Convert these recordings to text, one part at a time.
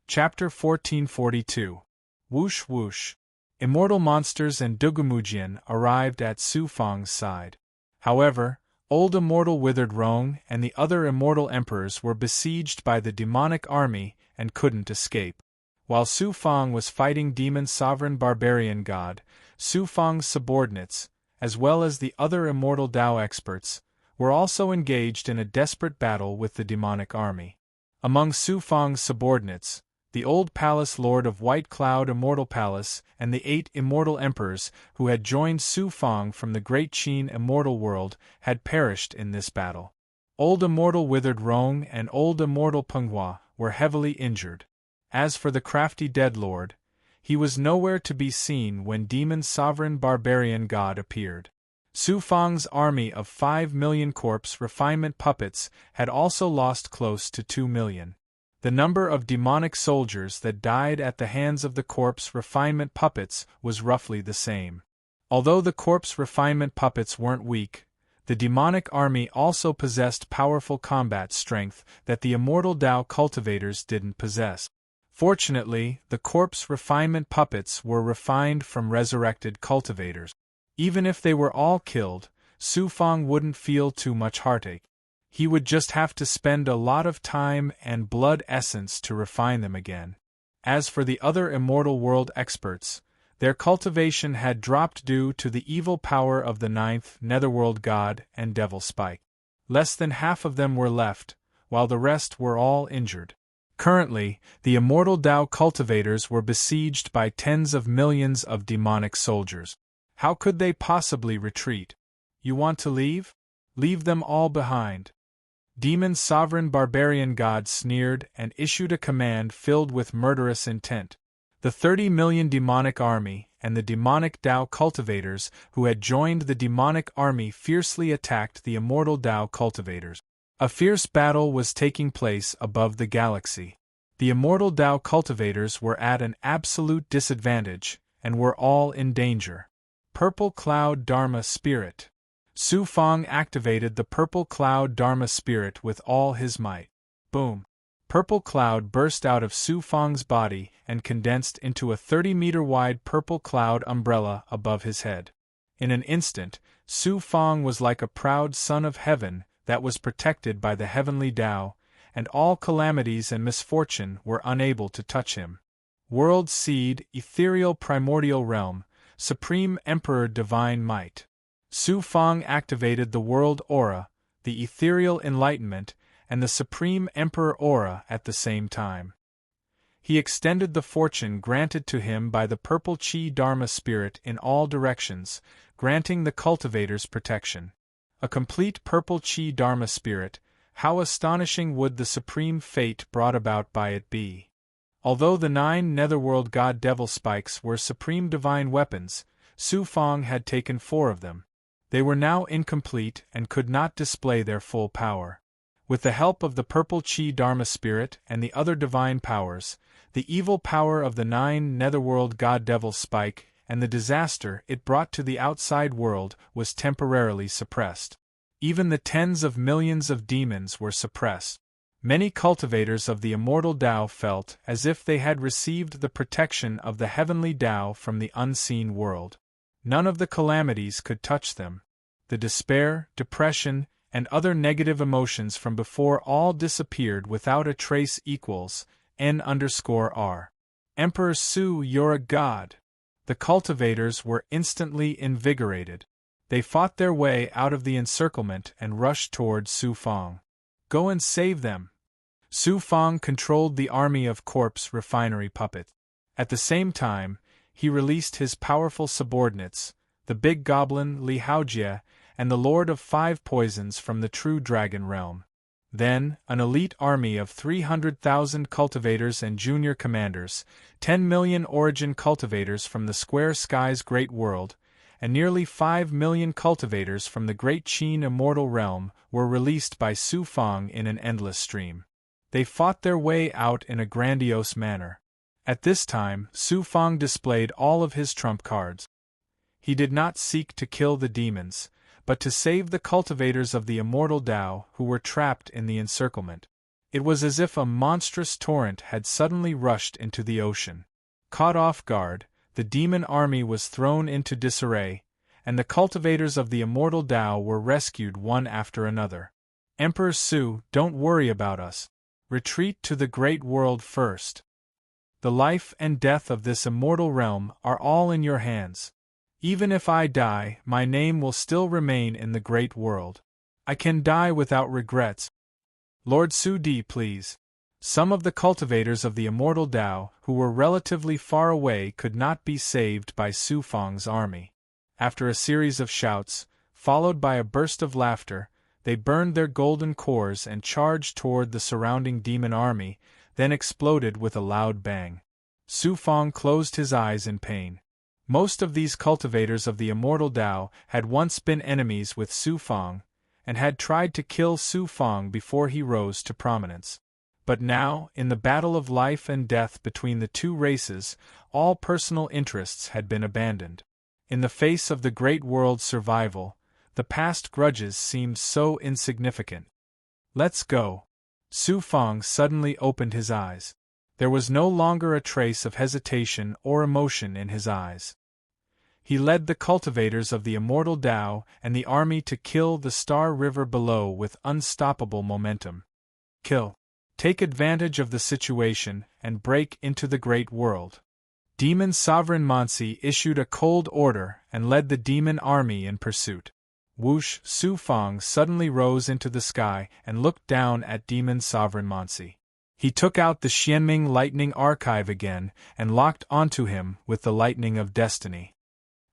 Chapter 1442. Whoosh Whoosh. Immortal monsters and Dugumujian arrived at Su Fang's side. However, old immortal Withered Rong and the other immortal emperors were besieged by the demonic army and couldn't escape. While Su Fang was fighting demon sovereign barbarian god, Su Fang's subordinates, as well as the other immortal Dao experts, were also engaged in a desperate battle with the demonic army. Among Su Fang's subordinates, the old palace lord of White Cloud Immortal Palace and the 8 immortal emperors who had joined Su Fang from the Great Qin immortal world had perished in this battle. Old immortal Withered Rong and old immortal Penghua were heavily injured. As for the crafty dead lord, he was nowhere to be seen when demon sovereign barbarian god appeared. Su Fang's army of 5 million corpse refinement puppets had also lost close to 2 million. The number of demonic soldiers that died at the hands of the corpse refinement puppets was roughly the same. Although the corpse refinement puppets weren't weak, the demonic army also possessed powerful combat strength that the immortal Dao cultivators didn't possess. Fortunately, the corpse refinement puppets were refined from resurrected cultivators. Even if they were all killed, Su Fang wouldn't feel too much heartache. He would just have to spend a lot of time and blood essence to refine them again. As for the other immortal world experts, their cultivation had dropped due to the evil power of the 9th netherworld god and devil spike. Less than half of them were left, while the rest were all injured. Currently, the immortal Dao cultivators were besieged by tens of millions of demonic soldiers. How could they possibly retreat? You want to leave? Leave them all behind. Demon sovereign barbarian god sneered and issued a command filled with murderous intent. The 30 million demonic army and the demonic Dao cultivators who had joined the demonic army fiercely attacked the immortal Dao cultivators. A fierce battle was taking place above the galaxy. The immortal Dao cultivators were at an absolute disadvantage and were all in danger. Purple Cloud Dharma Spirit. Su Fang activated the Purple Cloud Dharma Spirit with all his might. Boom! Purple cloud burst out of Su Fang's body and condensed into a 30-meter-wide purple cloud umbrella above his head. In an instant, Su Fang was like a proud son of heaven that was protected by the heavenly Tao, and all calamities and misfortune were unable to touch him. World Seed, Ethereal Primordial Realm, Supreme Emperor Divine Might. Su Fang activated the World Aura, the Ethereal Enlightenment, and the Supreme Emperor Aura at the same time. He extended the fortune granted to him by the Purple Chi Dharma Spirit in all directions, granting the cultivators protection. A complete Purple Chi Dharma Spirit, how astonishing would the supreme fate brought about by it be? Although the 9 netherworld god devil spikes were supreme divine weapons, Su Fang had taken 4 of them. They were now incomplete and could not display their full power. With the help of the Purple Chi Dharma Spirit and the other divine powers, the evil power of the 9 netherworld god devil spike and the disaster it brought to the outside world was temporarily suppressed. Even the tens of millions of demons were suppressed. Many cultivators of the immortal Tao felt as if they had received the protection of the heavenly Tao from the unseen world. None of the calamities could touch them. The despair, depression, and other negative emotions from before all disappeared without a trace. Equals N_R. Emperor Su, you're a god. The cultivators were instantly invigorated. They fought their way out of the encirclement and rushed toward Su Fang. Go and save them. Su Fang controlled the army of corpse refinery puppets. At the same time, he released his powerful subordinates, the Big Goblin Li Haojie and the Lord of 5 Poisons from the True Dragon Realm. Then, an elite army of 300,000 cultivators and junior commanders, 10 million origin cultivators from the Square Skies Great World, and nearly 5 million cultivators from the Great Qin Immortal Realm were released by Su Fang in an endless stream. They fought their way out in a grandiose manner. At this time, Su Fang displayed all of his trump cards. He did not seek to kill the demons, but to save the cultivators of the immortal Tao who were trapped in the encirclement. It was as if a monstrous torrent had suddenly rushed into the ocean. Caught off guard, the demon army was thrown into disarray, and the cultivators of the immortal Tao were rescued one after another. Emperor Su, don't worry about us. Retreat to the great world first. The life and death of this immortal realm are all in your hands. Even if I die, my name will still remain in the great world. I can die without regrets. Lord Su Di, please. Some of the cultivators of the immortal Tao, who were relatively far away, could not be saved by Su Fang's army. After a series of shouts, followed by a burst of laughter, they burned their golden cores and charged toward the surrounding demon army, then exploded with a loud bang. Su Fang closed his eyes in pain. Most of these cultivators of the immortal Tao had once been enemies with Su Fang, and had tried to kill Su Fang before he rose to prominence. But now, in the battle of life and death between the two races, all personal interests had been abandoned. In the face of the great world's survival, the past grudges seemed so insignificant. Let's go. Su Fang suddenly opened his eyes. There was no longer a trace of hesitation or emotion in his eyes. He led the cultivators of the immortal Tao and the army to kill the Star River below with unstoppable momentum. Kill. Take advantage of the situation and break into the great world. Demon Sovereign Mansi issued a cold order and led the demon army in pursuit. Whoosh! Su Fang suddenly rose into the sky and looked down at Demon Sovereign Mansi. He took out the Xianming Lightning Archive again and locked onto him with the Lightning of Destiny.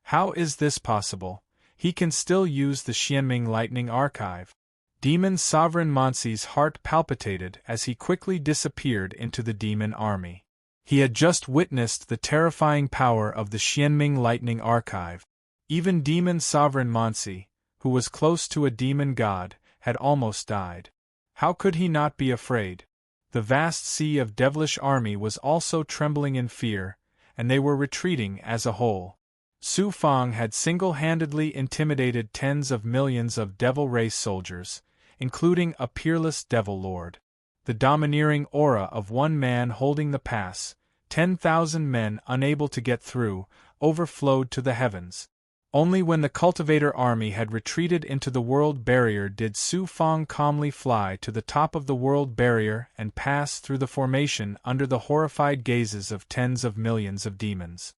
How is this possible? He can still use the Xianming Lightning Archive. Demon Sovereign Mansi's heart palpitated as he quickly disappeared into the demon army. He had just witnessed the terrifying power of the Xianming Lightning Archive. Even Demon Sovereign Mansi, who was close to a demon god, had almost died. How could he not be afraid? The vast sea of devilish army was also trembling in fear, and they were retreating as a whole. Su Fang had single-handedly intimidated tens of millions of devil race soldiers, including a peerless devil lord. The domineering aura of one man holding the pass, 10,000 men unable to get through, overflowed to the heavens. Only when the cultivator army had retreated into the world barrier did Su Fang calmly fly to the top of the world barrier and pass through the formation under the horrified gazes of tens of millions of demons.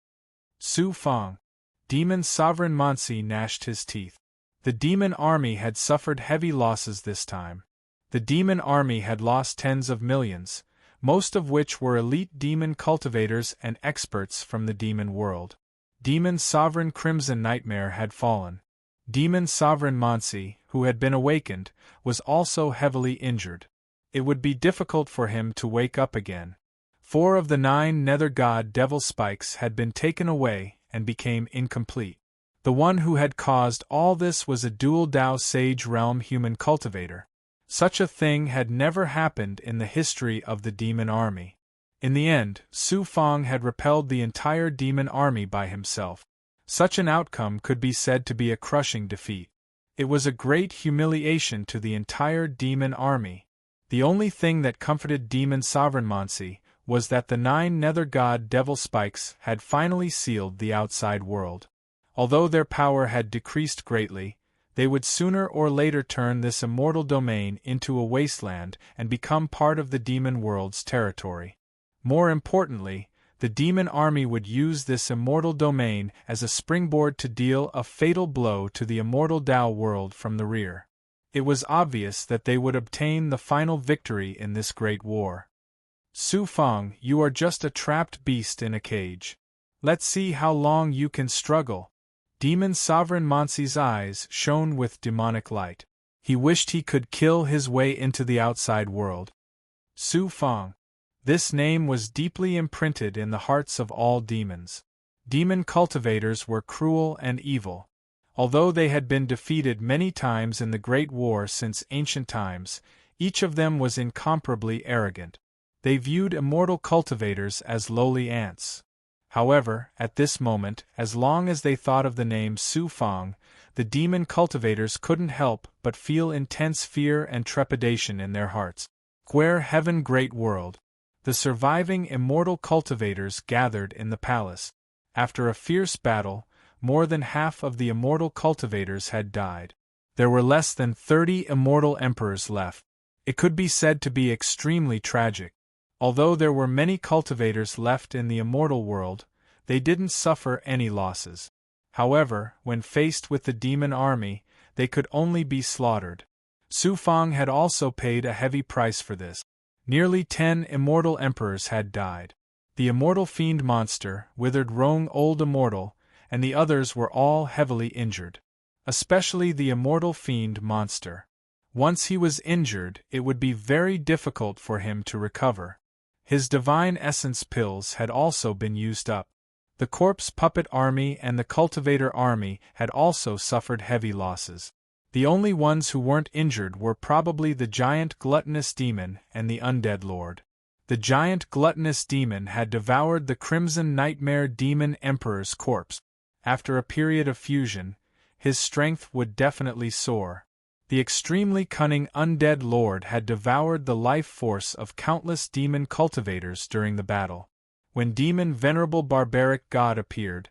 Su Fang. Demon Sovereign Mansi gnashed his teeth. The demon army had suffered heavy losses this time. The demon army had lost tens of millions, most of which were elite demon cultivators and experts from the demon world. Demon Sovereign Crimson Nightmare had fallen. Demon Sovereign Mansi, who had been awakened, was also heavily injured. It would be difficult for him to wake up again. 4 of the 9 Nether God Devil Spikes had been taken away and became incomplete. The one who had caused all this was a dual Dao Sage Realm human cultivator. Such a thing had never happened in the history of the demon army. In the end, Su Fang had repelled the entire demon army by himself. Such an outcome could be said to be a crushing defeat. It was a great humiliation to the entire demon army. The only thing that comforted Demon Sovereign Mansi was that the 9 Nether God Devil Spikes had finally sealed the outside world. Although their power had decreased greatly, they would sooner or later turn this immortal domain into a wasteland and become part of the demon world's territory. More importantly, the demon army would use this immortal domain as a springboard to deal a fatal blow to the immortal Dao world from the rear. It was obvious that they would obtain the final victory in this great war. Su Fang, you are just a trapped beast in a cage. Let's see how long you can struggle. Demon Sovereign Mansi's eyes shone with demonic light. He wished he could kill his way into the outside world. Su Fang. This name was deeply imprinted in the hearts of all demons. Demon cultivators were cruel and evil. Although they had been defeated many times in the Great War since ancient times, each of them was incomparably arrogant. They viewed immortal cultivators as lowly ants. However, at this moment, as long as they thought of the name Su Fang, the demon cultivators couldn't help but feel intense fear and trepidation in their hearts. Square Heaven Great World. The surviving immortal cultivators gathered in the palace. After a fierce battle, more than half of the immortal cultivators had died. There were less than 30 immortal emperors left. It could be said to be extremely tragic. Although there were many cultivators left in the immortal world, they didn't suffer any losses. However, when faced with the demon army, they could only be slaughtered. Su Fang had also paid a heavy price for this. Nearly 10 immortal emperors had died. The immortal fiend monster, withered Rong Old Immortal, and the others were all heavily injured. Especially the immortal fiend monster. Once he was injured, it would be very difficult for him to recover. His divine essence pills had also been used up. The corpse puppet army and the cultivator army had also suffered heavy losses. The only ones who weren't injured were probably the giant gluttonous demon and the undead lord. The giant gluttonous demon had devoured the crimson nightmare demon emperor's corpse. After a period of fusion, his strength would definitely soar. The extremely cunning undead lord had devoured the life force of countless demon cultivators during the battle. When demon venerable barbaric god appeared,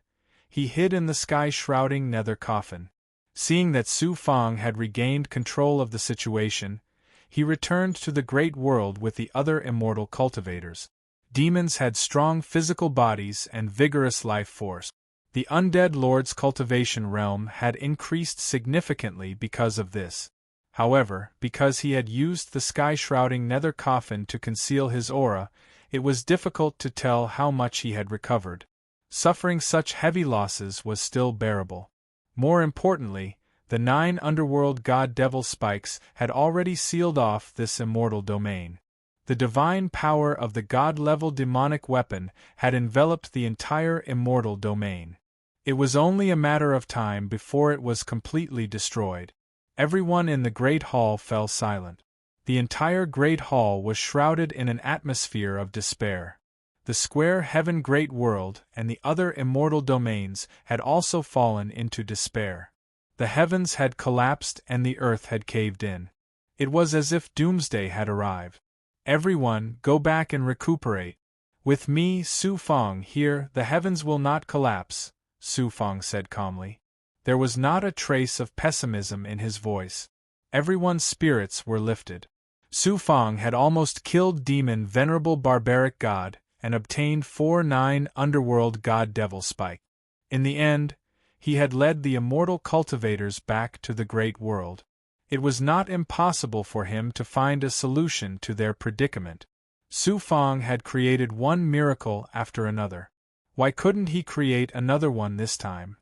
he hid in the sky-shrouding nether coffin. Seeing that Su Fang had regained control of the situation, he returned to the great world with the other immortal cultivators. Demons had strong physical bodies and vigorous life force. The undead lord's cultivation realm had increased significantly because of this. However, because he had used the sky-shrouding nether coffin to conceal his aura, it was difficult to tell how much he had recovered. Suffering such heavy losses was still bearable. More importantly, the 9 underworld god-devil spikes had already sealed off this immortal domain. The divine power of the god-level demonic weapon had enveloped the entire immortal domain. It was only a matter of time before it was completely destroyed. Everyone in the Great Hall fell silent. The entire Great Hall was shrouded in an atmosphere of despair. The Square Heaven Great World and the other immortal domains had also fallen into despair. The heavens had collapsed and the earth had caved in. It was as if doomsday had arrived. Everyone, go back and recuperate. With me, Su Fang, here, the heavens will not collapse, Su Fang said calmly. There was not a trace of pessimism in his voice. Everyone's spirits were lifted. Su Fang had almost killed demon venerable barbaric god, and obtained 4-9 underworld god-devil spike. In the end, he had led the immortal cultivators back to the great world. It was not impossible for him to find a solution to their predicament. Su Fang had created one miracle after another. Why couldn't he create another one this time?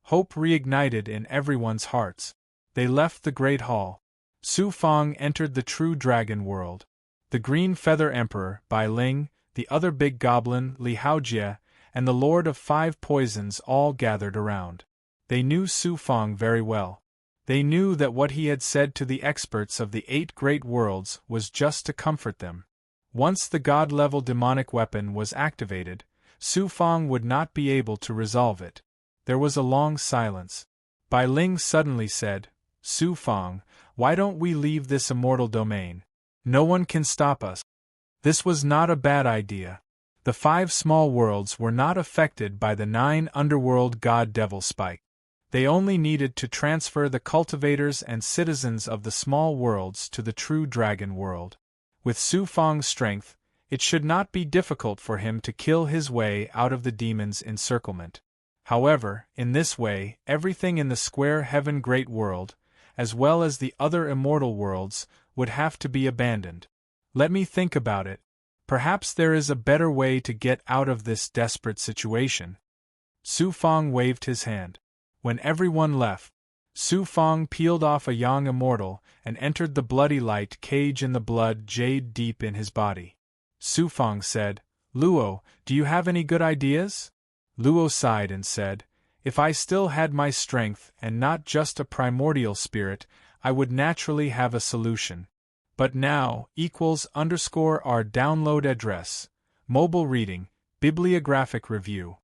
Hope reignited in everyone's hearts. They left the great hall. Su Fang entered the true dragon world. The Green Feather Emperor, Bai Ling, the other big goblin, Li Haojie, and the Lord of 5 Poisons all gathered around. They knew Su Fang very well. They knew that what he had said to the experts of the 8 great worlds was just to comfort them. Once the god-level demonic weapon was activated, Su Fang would not be able to resolve it. There was a long silence. Bai Ling suddenly said, Su Fang, why don't we leave this immortal domain? No one can stop us. This was not a bad idea. The 5 small worlds were not affected by the 9 underworld god-devil spike. They only needed to transfer the cultivators and citizens of the small worlds to the true dragon world. With Su Fang's strength, it should not be difficult for him to kill his way out of the demon's encirclement. However, in this way, everything in the Square Heaven Great World, as well as the other immortal worlds, would have to be abandoned. Let me think about it. Perhaps there is a better way to get out of this desperate situation. Su Fang waved his hand. When everyone left, Su Fang peeled off a young immortal and entered the bloody light cage in the blood jade deep in his body. Su Fang said, Luo, do you have any good ideas? Luo sighed and said, if I still had my strength and not just a primordial spirit, I would naturally have a solution. But now, =our download address, mobile reading, bibliographic review.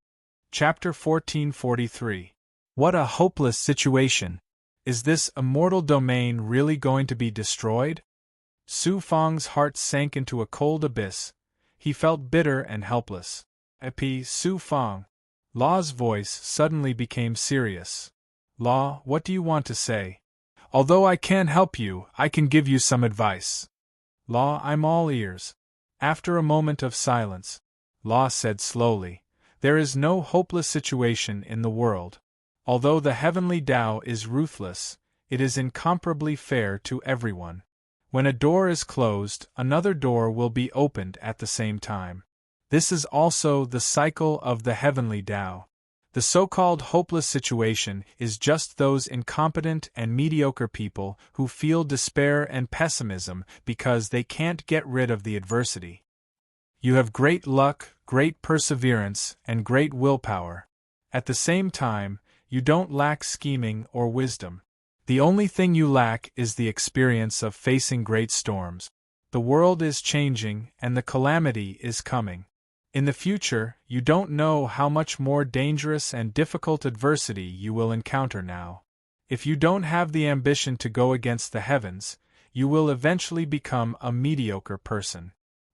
Chapter 1443. What a hopeless situation! Is this immortal domain really going to be destroyed? Su Fang's heart sank into a cold abyss. He felt bitter and helpless. Su Fang. Law's voice suddenly became serious. Law, what do you want to say? Although I can't help you, I can give you some advice. Law, I'm all ears. After a moment of silence, Law said slowly, there is no hopeless situation in the world. Although the heavenly Tao is ruthless, it is incomparably fair to everyone. When a door is closed, another door will be opened at the same time. This is also the cycle of the heavenly Tao. The so-called hopeless situation is just those incompetent and mediocre people who feel despair and pessimism because they can't get rid of the adversity. You have great luck, great perseverance, and great willpower. At the same time, you don't lack scheming or wisdom. The only thing you lack is the experience of facing great storms. The world is changing and the calamity is coming. In the future, you don't know how much more dangerous and difficult adversity you will encounter now. If you don't have the ambition to go against the heavens, you will eventually become a mediocre person.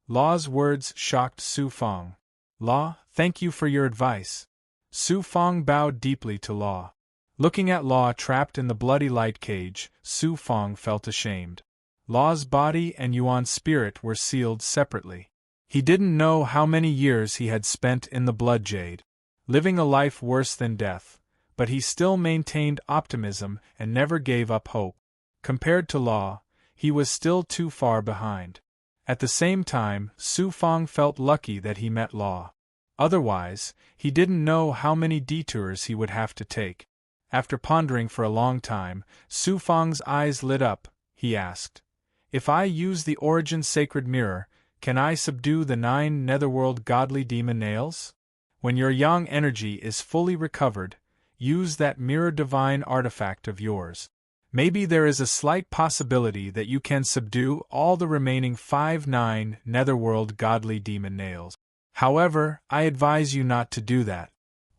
Law's words shocked Su Fang. Law, thank you for your advice. Su Fang bowed deeply to Law. Looking at Law trapped in the bloody light cage, Su Fang felt ashamed. Law's body and Yuan's spirit were sealed separately. He didn't know how many years he had spent in the blood jade, living a life worse than death, but he still maintained optimism and never gave up hope. Compared to Law, he was still too far behind. At the same time, Su Fang felt lucky that he met Law. Otherwise, he didn't know how many detours he would have to take. After pondering for a long time, Su Fang's eyes lit up. He asked, if I use the Origin Sacred Mirror, can I subdue the 9 netherworld godly demon nails? When your yang energy is fully recovered, use that mirror divine artifact of yours. Maybe there is a slight possibility that you can subdue all the remaining 5 9 netherworld godly demon nails. However, I advise you not to do that.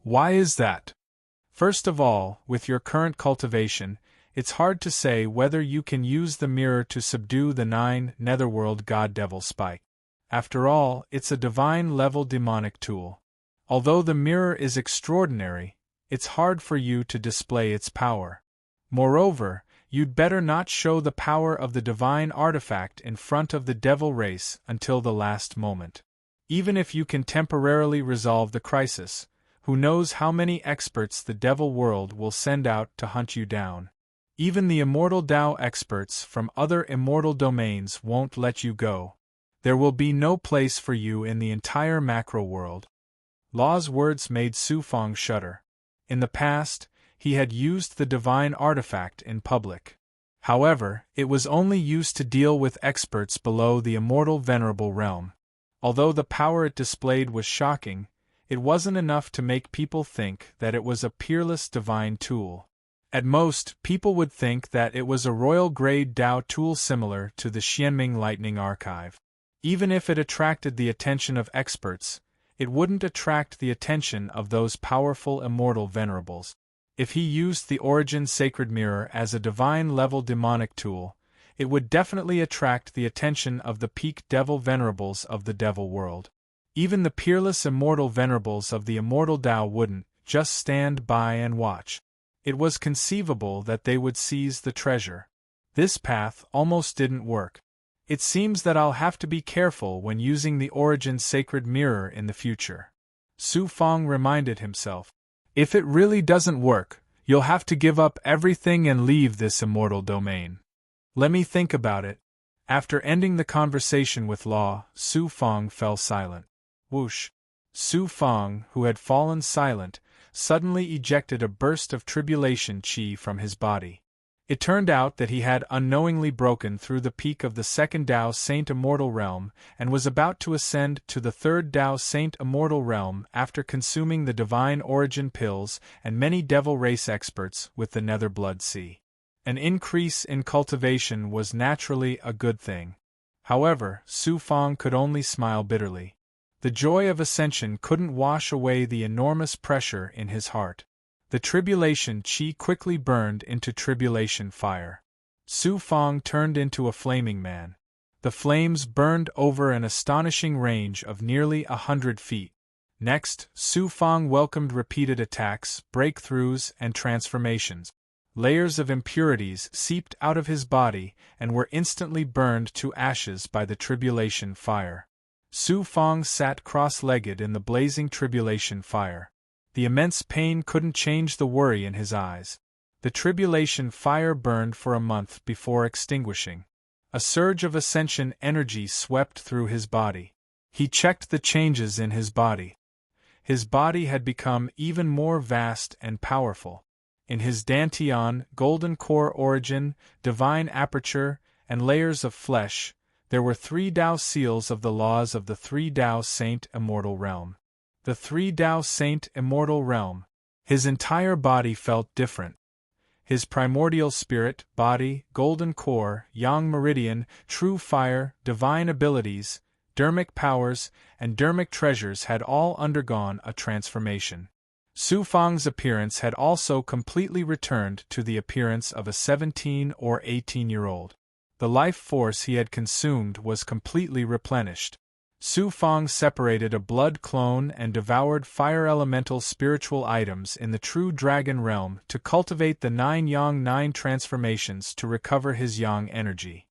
Why is that? First of all, with your current cultivation, it's hard to say whether you can use the mirror to subdue the 9 netherworld god devil spike. After all, it's a divine-level demonic tool. Although the mirror is extraordinary, it's hard for you to display its power. Moreover, you'd better not show the power of the divine artifact in front of the devil race until the last moment. Even if you can temporarily resolve the crisis, who knows how many experts the devil world will send out to hunt you down. Even the immortal Tao experts from other immortal domains won't let you go. There will be no place for you in the entire macro world. Law's words made Su Fang shudder. In the past, he had used the divine artifact in public. However, it was only used to deal with experts below the immortal venerable realm. Although the power it displayed was shocking, it wasn't enough to make people think that it was a peerless divine tool. At most, people would think that it was a royal-grade Tao tool similar to the Xianming Lightning Archive. Even if it attracted the attention of experts, it wouldn't attract the attention of those powerful immortal venerables. If he used the Origin Sacred Mirror as a divine-level demonic tool, it would definitely attract the attention of the peak devil venerables of the devil world. Even the peerless immortal venerables of the immortal Tao wouldn't just stand by and watch. It was conceivable that they would seize the treasure. This path almost didn't work. It seems that I'll have to be careful when using the Origin Sacred Mirror in the future. Su Fang reminded himself. If it really doesn't work, you'll have to give up everything and leave this immortal domain. Let me think about it. After ending the conversation with Law, Su Fang fell silent. Whoosh! Su Fang, who had fallen silent, suddenly ejected a burst of tribulation chi from his body. It turned out that he had unknowingly broken through the peak of the second Tao Saint Immortal Realm and was about to ascend to the third Tao Saint Immortal Realm after consuming the Divine Origin pills and many devil race experts with the Nether Blood Sea. An increase in cultivation was naturally a good thing. However, Su Fang could only smile bitterly. The joy of ascension couldn't wash away the enormous pressure in his heart. The tribulation chi quickly burned into tribulation fire. Su Fang turned into a flaming man. The flames burned over an astonishing range of nearly 100 feet. Next, Su Fang welcomed repeated attacks, breakthroughs, and transformations. Layers of impurities seeped out of his body and were instantly burned to ashes by the tribulation fire. Su Fang sat cross-legged in the blazing tribulation fire. The immense pain couldn't change the worry in his eyes. The tribulation fire burned for a month before extinguishing. A surge of ascension energy swept through his body. He checked the changes in his body. His body had become even more vast and powerful. In his dantian, golden core origin, divine aperture, and layers of flesh, there were 3 Tao seals of the laws of the 3 Tao Saint Immortal Realm. The 3 Tao Saint Immortal Realm. His entire body felt different. His primordial spirit, body, golden core, yang meridian, true fire, divine abilities, dermic powers, and dermic treasures had all undergone a transformation. Su Fang's appearance had also completely returned to the appearance of a 17 or 18-year-old. The life force he had consumed was completely replenished. Su Fang separated a blood clone and devoured fire elemental spiritual items in the true dragon realm to cultivate the 9 Yang 9 transformations to recover his Yang energy.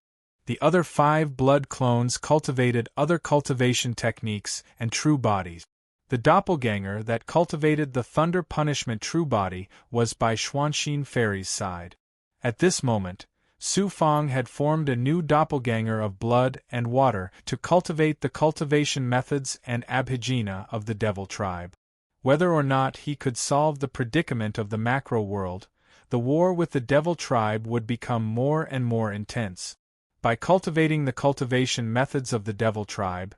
The other 5 blood clones cultivated other cultivation techniques and true bodies. The doppelganger that cultivated the thunder punishment true body was by Xuanxin Fairy's side. At this moment, Su Fang had formed a new doppelganger of blood and water to cultivate the cultivation methods and abhijna of the devil tribe. Whether or not he could solve the predicament of the macro world, the war with the devil tribe would become more and more intense. By cultivating the cultivation methods of the devil tribe,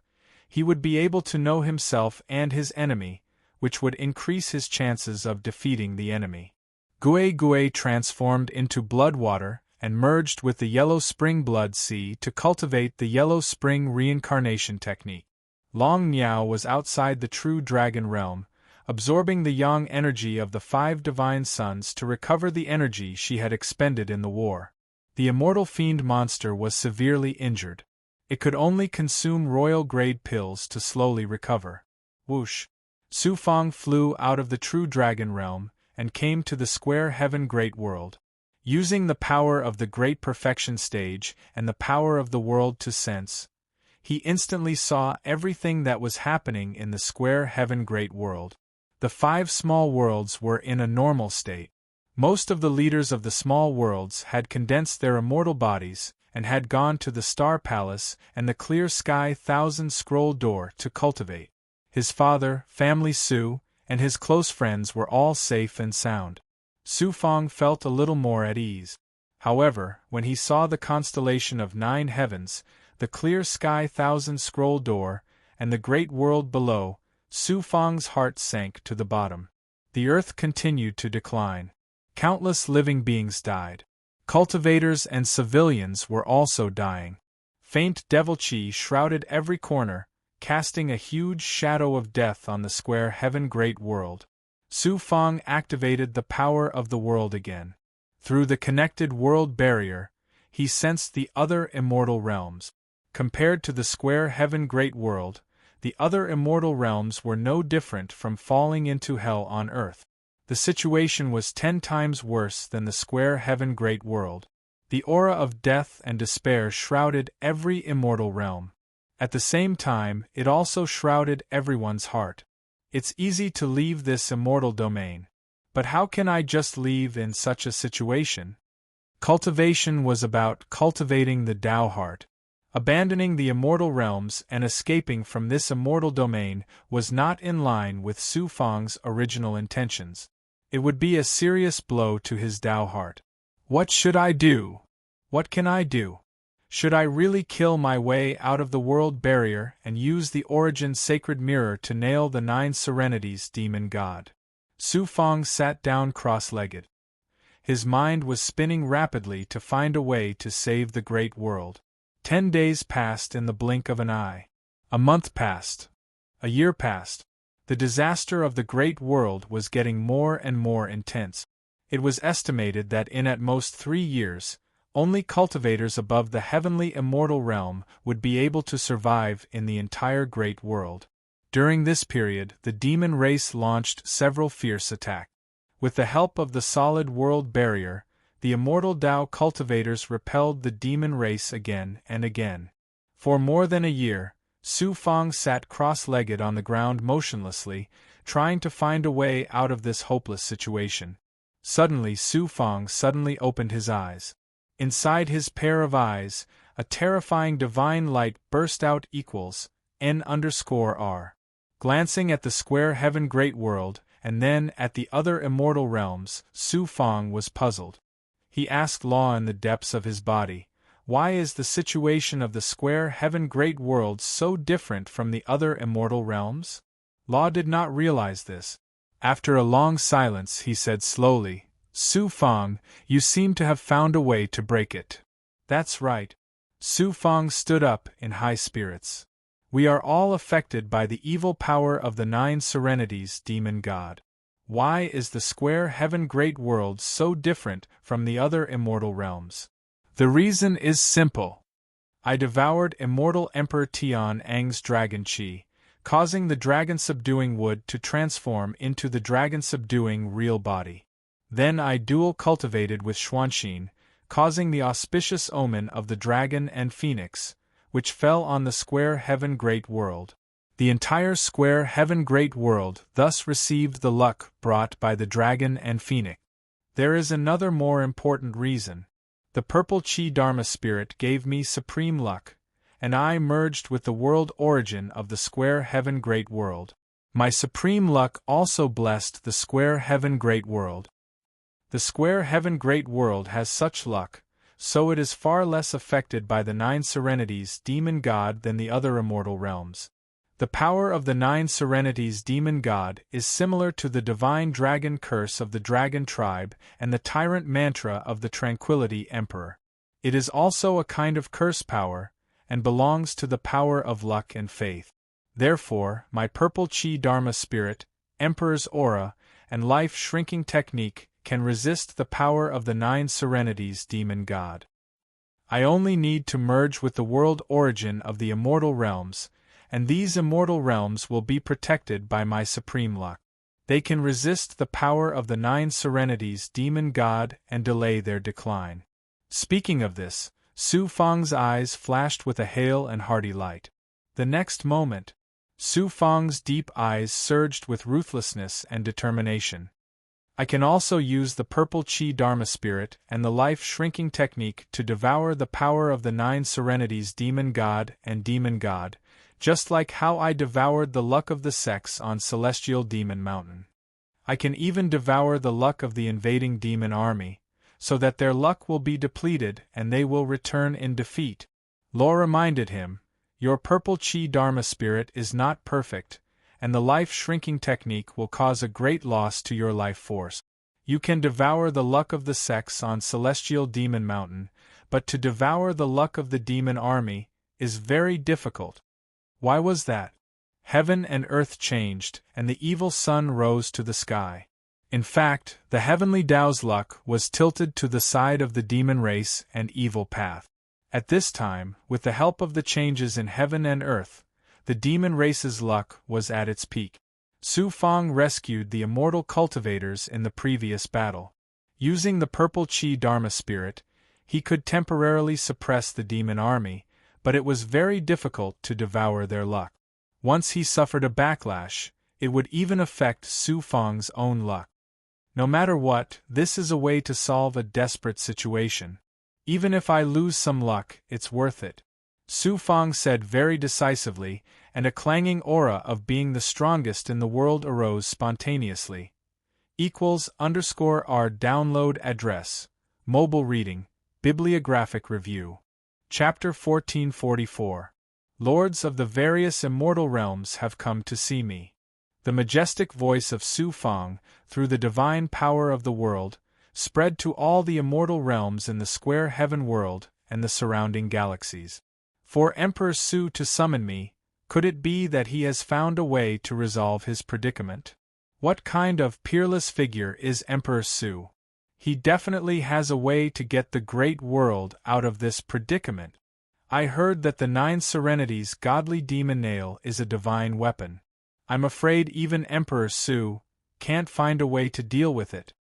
he would be able to know himself and his enemy, which would increase his chances of defeating the enemy. Gui Gui transformed into blood water and merged with the Yellow Spring Blood Sea to cultivate the Yellow Spring reincarnation technique. Long Niao was outside the true dragon realm, absorbing the yang energy of the 5 divine sons to recover the energy she had expended in the war. The immortal fiend monster was severely injured. It could only consume royal-grade pills to slowly recover. Whoosh! Su Fang flew out of the true dragon realm and came to the square heaven great world. Using the power of the great perfection stage and the power of the world to sense, he instantly saw everything that was happening in the square heaven great world. The 5 small worlds were in a normal state. Most of the leaders of the small worlds had condensed their immortal bodies and had gone to the Star Palace and the Clear Sky Thousand Scroll Door to cultivate. His father, family Su, and his close friends were all safe and sound. Su Fang felt a little more at ease. However, when he saw the constellation of 9 heavens, the Clear Sky Thousand Scroll Door, and the great world below, Su Fang's heart sank to the bottom. The earth continued to decline. Countless living beings died. Cultivators and civilians were also dying. Faint devil chi shrouded every corner, casting a huge shadow of death on the square heaven great world. Su Fang activated the power of the world again. Through the connected world barrier, he sensed the other immortal realms. Compared to the square heaven great world, the other immortal realms were no different from falling into hell on earth. The situation was 10 times worse than the square heaven great world. The aura of death and despair shrouded every immortal realm. At the same time, it also shrouded everyone's heart. It's easy to leave this immortal domain. But how can I just leave in such a situation? Cultivation was about cultivating the Tao heart. Abandoning the immortal realms and escaping from this immortal domain was not in line with Su Fang's original intentions. It would be a serious blow to his Tao heart. What should I do? What can I do? Should I really kill my way out of the world barrier and use the origin sacred mirror to nail the 9 serenities demon god? Su Fang sat down cross-legged. His mind was spinning rapidly to find a way to save the great world. 10 days passed in the blink of an eye. A month passed. A year passed. The disaster of the great world was getting more and more intense. It was estimated that in at most 3 years, Only cultivators above the heavenly immortal realm would be able to survive in the entire great world. During this period, the demon race launched several fierce attacks. With the help of the solid world barrier, the immortal Tao cultivators repelled the demon race again and again. For more than a year, Su Fang sat cross-legged on the ground motionlessly, trying to find a way out of this hopeless situation. Suddenly Su Fang suddenly opened his eyes. Inside his pair of eyes, a terrifying divine light burst out equals N_R. Glancing at the square heaven great world, and then at the other immortal realms, Su Fang was puzzled. He asked Law in the depths of his body, why is the situation of the square heaven great world so different from the other immortal realms? Law did not realize this. After a long silence he said slowly, Su Fang, you seem to have found a way to break it. That's right. Su Fang stood up in high spirits. We are all affected by the evil power of the 9 serenities, demon god. Why is the square heaven great world so different from the other immortal realms? The reason is simple. I devoured immortal Emperor Tian Ang's dragon chi, causing the dragon-subduing wood to transform into the dragon-subduing real body. Then I dual-cultivated with Xuanxin, causing the auspicious omen of the dragon and phoenix, which fell on the square heaven great world. The entire square heaven great world thus received the luck brought by the dragon and phoenix. There is another more important reason. The purple chi dharma spirit gave me supreme luck, and I merged with the world origin of the square heaven great world. My supreme luck also blessed the square heaven great world. The square heaven great world has such luck, so it is far less affected by the 9 serenities demon god than the other immortal realms. The power of the 9 serenities demon god is similar to the divine dragon curse of the dragon tribe and the tyrant mantra of the tranquility emperor. It is also a kind of curse power, and belongs to the power of luck and faith. Therefore, my purple chi dharma spirit, emperor's aura, and life-shrinking technique can resist the power of the 9 serenities demon god. I only need to merge with the world origin of the immortal realms, and these immortal realms will be protected by my supreme luck. They can resist the power of the 9 serenities demon god and delay their decline. Speaking of this, Su Fang's eyes flashed with a hale and hearty light. The next moment, Su Fang's deep eyes surged with ruthlessness and determination. I can also use the purple chi dharma spirit and the life-shrinking technique to devour the power of the 9 serenities demon god and demon god, just like how I devoured the luck of the sex on Celestial Demon Mountain. I can even devour the luck of the invading demon army, so that their luck will be depleted and they will return in defeat. Law reminded him, your purple chi dharma spirit is not perfect, and the life-shrinking technique will cause a great loss to your life force. You can devour the luck of the sex on Celestial Demon Mountain, but to devour the luck of the demon army is very difficult. Why was that? Heaven and earth changed, and the evil sun rose to the sky. In fact, the heavenly Tao's luck was tilted to the side of the demon race and evil path. At this time, with the help of the changes in heaven and earth, the demon race's luck was at its peak. Su Fang rescued the immortal cultivators in the previous battle. Using the purple chi dharma spirit, he could temporarily suppress the demon army, but it was very difficult to devour their luck. Once he suffered a backlash, it would even affect Su Fang's own luck. No matter what, this is a way to solve a desperate situation. Even if I lose some luck, it's worth it. Su Fang said very decisively, and a clanging aura of being the strongest in the world arose spontaneously. =R download address, mobile reading, bibliographic review. Chapter 1444. Lords of the various immortal realms have come to see me. The majestic voice of Su Fang, through the divine power of the world, spread to all the immortal realms in the square heaven world and the surrounding galaxies. For Emperor Su to summon me, could it be that he has found a way to resolve his predicament? What kind of peerless figure is Emperor Su? He definitely has a way to get the great world out of this predicament. I heard that the 9 Serenities godly demon nail is a divine weapon. I'm afraid even Emperor Su can't find a way to deal with it.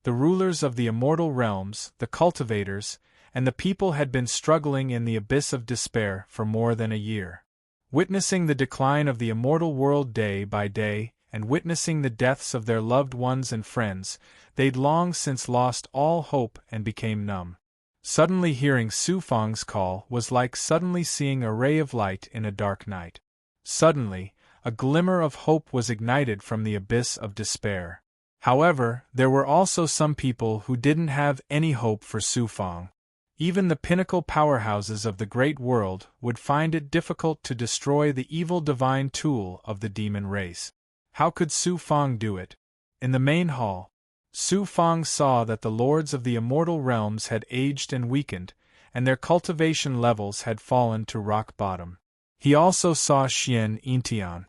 The rulers of the immortal realms, the cultivators, and the people had been struggling in the abyss of despair for more than a year. Witnessing the decline of the immortal world day by day, and witnessing the deaths of their loved ones and friends, they'd long since lost all hope and became numb. Suddenly hearing Su Fang's call was like suddenly seeing a ray of light in a dark night. Suddenly, a glimmer of hope was ignited from the abyss of despair. However, there were also some people who didn't have any hope for Su Fang. Even the pinnacle powerhouses of the great world would find it difficult to destroy the evil divine tool of the demon race. How could Su Fang do it? In the main hall, Su Fang saw that the lords of the immortal realms had aged and weakened, and their cultivation levels had fallen to rock bottom. He also saw Xian Yintian.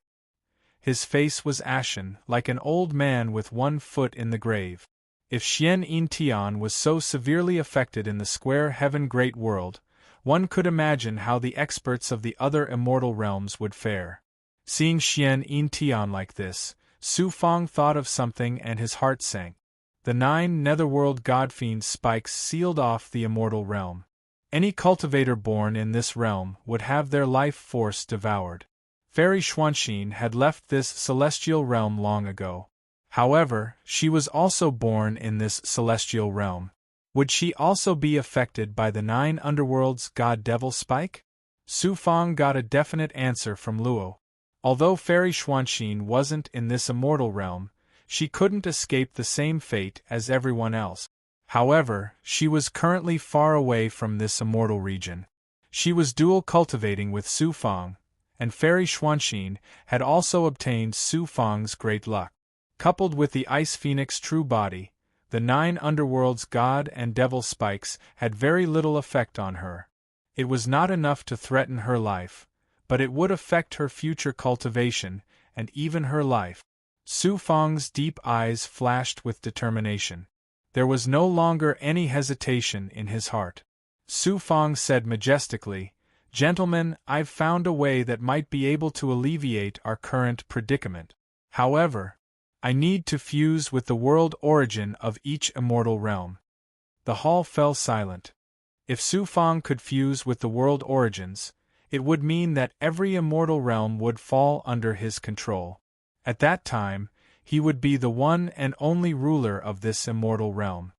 His face was ashen, like an old man with one foot in the grave. If Xian Yintian was so severely affected in the square heaven great world, one could imagine how the experts of the other immortal realms would fare. Seeing Xian Yintian like this, Su Fang thought of something and his heart sank. The 9 netherworld godfiend spikes sealed off the immortal realm. Any cultivator born in this realm would have their life force devoured. Fairy Xuanxin had left this celestial realm long ago. However, she was also born in this celestial realm. Would she also be affected by the 9 underworlds god-devil spike? Su Fang got a definite answer from Luo. Although Fairy Xuanxin wasn't in this immortal realm, she couldn't escape the same fate as everyone else. However, she was currently far away from this immortal region. She was dual cultivating with Su Fang, and Fairy Xuanxin had also obtained Su Fang's great luck. Coupled with the Ice Phoenix true body, the 9 underworlds god and devil spikes had very little effect on her. It was not enough to threaten her life, but it would affect her future cultivation, and even her life. Su Fang's deep eyes flashed with determination. There was no longer any hesitation in his heart. Su Fang said majestically, "Gentlemen, I've found a way that might be able to alleviate our current predicament. However, I need to fuse with the world origin of each immortal realm." The hall fell silent. If Su Fang could fuse with the world origins, it would mean that every immortal realm would fall under his control. At that time, he would be the one and only ruler of this immortal realm.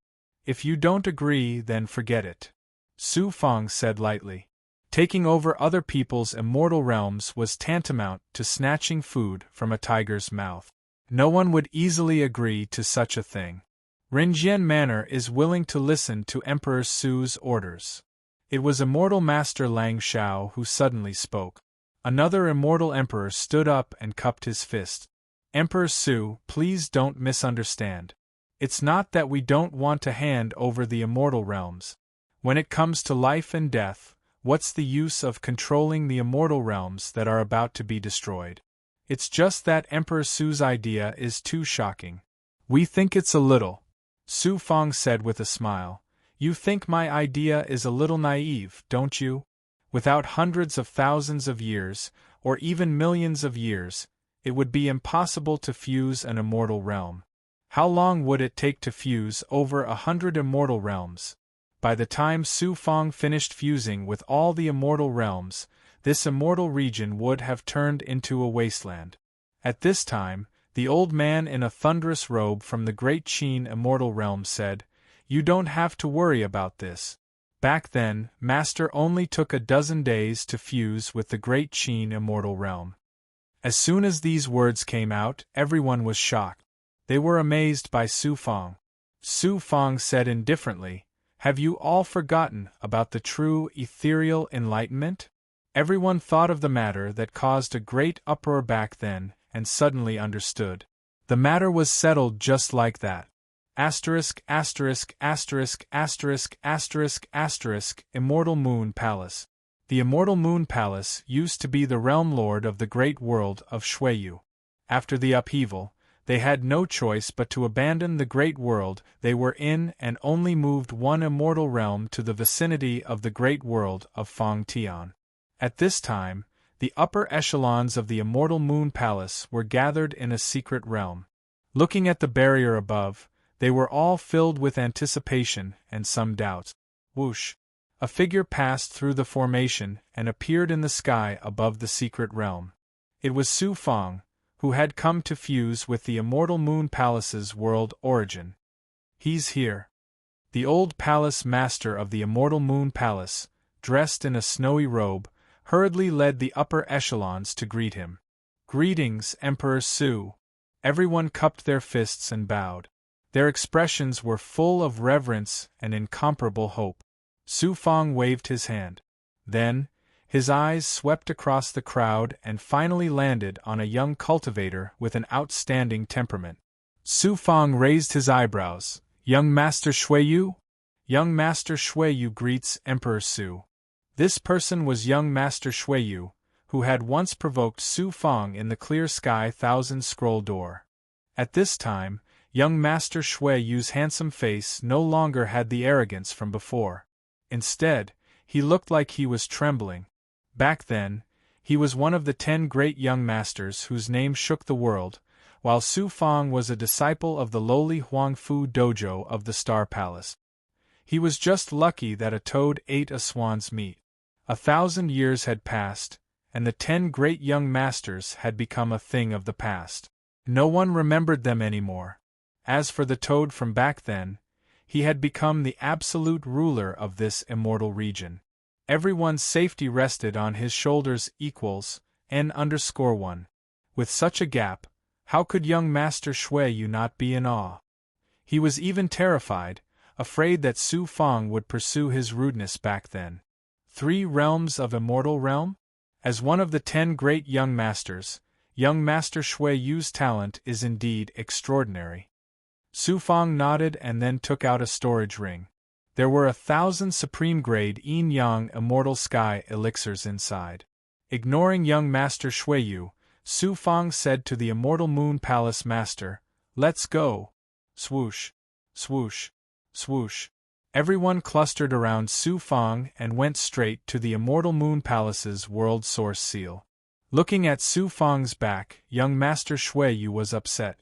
If you don't agree, then forget it, Su Fang said lightly. Taking over other people's immortal realms was tantamount to snatching food from a tiger's mouth. No one would easily agree to such a thing. Rinjian Manor is willing to listen to Emperor Su's orders. It was Immortal Master Lang Shao who suddenly spoke. Another immortal emperor stood up and cupped his fist. Emperor Su, please don't misunderstand. It's not that we don't want to hand over the immortal realms. When it comes to life and death, what's the use of controlling the immortal realms that are about to be destroyed? It's just that Emperor Su's idea is too shocking. We think it's a little, Su Fang said with a smile. You think my idea is a little naive, don't you? Without hundreds of thousands of years, or even millions of years, it would be impossible to fuse an immortal realm. How long would it take to fuse over 100 immortal realms? By the time Su Fang finished fusing with all the immortal realms, this immortal region would have turned into a wasteland. At this time, the old man in a thunderous robe from the Great Qin immortal realm said, "You don't have to worry about this." Back then, Master only took a dozen days to fuse with the Great Qin immortal realm. As soon as these words came out, everyone was shocked. They were amazed by Su Fang. Su Fang said indifferently, "Have you all forgotten about the true ethereal enlightenment?" Everyone thought of the matter that caused a great uproar back then, and suddenly understood. The matter was settled just like that. Asterisk, asterisk, asterisk, asterisk, asterisk, asterisk, Immortal Moon Palace. The Immortal Moon Palace used to be the realm lord of the great world of Xueyu. After the upheaval, They had no choice but to abandon the great world they were in and only moved one immortal realm to the vicinity of the great world of Fong Tian. At this time, the upper echelons of the immortal Moon Palace were gathered in a secret realm. Looking at the barrier above, they were all filled with anticipation and some doubts. Whoosh! A figure passed through the formation and appeared in the sky above the secret realm. It was Su Fong, who had come to fuse with the immortal Moon Palace's world origin. He's here. The old palace master of the immortal Moon Palace, dressed in a snowy robe, hurriedly led the upper echelons to greet him. Greetings, Emperor Su. Everyone cupped their fists and bowed. Their expressions were full of reverence and incomparable hope. Su Fong waved his hand. Then, his eyes swept across the crowd and finally landed on a young cultivator with an outstanding temperament. Su Fong raised his eyebrows. Young Master Shuiyu? Young Master Shuiyu greets Emperor Su. This person was young Master Shuiyu, who had once provoked Su Fong in the clear sky thousand scroll door. At this time, young Master Shuiyu's handsome face no longer had the arrogance from before. Instead, he looked like he was trembling. Back then, he was one of the 10 great young masters whose name shook the world, while Su Fong was a disciple of the lowly Huangfu dojo of the Star Palace. He was just lucky that a toad ate a swan's meat. 1,000 years had passed, and the 10 great young masters had become a thing of the past. No one remembered them anymore. As for the toad from back then, he had become the absolute ruler of this immortal region. Everyone's safety rested on his shoulders equals N_1. With such a gap, how could young Master Shuiyu not be in awe? He was even terrified, afraid that Su Fong would pursue his rudeness back then. 3 realms of immortal realm? As one of the 10 great young masters, young Master Shuiyu's talent is indeed extraordinary. Su Fong nodded and then took out a storage ring. There were 1,000 supreme-grade yin-yang immortal sky elixirs inside. Ignoring young Master Shuiyu, Su Fong said to the immortal Moon Palace master, "Let's go." Swoosh, swoosh, swoosh. Everyone clustered around Su Fong and went straight to the immortal Moon Palace's world source seal. Looking at Su Fong's back, young Master Shuiyu was upset.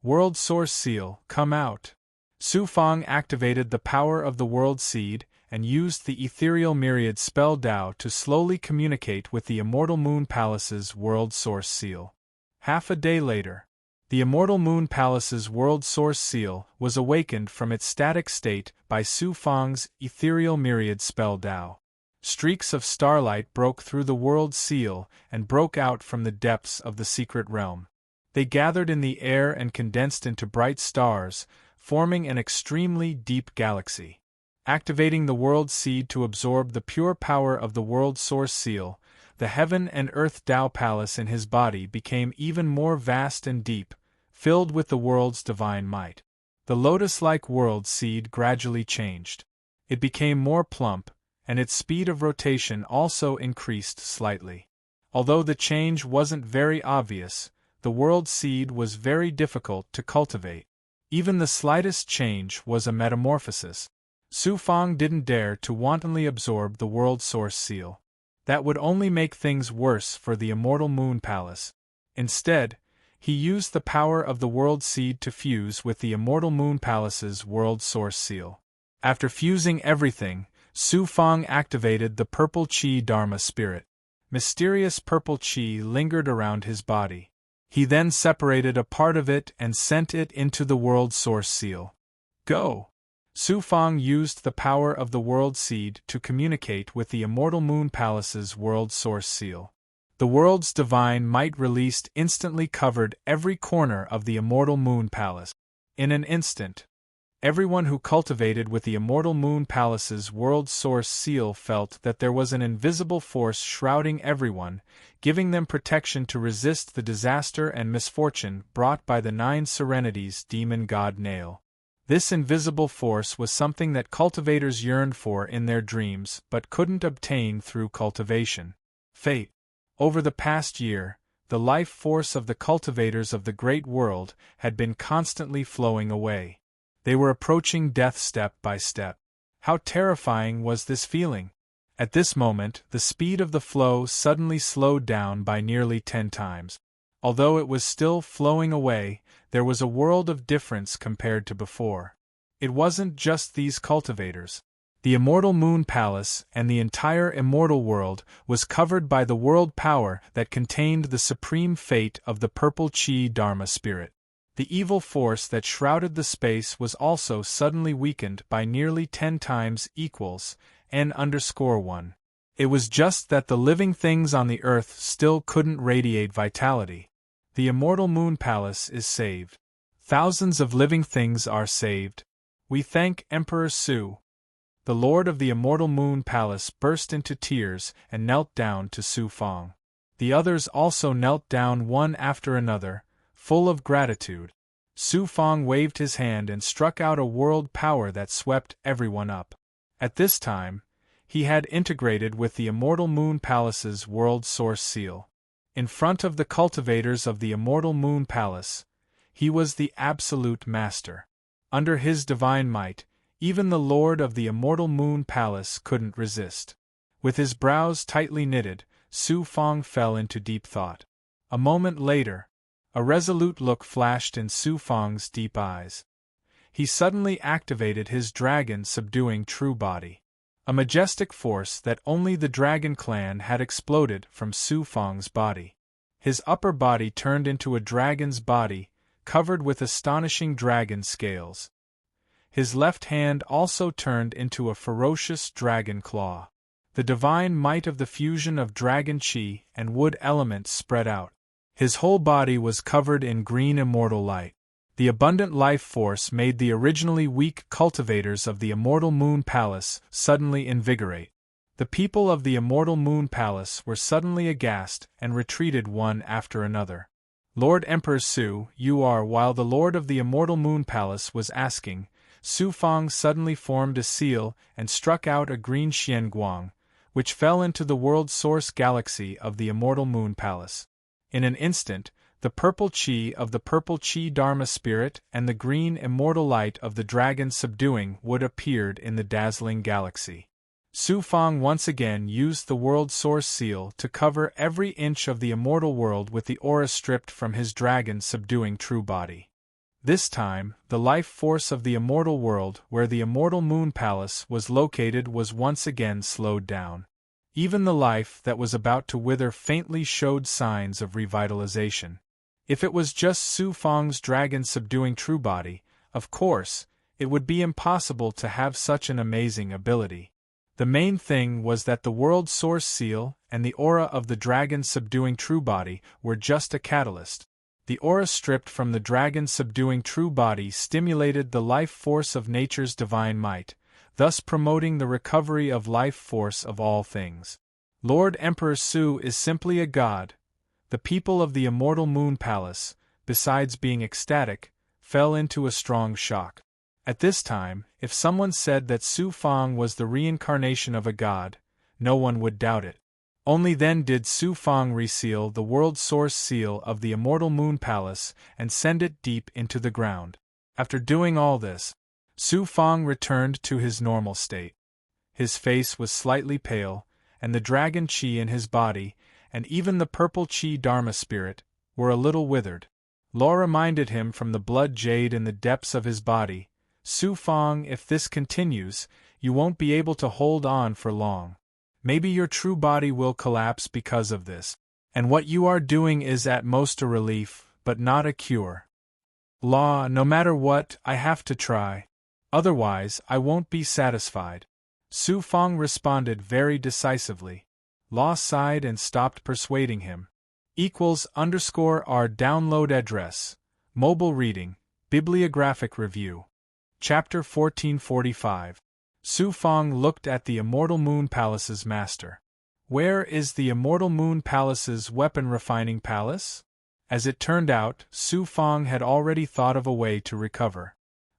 World source seal, come out. Su Fong activated the power of the World Seed and used the ethereal myriad spell Dao to slowly communicate with the immortal Moon Palace's World Source Seal. Half a day later, the immortal Moon Palace's World Source Seal was awakened from its static state by Su Fong's ethereal myriad spell Dao. Streaks of starlight broke through the World Seal and broke out from the depths of the secret realm. They gathered in the air and condensed into bright stars, forming an extremely deep galaxy. Activating the World Seed to absorb the pure power of the World Source Seal, the Heaven and Earth Tao Palace in his body became even more vast and deep, filled with the world's divine might. The lotus-like World Seed gradually changed. It became more plump, and its speed of rotation also increased slightly. Although the change wasn't very obvious, the World Seed was very difficult to cultivate. Even the slightest change was a metamorphosis. Su Fong didn't dare to wantonly absorb the World Source Seal. That would only make things worse for the immortal Moon Palace. Instead, he used the power of the World Seed to fuse with the immortal Moon Palace's World Source Seal. After fusing everything, Su Fong activated the Purple Qi Dharma Spirit. Mysterious purple qi lingered around his body. He then separated a part of it and sent it into the World Source Seal. Go! Su Fong used the power of the World Seed to communicate with the immortal Moon Palace's World Source Seal. The world's divine might released instantly covered every corner of the immortal Moon Palace. In an instant, everyone who cultivated with the immortal Moon Palace's World Source Seal felt that there was an invisible force shrouding everyone, giving them protection to resist the disaster and misfortune brought by the 9 Serenity's demon god Nail. This invisible force was something that cultivators yearned for in their dreams but couldn't obtain through cultivation. Fate. Over the past year, the life force of the cultivators of the great world had been constantly flowing away. They were approaching death step by step. How terrifying was this feeling! At this moment, the speed of the flow suddenly slowed down by nearly 10 times. Although it was still flowing away, there was a world of difference compared to before. It wasn't just these cultivators. The immortal moon palace and the entire immortal world was covered by the world power that contained the supreme fate of the purple chi dharma spirit. The evil force that shrouded the space was also suddenly weakened by nearly 10 times equals n_1. It was just that the living things on the earth still couldn't radiate vitality. The immortal moon palace is saved. Thousands of living things are saved. We thank Emperor Su. The Lord of the Immortal Moon Palace burst into tears and knelt down to Su Fang. The others also knelt down one after another, full of gratitude. Su Fang waved his hand and struck out a world power that swept everyone up. At this time, he had integrated with the Immortal Moon Palace's World Source Seal. In front of the cultivators of the Immortal Moon Palace, he was the absolute master. Under his divine might, even the Lord of the Immortal Moon Palace couldn't resist. With his brows tightly knitted, Su Fang fell into deep thought. A moment later, a resolute look flashed in Su Fang's deep eyes. He suddenly activated his dragon-subduing true body. A majestic force that only the Dragon Clan had exploded from Su Fang's body. His upper body turned into a dragon's body, covered with astonishing dragon scales. His left hand also turned into a ferocious dragon claw. The divine might of the fusion of dragon chi and wood elements spread out. His whole body was covered in green immortal light. The abundant life force made the originally weak cultivators of the Immortal Moon Palace suddenly invigorate. The people of the Immortal Moon Palace were suddenly aghast and retreated one after another. Lord Emperor Su, you are. While the Lord of the Immortal Moon Palace was asking, Su Fang suddenly formed a seal and struck out a green Xian Guang, which fell into the world source galaxy of the Immortal Moon Palace. In an instant, the purple chi of the purple chi dharma spirit and the green immortal light of the dragon subduing wood appeared in the dazzling galaxy. Su Fang once again used the world source seal to cover every inch of the immortal world with the aura stripped from his dragon subduing true body. This time, the life force of the immortal world where the Immortal Moon Palace was located was once again slowed down. Even the life that was about to wither faintly showed signs of revitalization. If it was just Su Fang's dragon-subduing true body, of course, it would be impossible to have such an amazing ability. The main thing was that the World Source Seal and the aura of the dragon-subduing true body were just a catalyst. The aura stripped from the dragon-subduing true body stimulated the life force of nature's divine might, thus promoting the recovery of life force of all things. Lord Emperor Su is simply a god. The people of the Immortal Moon Palace, besides being ecstatic, fell into a strong shock. At this time, if someone said that Su Fang was the reincarnation of a god, no one would doubt it. Only then did Su Fang reseal the World Source Seal of the Immortal Moon Palace and send it deep into the ground. After doing all this, Su Fang returned to his normal state. His face was slightly pale, and the dragon chi in his body, and even the purple chi dharma spirit, were a little withered. Law reminded him from the blood jade in the depths of his body, Su Fang, if this continues, you won't be able to hold on for long. Maybe your true body will collapse because of this, and what you are doing is at most a relief, but not a cure. Law, no matter what, I have to try. Otherwise, I won't be satisfied. Su Fang responded very decisively. Law sighed and stopped persuading him. =R download address. Mobile reading. Bibliographic review. Chapter 1445. Su Fang looked at the Immortal Moon Palace's master. Where is the Immortal Moon Palace's weapon refining palace? As it turned out, Su Fang had already thought of a way to recover.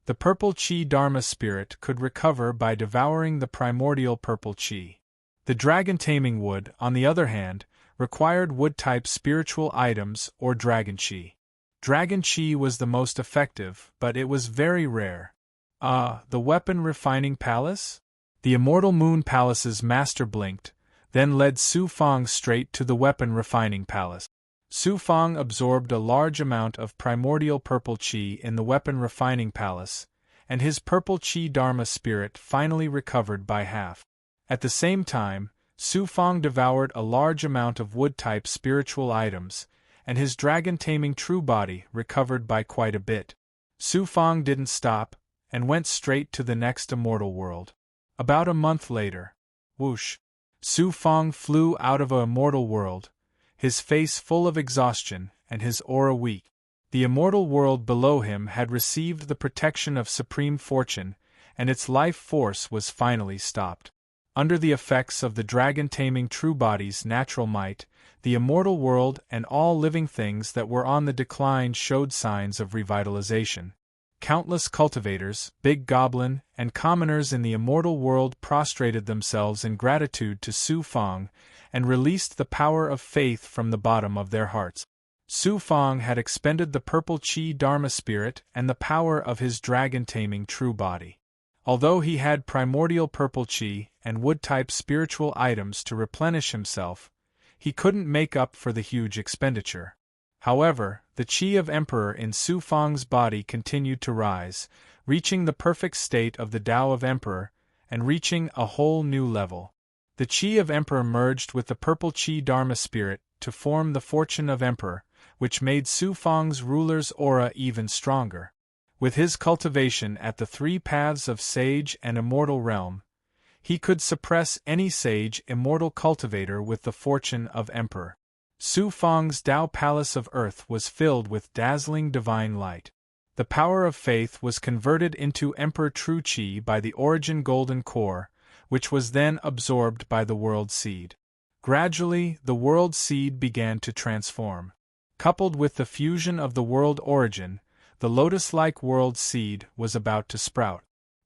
The purple chi dharma spirit could recover by devouring the primordial purple chi. The dragon taming wood, on the other hand, required wood-type spiritual items or dragon chi. Dragon chi was the most effective, but it was very rare. The weapon refining palace? The Immortal Moon Palace's master blinked, then led Su Fang straight to the weapon refining palace. Su Fang absorbed a large amount of primordial purple chi in the weapon refining palace, and his purple chi dharma spirit finally recovered by half. At the same time, Su Fang devoured a large amount of wood-type spiritual items, and his dragon-taming true body recovered by quite a bit. Su Fang didn't stop, and went straight to the next immortal world. About a month later, whoosh, Su Fang flew out of a immortal world, his face full of exhaustion and his aura weak. The immortal world below him had received the protection of supreme fortune, and its life force was finally stopped. Under the effects of the dragon-taming true body's natural might, the immortal world and all living things that were on the decline showed signs of revitalization. Countless cultivators, big goblin, and commoners in the immortal world prostrated themselves in gratitude to Su Fang and released the power of faith from the bottom of their hearts. Su Fang had expended the purple chi dharma spirit and the power of his dragon-taming true body. Although he had primordial purple chi and wood-type spiritual items to replenish himself, he couldn't make up for the huge expenditure. However, the chi of Emperor in Su Fang's body continued to rise, reaching the perfect state of the Tao of Emperor, and reaching a whole new level. The chi of Emperor merged with the purple chi dharma spirit to form the fortune of Emperor, which made Su Fang's ruler's aura even stronger. With his cultivation at the three paths of sage and immortal realm, he could suppress any sage immortal cultivator with the fortune of Emperor. Su Fang's Tao Palace of Earth was filled with dazzling divine light. The power of faith was converted into Emperor True Chi by the origin golden core, which was then absorbed by the world seed. Gradually, the world seed began to transform. Coupled with the fusion of the world origin, the lotus-like world seed was about to sprout.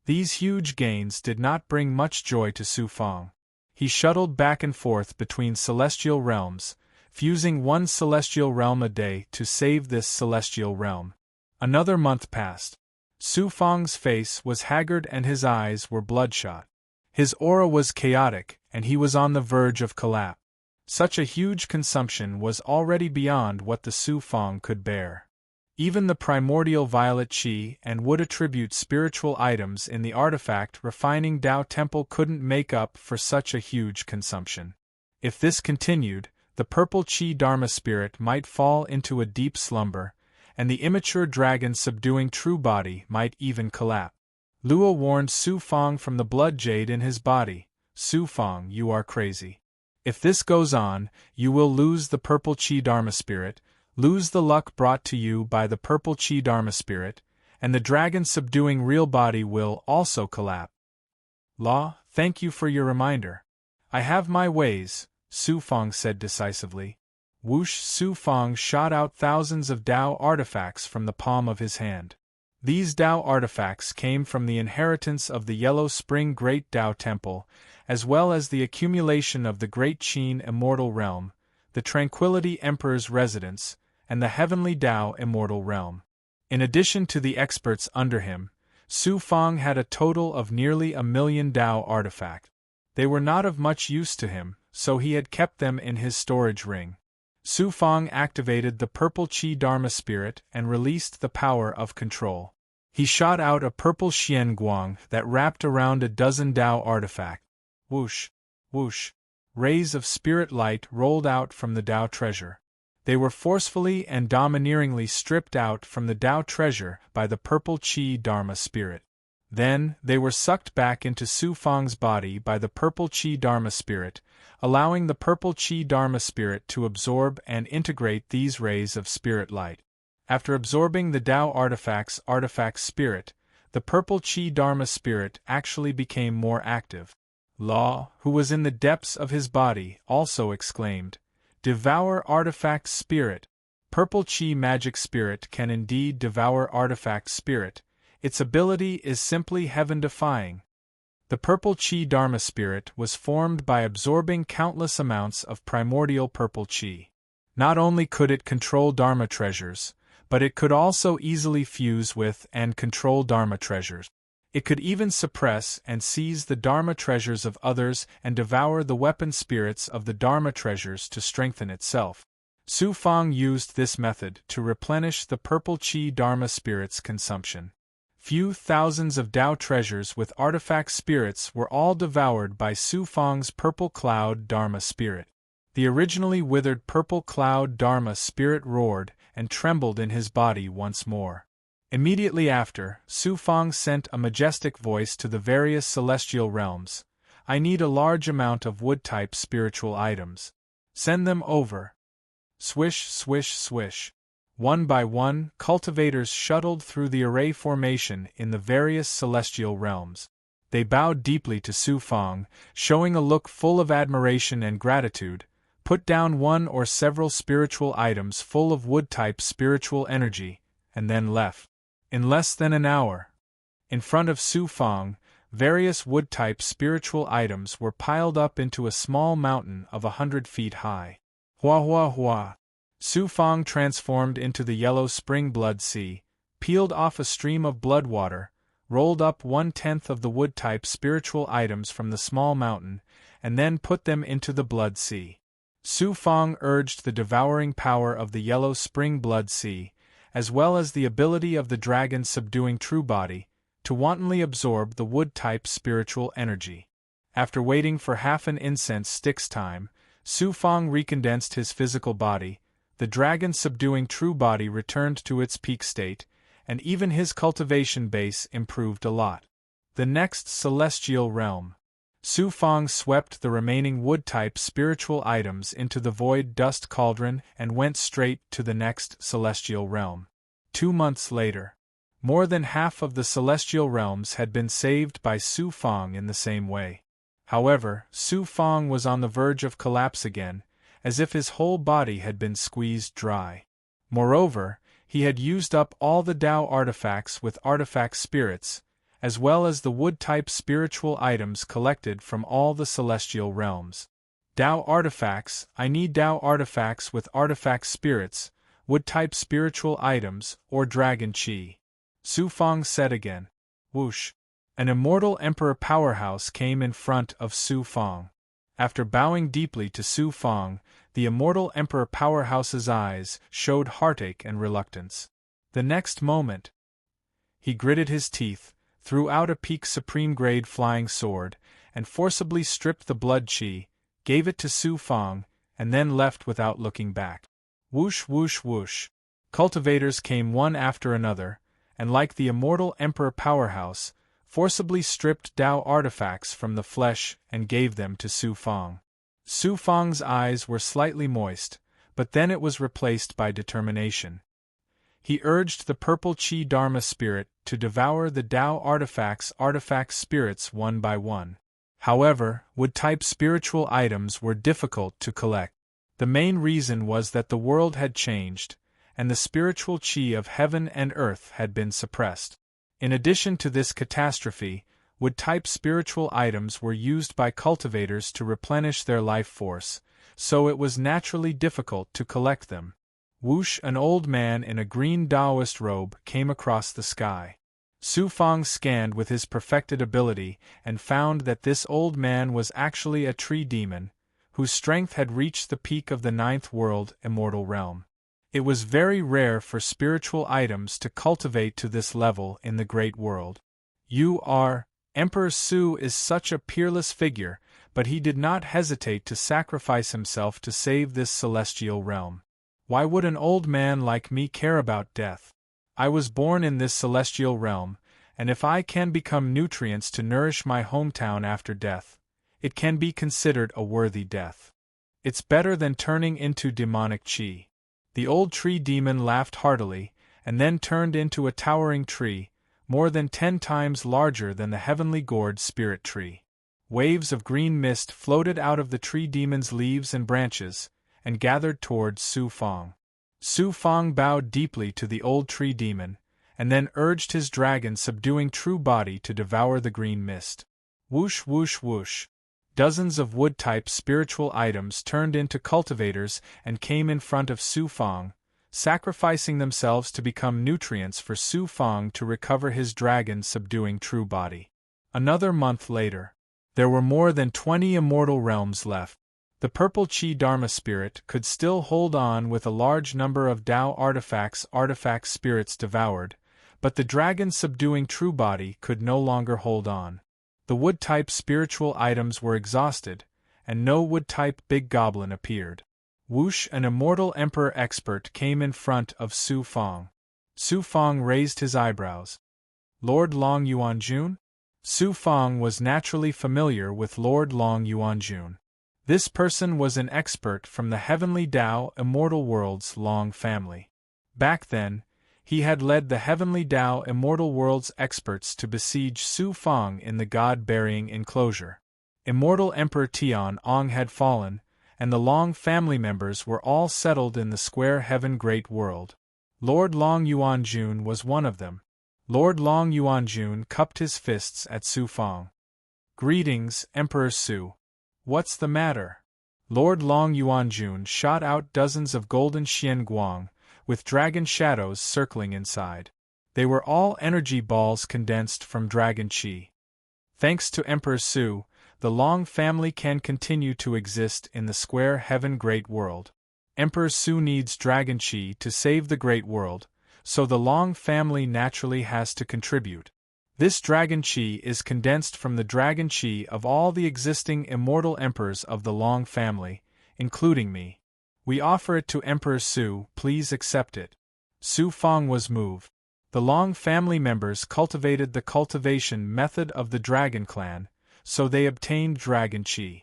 These huge gains did not bring much joy to Su Fang. He shuttled back and forth between celestial realms, fusing one celestial realm a day to save this celestial realm. Another month passed. Su Fang's face was haggard and his eyes were bloodshot. His aura was chaotic, and he was on the verge of collapse. Such a huge consumption was already beyond what the Su Fang could bear. Even the primordial violet chi and wood attribute spiritual items in the artifact refining Tao Temple couldn't make up for such a huge consumption. If this continued, the purple chi dharma spirit might fall into a deep slumber, and the immature dragon subduing true body might even collapse. Lua warned Su Fang from the blood jade in his body. Su Fang, you are crazy. If this goes on, you will lose the purple chi dharma spirit, lose the luck brought to you by the purple chi dharma spirit, and the dragon subduing real body will also collapse. Law, thank you for your reminder. I have my ways, Su Fang said decisively. Whoosh! Su Fang shot out thousands of Tao artifacts from the palm of his hand. These Tao artifacts came from the inheritance of the Yellow Spring Great Tao Temple, as well as the accumulation of the Great Qin Immortal Realm, the Tranquility Emperor's residence, and the Heavenly Tao Immortal Realm. In addition to the experts under him, Su Fang had a total of nearly 1,000,000 Tao artifacts. They were not of much use to him, so he had kept them in his storage ring. Su Fang activated the purple chi dharma spirit and released the power of control. He shot out a purple xian guang that wrapped around a dozen Tao artifacts. Whoosh! Whoosh! Rays of spirit light rolled out from the Tao treasure. They were forcefully and domineeringly stripped out from the Tao treasure by the purple chi dharma spirit. Then, they were sucked back into Su Fang's body by the purple chi dharma spirit, allowing the purple chi dharma spirit to absorb and integrate these rays of spirit light. After absorbing the Tao artifact's artifact spirit, the purple chi dharma spirit actually became more active. Law, who was in the depths of his body, also exclaimed, "Devour artifact spirit!" Purple chi magic spirit can indeed devour artifact spirit. Its ability is simply heaven-defying. The purple chi Dharma spirit was formed by absorbing countless amounts of primordial purple chi. Not only could it control Dharma treasures, but it could also easily fuse with and control Dharma treasures. It could even suppress and seize the Dharma treasures of others and devour the weapon spirits of the Dharma treasures to strengthen itself. Su Fang used this method to replenish the purple chi Dharma spirit's consumption. Few thousands of Tao treasures with artifact spirits were all devoured by Su Fang's purple cloud Dharma spirit. The originally withered purple cloud Dharma spirit roared and trembled in his body once more. Immediately after, Su Fang sent a majestic voice to the various celestial realms. I need a large amount of wood-type spiritual items. Send them over. Swish, swish, swish. One by one, cultivators shuttled through the array formation in the various celestial realms. They bowed deeply to Su Fang, showing a look full of admiration and gratitude, put down one or several spiritual items full of wood-type spiritual energy, and then left. In less than an hour, in front of Su Fang, various wood-type spiritual items were piled up into a small mountain of 100 feet high. Hua hua hua. Su Fang transformed into the yellow spring blood sea, peeled off a stream of blood water, rolled up 1/10 of the wood-type spiritual items from the small mountain, and then put them into the blood sea. Su Fang urged the devouring power of the yellow spring blood sea, as well as the ability of the dragon subduing true body, to wantonly absorb the wood-type spiritual energy. After waiting for half an incense stick's time, Su Fang recondensed his physical body. The dragon subduing true body returned to its peak state, and even his cultivation base improved a lot. The next celestial realm. Su Fang swept the remaining wood-type spiritual items into the void dust cauldron and went straight to the next celestial realm. 2 months later, more than half of the celestial realms had been saved by Su Fang in the same way. However, Su Fang was on the verge of collapse again, as if his whole body had been squeezed dry. Moreover, he had used up all the Tao artifacts with artifact spirits, as well as the wood-type spiritual items collected from all the celestial realms. Tao artifacts, I need Tao artifacts with artifact spirits, wood-type spiritual items, or dragon chi. Su Fang said again. Whoosh. An immortal emperor powerhouse came in front of Su Fang. After bowing deeply to Su Fang, the immortal emperor powerhouse's eyes showed heartache and reluctance. The next moment, he gritted his teeth, threw out a peak supreme grade flying sword, and forcibly stripped the blood chi, gave it to Su Fang, and then left without looking back. Whoosh whoosh whoosh. Cultivators came one after another, and like the immortal emperor powerhouse, forcibly stripped Tao artifacts from the flesh and gave them to Su Fang. Su Fang's eyes were slightly moist, but then it was replaced by determination. He urged the purple chi Dharma spirit to devour the Tao artifact spirits one by one. However, wood-type spiritual items were difficult to collect. The main reason was that the world had changed, and the spiritual chi of heaven and earth had been suppressed. In addition to this catastrophe, wood-type spiritual items were used by cultivators to replenish their life force, so it was naturally difficult to collect them. Whoosh! An old man in a green Taoist robe came across the sky. Su Fang scanned with his perfected ability and found that this old man was actually a tree demon, whose strength had reached the peak of the 9th world immortal realm. It was very rare for spiritual items to cultivate to this level in the great world. Emperor Su is such a peerless figure, but he did not hesitate to sacrifice himself to save this celestial realm. Why would an old man like me care about death? I was born in this celestial realm, and if I can become nutrients to nourish my hometown after death, it can be considered a worthy death. It's better than turning into demonic chi. The old tree demon laughed heartily, and then turned into a towering tree, more than 10 times larger than the heavenly gourd spirit tree. Waves of green mist floated out of the tree demon's leaves and branches, and gathered towards Su Fang. Su Fang bowed deeply to the old tree demon, and then urged his dragon subduing true body to devour the green mist. Whoosh whoosh whoosh. Dozens of wood-type spiritual items turned into cultivators and came in front of Su Fang, sacrificing themselves to become nutrients for Su Fang to recover his dragon-subduing true body. Another month later, there were more than 20 immortal realms left. The purple Chi Dharma spirit could still hold on with a large number of Tao artifact spirits devoured, but the dragon-subduing true body could no longer hold on. The wood-type spiritual items were exhausted, and no wood-type big goblin appeared. Whoosh, an immortal emperor expert, came in front of Su Fang. Su Fang raised his eyebrows. Lord Long Yuanjun? Su Fang was naturally familiar with Lord Long Yuanjun. This person was an expert from the heavenly Tao Immortal World's Long family. Back then, he had led the heavenly Tao Immortal World's experts to besiege Su Fang in the god-burying enclosure. Immortal Emperor Tian Ong had fallen, and the Long family members were all settled in the square heaven great world. Lord Long Yuanjun was one of them. Lord Long Yuanjun cupped his fists at Su Fang. Greetings, Emperor Su. What's the matter? Lord Long Yuanjun shot out dozens of golden Xian Guang, with dragon shadows circling inside. They were all energy balls condensed from dragon chi. Thanks to Emperor Su, the Long family can continue to exist in the square heaven great world. Emperor Su needs dragon chi to save the great world, so the Long family naturally has to contribute. This dragon chi is condensed from the dragon chi of all the existing immortal emperors of the Long family, including me. We offer it to Emperor Su, please accept it. Su Fang was moved. The Long family members cultivated the cultivation method of the Dragon Clan, so they obtained dragon chi.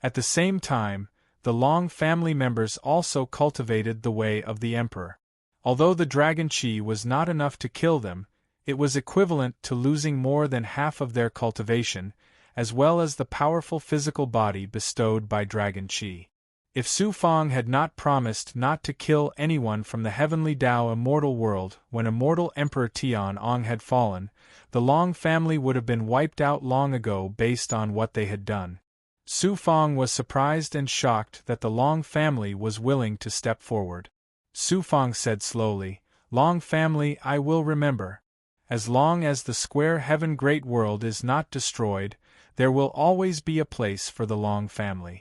At the same time, the Long family members also cultivated the way of the Emperor. Although the dragon chi was not enough to kill them, it was equivalent to losing more than half of their cultivation, as well as the powerful physical body bestowed by dragon chi. If Su Fang had not promised not to kill anyone from the heavenly Tao immortal world when immortal Emperor Tian Ong had fallen, the Long family would have been wiped out long ago based on what they had done. Su Fang was surprised and shocked that the Long family was willing to step forward. Su Fang said slowly, "Long family, I will remember. As long as the square heaven great world is not destroyed, there will always be a place for the Long family."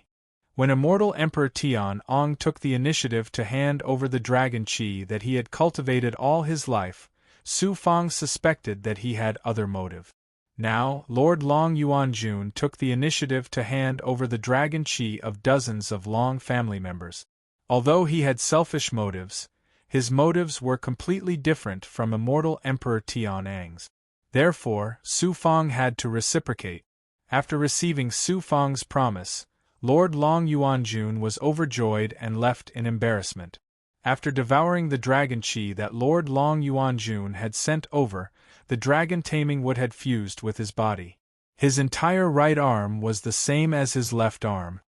When immortal Emperor Tian Ong took the initiative to hand over the dragon chi that he had cultivated all his life, Su Fang suspected that he had other motive. Now, Lord Long Yuanjun took the initiative to hand over the dragon chi of dozens of Long family members. Although he had selfish motives, his motives were completely different from immortal Emperor Tian Ang's. Therefore, Su Fang had to reciprocate. After receiving Su Fang's promise, Lord Long Yuanjun was overjoyed and left in embarrassment. After devouring the dragon chi that Lord Long Yuanjun had sent over, the dragon taming wood had fused with his body. His entire right arm was the same as his left arm.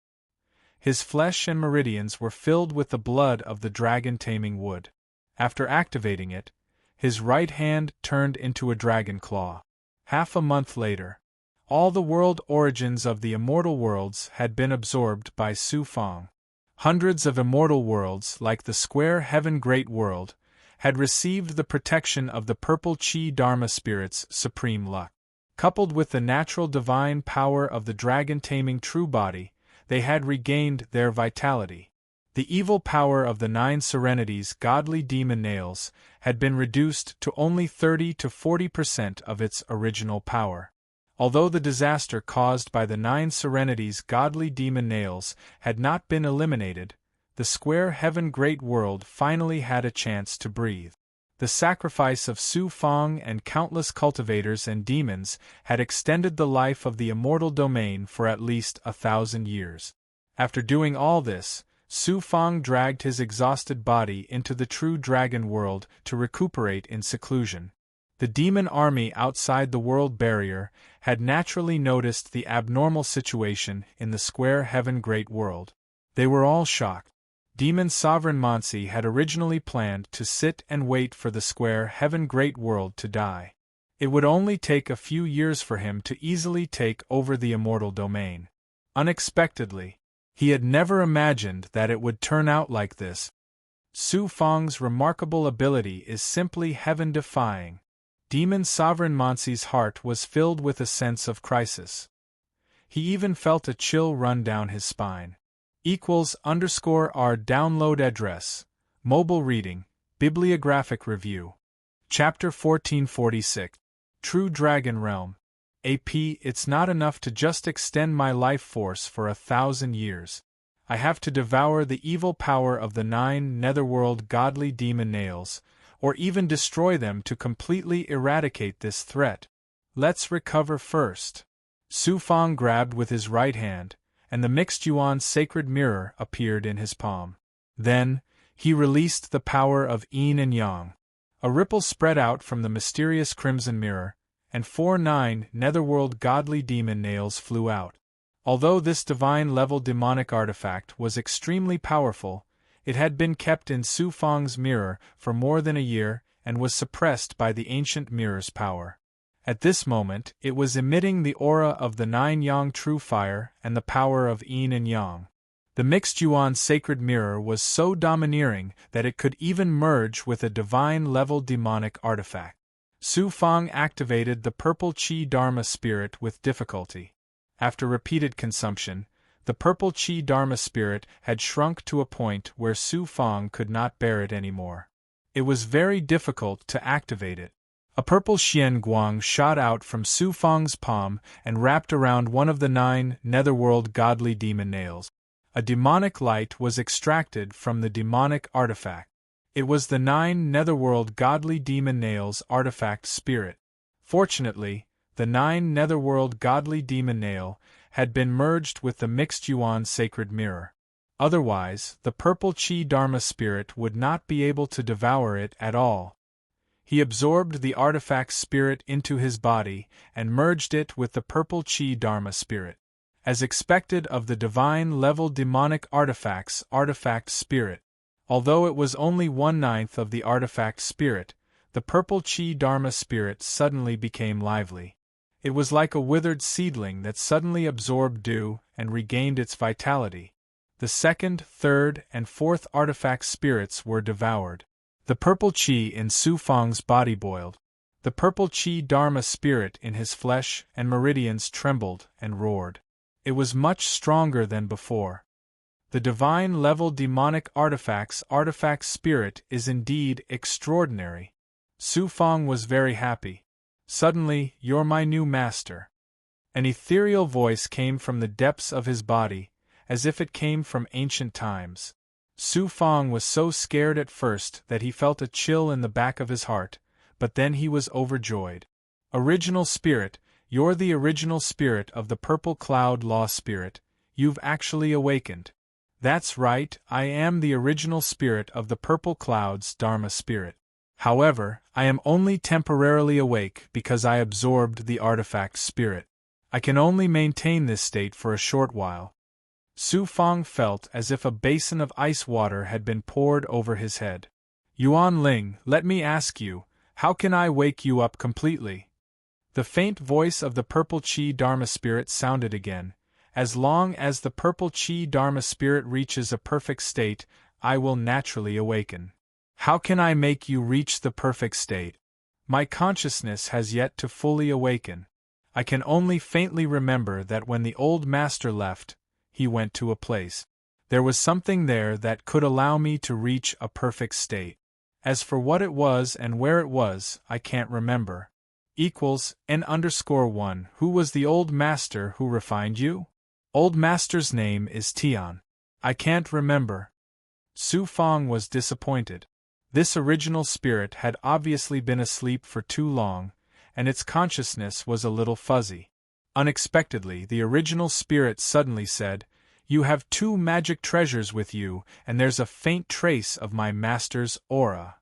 His flesh and meridians were filled with the blood of the dragon taming wood. After activating it, his right hand turned into a dragon claw. Half a month later, all the world origins of the immortal worlds had been absorbed by Su Fang. Hundreds of immortal worlds, like the square heaven great world, had received the protection of the purple Chi Dharma spirit's supreme luck. Coupled with the natural divine power of the dragon-taming true body, they had regained their vitality. The evil power of the 9 serenities' godly demon nails had been reduced to only 30 to 40% of its original power. Although the disaster caused by the 9 serenities' godly demon nails had not been eliminated, the square heaven great world finally had a chance to breathe. The sacrifice of Su Fang and countless cultivators and demons had extended the life of the immortal domain for at least 1,000 years. After doing all this, Su Fang dragged his exhausted body into the true dragon world to recuperate in seclusion. The demon army outside the world barrier had naturally noticed the abnormal situation in the square heaven great world. They were all shocked. Demon Sovereign Mansi had originally planned to sit and wait for the square heaven great world to die. It would only take a few years for him to easily take over the immortal domain. Unexpectedly. He had never imagined that it would turn out like this. Su Fang's remarkable ability is simply heaven-defying. Demon Sovereign Monsi's heart was filled with a sense of crisis. He even felt a chill run down his spine. =_our download address. Mobile reading, bibliographic review. Chapter 1446. True Dragon Realm. AP. It's not enough to just extend my life force for 1,000 years. I have to devour the evil power of the 9 netherworld godly demon nails, or even destroy them to completely eradicate this threat. Let's recover first. Su Fang grabbed with his right hand, and the mixed yuan sacred mirror appeared in his palm. Then, he released the power of yin and yang. A ripple spread out from the mysterious crimson mirror, and 4 9 netherworld godly demon nails flew out. Although this divine-level demonic artifact was extremely powerful, it had been kept in Su Fang's mirror for more than a year and was suppressed by the ancient mirror's power. At this moment, it was emitting the aura of the 9 yang true fire and the power of yin and yang. The mixed yuan sacred mirror was so domineering that it could even merge with a divine-level demonic artifact. Su Fang activated the purple Qi Dharma spirit with difficulty. After repeated consumption, the purple Qi Dharma spirit had shrunk to a point where Su Fang could not bear it anymore. It was very difficult to activate it. A purple Xian Guang shot out from Su Fang's palm and wrapped around one of the 9 netherworld godly demon nails. A demonic light was extracted from the demonic artifact. It was the 9 netherworld godly demon nails artifact spirit. Fortunately, the 9 netherworld godly demon nail had been merged with the mixed yuan sacred mirror. Otherwise, the purple Qi Dharma spirit would not be able to devour it at all. He absorbed the artifact spirit into his body and merged it with the purple Qi Dharma spirit. As expected of the divine-level demonic artifact's artifact spirit, although it was only 1/9 of the artifact spirit, the purple Qi Dharma spirit suddenly became lively. It was like a withered seedling that suddenly absorbed dew and regained its vitality. The 2nd, 3rd, and 4th artifact spirits were devoured. The purple Qi in Su Fang's body boiled. The purple Qi Dharma spirit in his flesh and meridians trembled and roared. It was much stronger than before. The divine-level demonic artifact's artifact spirit is indeed extraordinary. Su Fang was very happy. Suddenly, you're my new master. An ethereal voice came from the depths of his body, as if it came from ancient times. Su Fang was so scared at first that he felt a chill in the back of his heart, but then he was overjoyed. Original Spirit, you're the original spirit of the Purple Cloud Law Spirit. You've actually awakened. That's right, I am the original spirit of the Purple Cloud's Dharma Spirit. However, I am only temporarily awake because I absorbed the artifact spirit. I can only maintain this state for a short while. Su Fang felt as if a basin of ice water had been poured over his head. Yuan Ling, let me ask you, how can I wake you up completely? The faint voice of the purple Qi Dharma spirit sounded again. As long as the purple Qi Dharma spirit reaches a perfect state, I will naturally awaken. How can I make you reach the perfect state? My consciousness has yet to fully awaken. I can only faintly remember that when the old master left, he went to a place. There was something there that could allow me to reach a perfect state. As for what it was and where it was, I can't remember. N_1. Who was the old master who refined you? Old master's name is Tian. I can't remember. Su Fang was disappointed. This original spirit had obviously been asleep for too long, and its consciousness was a little fuzzy. Unexpectedly, the original spirit suddenly said, "You have 2 magic treasures with you, and there's a faint trace of my master's aura."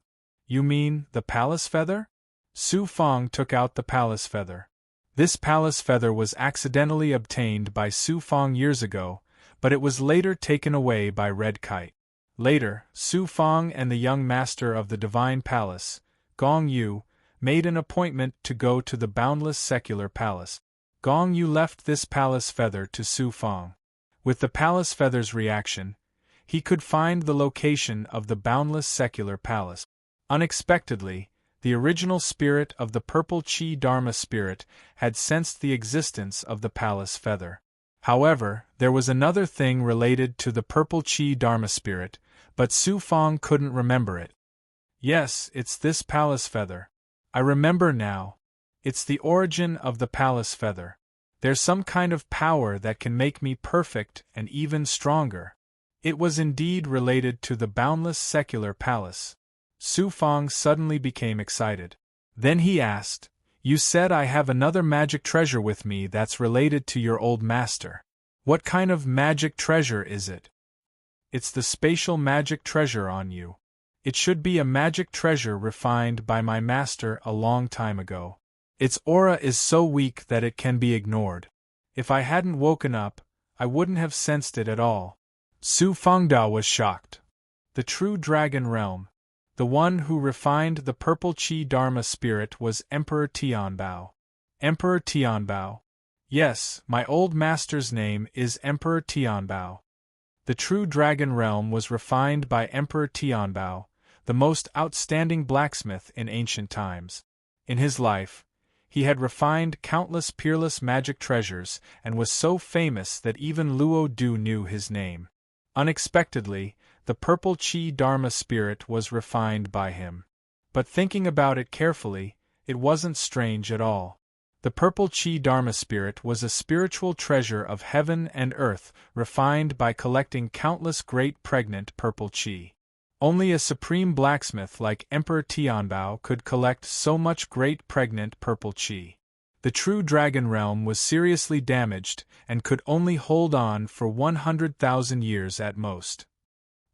You mean the palace feather? Su Fang took out the palace feather. This palace feather was accidentally obtained by Su Fang years ago, but it was later taken away by Red Kite. Later, Su Fang and the young master of the Divine Palace, Gong Yu, made an appointment to go to the boundless secular palace. Gong Yu left this palace feather to Su Fang. With the palace feather's reaction, he could find the location of the boundless secular palace. Unexpectedly, the original spirit of the purple Chi Dharma spirit had sensed the existence of the palace feather. However, there was another thing related to the purple Chi Dharma spirit, but Su Fang couldn't remember it. Yes, it's this palace feather. I remember now. It's the origin of the palace feather. There's some kind of power that can make me perfect and even stronger. It was indeed related to the boundless secular palace. Su Fang suddenly became excited. Then he asked, "You said I have another magic treasure with me that's related to your old master. What kind of magic treasure is it?" "It's the spatial magic treasure on you. It should be a magic treasure refined by my master a long time ago. Its aura is so weak that it can be ignored. If I hadn't woken up, I wouldn't have sensed it at all." Su Fangdao was shocked. The true dragon realm, the one who refined the purple Chi Dharma spirit, was Emperor Tianbao. Emperor Tianbao? Yes, my old master's name is Emperor Tianbao. The true dragon realm was refined by Emperor Tianbao, the most outstanding blacksmith in ancient times. In his life, he had refined countless peerless magic treasures and was so famous that even Luo Du knew his name. Unexpectedly, the purple Chi Dharma spirit was refined by him. But thinking about it carefully, it wasn't strange at all. The purple Chi Dharma spirit was a spiritual treasure of heaven and earth, refined by collecting countless great pregnant purple Chi. Only a supreme blacksmith like Emperor Tianbao could collect so much great pregnant purple Chi. The true dragon realm was seriously damaged and could only hold on for 100,000 years at most.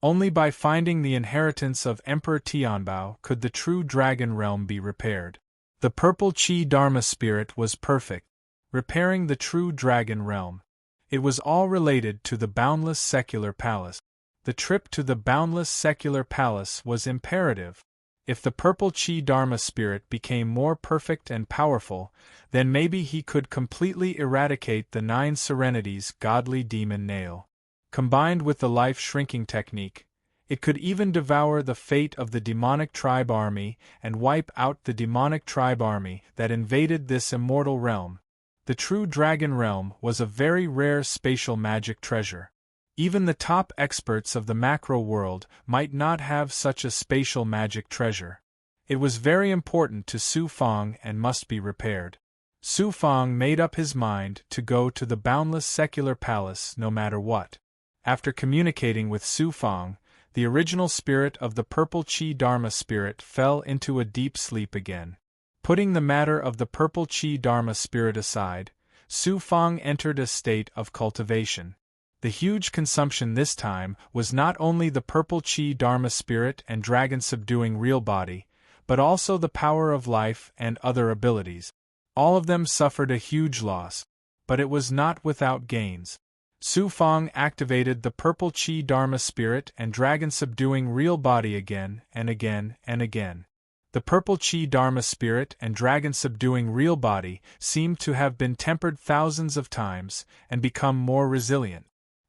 Only by finding the inheritance of Emperor Tianbao could the true dragon realm be repaired. The purple Chi Dharma spirit was perfect, repairing the true dragon realm. It was all related to the boundless secular palace. The trip to the boundless secular palace was imperative. If the purple Chi Dharma spirit became more perfect and powerful, then maybe he could completely eradicate the 9 serenities' godly demon nail. Combined with the life-shrinking technique, it could even devour the fate of the demonic tribe army and wipe out the demonic tribe army that invaded this immortal realm. The true dragon realm was a very rare spatial magic treasure. Even the top experts of the macro world might not have such a spatial magic treasure. It was very important to Su Fang and must be repaired. Su Fang made up his mind to go to the boundless secular palace no matter what. After communicating with Su Fang, the original spirit of the purple Chi Dharma spirit fell into a deep sleep again. Putting the matter of the purple Chi Dharma spirit aside, Su Fang entered a state of cultivation. The huge consumption this time was not only the purple Chi Dharma spirit and dragon subduing real body, but also the power of life and other abilities. All of them suffered a huge loss, but it was not without gains. Su Fang activated the purple Chi Dharma spirit and dragon subduing real body again and again and again. The purple Chi Dharma spirit and dragon subduing real body seemed to have been tempered thousands of times and become more resilient.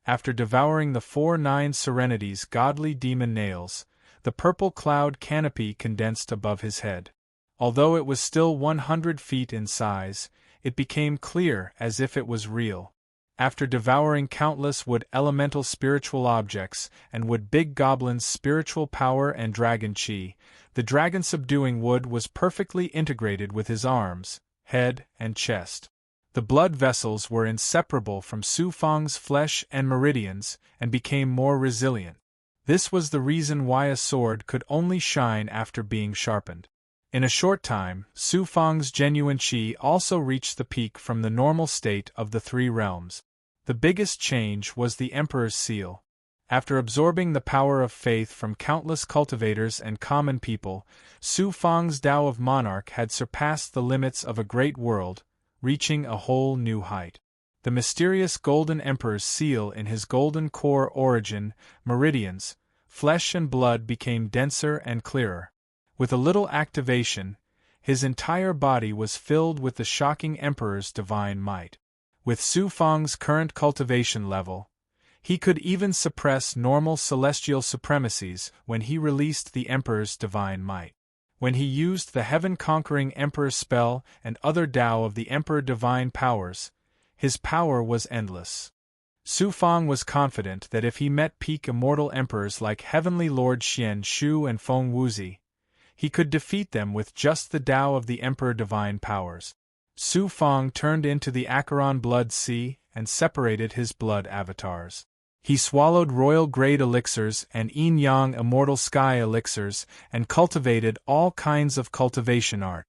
After devouring the 9 serenities' godly demon nails, the purple cloud canopy condensed above his head. Although it was still 100 feet in size, it became clear as if it was real. After devouring countless wood elemental spiritual objects and wood big goblins' spiritual power and dragon chi, the dragon subduing wood was perfectly integrated with his arms, head, and chest. The blood vessels were inseparable from Su Fang's flesh and meridians and became more resilient. This was the reason why a sword could only shine after being sharpened. In a short time, Su Fang's genuine chi also reached the peak from the normal state of the 3 realms. The biggest change was the Emperor's seal. After absorbing the power of faith from countless cultivators and common people, Su Fang's Tao of Monarch had surpassed the limits of a great world, reaching a whole new height. The mysterious Golden Emperor's seal in his golden core origin, meridians, flesh and blood became denser and clearer. With a little activation, his entire body was filled with the shocking Emperor's divine might. With Su Fang's current cultivation level, he could even suppress normal celestial supremacies when he released the Emperor's divine might. When he used the heaven-conquering Emperor spell and other Tao of the Emperor divine powers, his power was endless. Su Fang was confident that if he met peak immortal emperors like Heavenly Lord Xian Shu and Feng Wuzi, he could defeat them with just the Tao of the Emperor divine powers. Su Fang turned into the Acheron blood sea and separated his blood avatars. He swallowed royal-grade elixirs and yin-yang immortal sky elixirs and cultivated all kinds of cultivation art.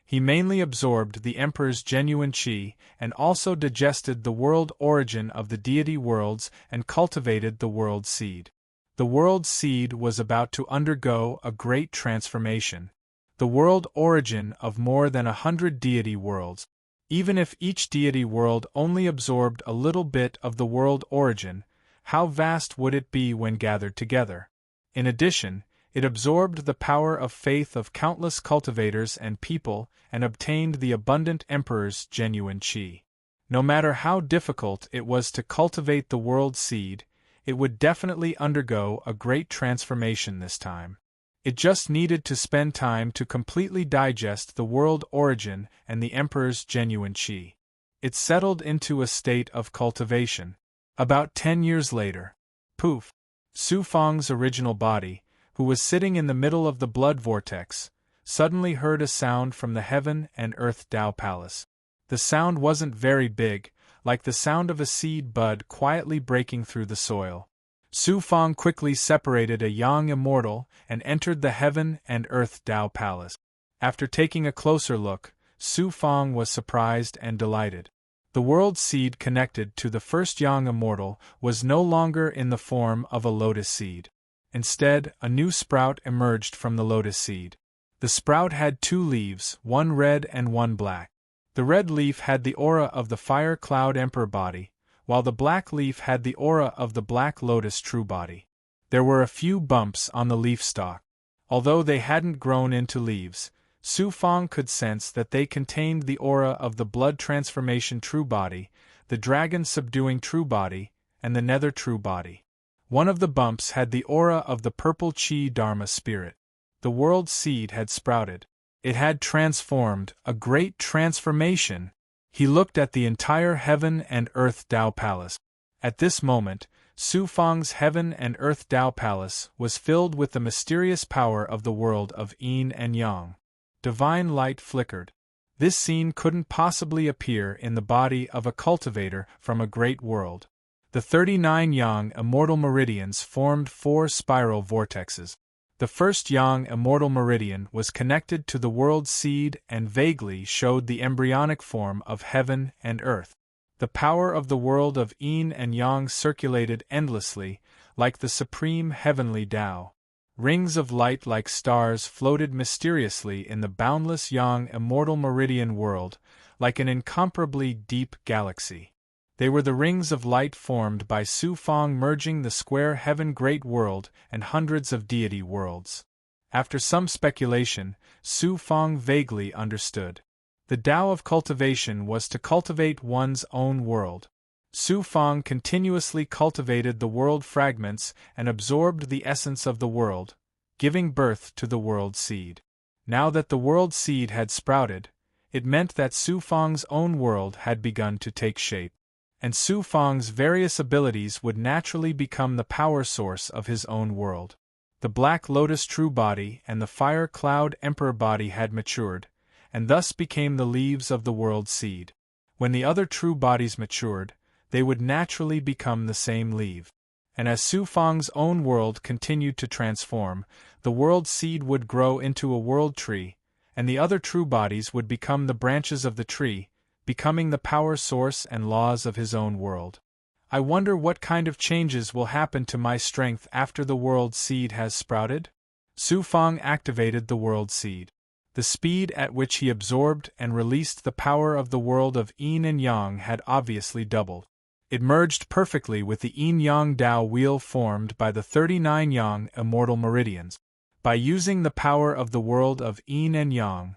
He mainly absorbed the Emperor's genuine qi and also digested the world origin of the deity worlds and cultivated the world seed. The world seed was about to undergo a great transformation. The world origin of more than 100 deity worlds. Even if each deity world only absorbed a little bit of the world origin, how vast would it be when gathered together? In addition, it absorbed the power of faith of countless cultivators and people and obtained the abundant Emperor's genuine qi. No matter how difficult it was to cultivate the world seed, it would definitely undergo a great transformation this time. It just needed to spend time to completely digest the world origin and the Emperor's genuine qi. It settled into a state of cultivation. About 10 years later, poof! Su Fang's original body, who was sitting in the middle of the blood vortex, suddenly heard a sound from the Heaven and Earth Tao Palace. The sound wasn't very big, like the sound of a seed bud quietly breaking through the soil. Su Fang quickly separated a Yang immortal and entered the Heaven and Earth Tao Palace. After taking a closer look, Su Fang was surprised and delighted. The world seed connected to the first Yang immortal was no longer in the form of a lotus seed. Instead, a new sprout emerged from the lotus seed. The sprout had 2 leaves, one red and one black. The red leaf had the aura of the Fire Cloud Emperor body, while the black leaf had the aura of the Black Lotus true body. There were a few bumps on the leaf stalk. Although they hadn't grown into leaves, Su Fang could sense that they contained the aura of the Blood Transformation true body, the Dragon Subduing true body, and the Nether true body. One of the bumps had the aura of the Purple Qi Dharma spirit. The world seed had sprouted. It had transformed, a great transformation. He looked at the entire Heaven and Earth Tao Palace. At this moment, Su Fang's Heaven and Earth Tao Palace was filled with the mysterious power of the world of Yin and Yang. Divine light flickered. This scene couldn't possibly appear in the body of a cultivator from a great world. The 39 Yang immortal meridians formed 4 spiral vortexes. The first Yang immortal meridian was connected to the world seed and vaguely showed the embryonic form of heaven and earth. The power of the world of Yin and Yang circulated endlessly, like the supreme heavenly Tao. Rings of light like stars floated mysteriously in the boundless Yang immortal meridian world, like an incomparably deep galaxy. They were the rings of light formed by Su Fang merging the square heaven great world and hundreds of deity worlds. After some speculation, Su Fang vaguely understood. The Tao of cultivation was to cultivate one's own world. Su Fang continuously cultivated the world fragments and absorbed the essence of the world, giving birth to the world seed. Now that the world seed had sprouted, it meant that Su Fang's own world had begun to take shape. And Su Fang's various abilities would naturally become the power source of his own world. The Black Lotus true body and the Fire Cloud Emperor body had matured, and thus became the leaves of the world seed. When the other true bodies matured, they would naturally become the same leaf. And as Su Fang's own world continued to transform, the world seed would grow into a world tree, and the other true bodies would become the branches of the tree, becoming the power source and laws of his own world. I wonder what kind of changes will happen to my strength after the world seed has sprouted? Su Fang activated the world seed. The speed at which he absorbed and released the power of the world of Yin and Yang had obviously doubled. It merged perfectly with the Yin-Yang Tao wheel formed by the 39 Yang immortal meridians. By using the power of the world of Yin and Yang,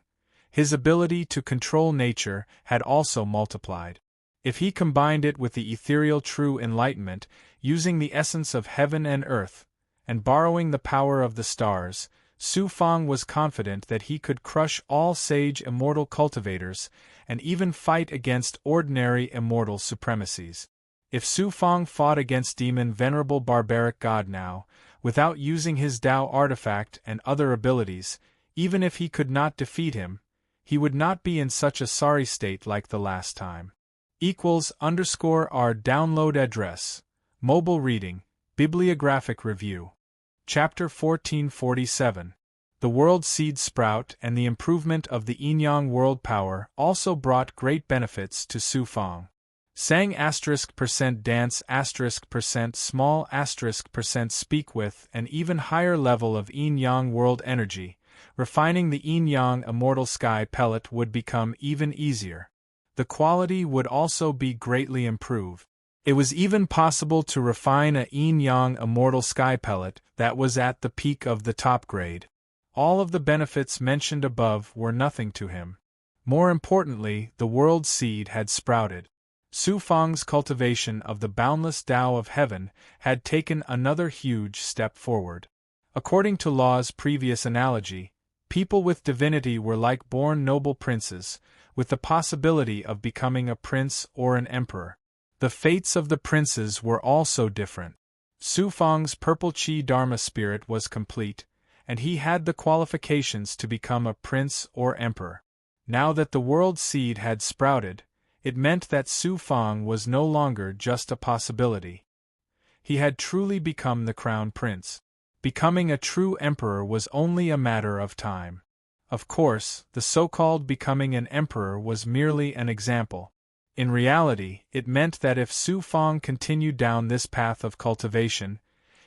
His ability to control nature had also multiplied. If he combined it with the ethereal true enlightenment, using the essence of heaven and earth, and borrowing the power of the stars, Su Fang was confident that he could crush all sage immortal cultivators, and even fight against ordinary immortal supremacies. If Su Fang fought against demon venerable barbaric god now, without using his Tao artifact and other abilities, even if he could not defeat him, he would not be in such a sorry state like the last time. _our download address. Mobile reading, bibliographic review. Chapter 1447. The World Seed Sprout and the improvement of the Yin-Yang world power also brought great benefits to Su Fang. Sang *% dance *% small *% speak with an even higher level of Yin-Yang world energy, refining the Yin-Yang immortal sky pellet would become even easier. The quality would also be greatly improved. It was even possible to refine a Yin-Yang immortal sky pellet that was at the peak of the top grade. All of the benefits mentioned above were nothing to him. More importantly, the world seed had sprouted. Su Fang's cultivation of the boundless Tao of heaven had taken another huge step forward. According to Law's previous analogy, people with divinity were like born noble princes, with the possibility of becoming a prince or an emperor. The fates of the princes were also different. Su Fang's purple chi dharma spirit was complete, and he had the qualifications to become a prince or emperor. Now that the world seed had sprouted, it meant that Su Fang was no longer just a possibility. He had truly become the crown prince. Becoming a true emperor was only a matter of time. Of course, the so-called becoming an emperor was merely an example. In reality, it meant that if Su Fang continued down this path of cultivation,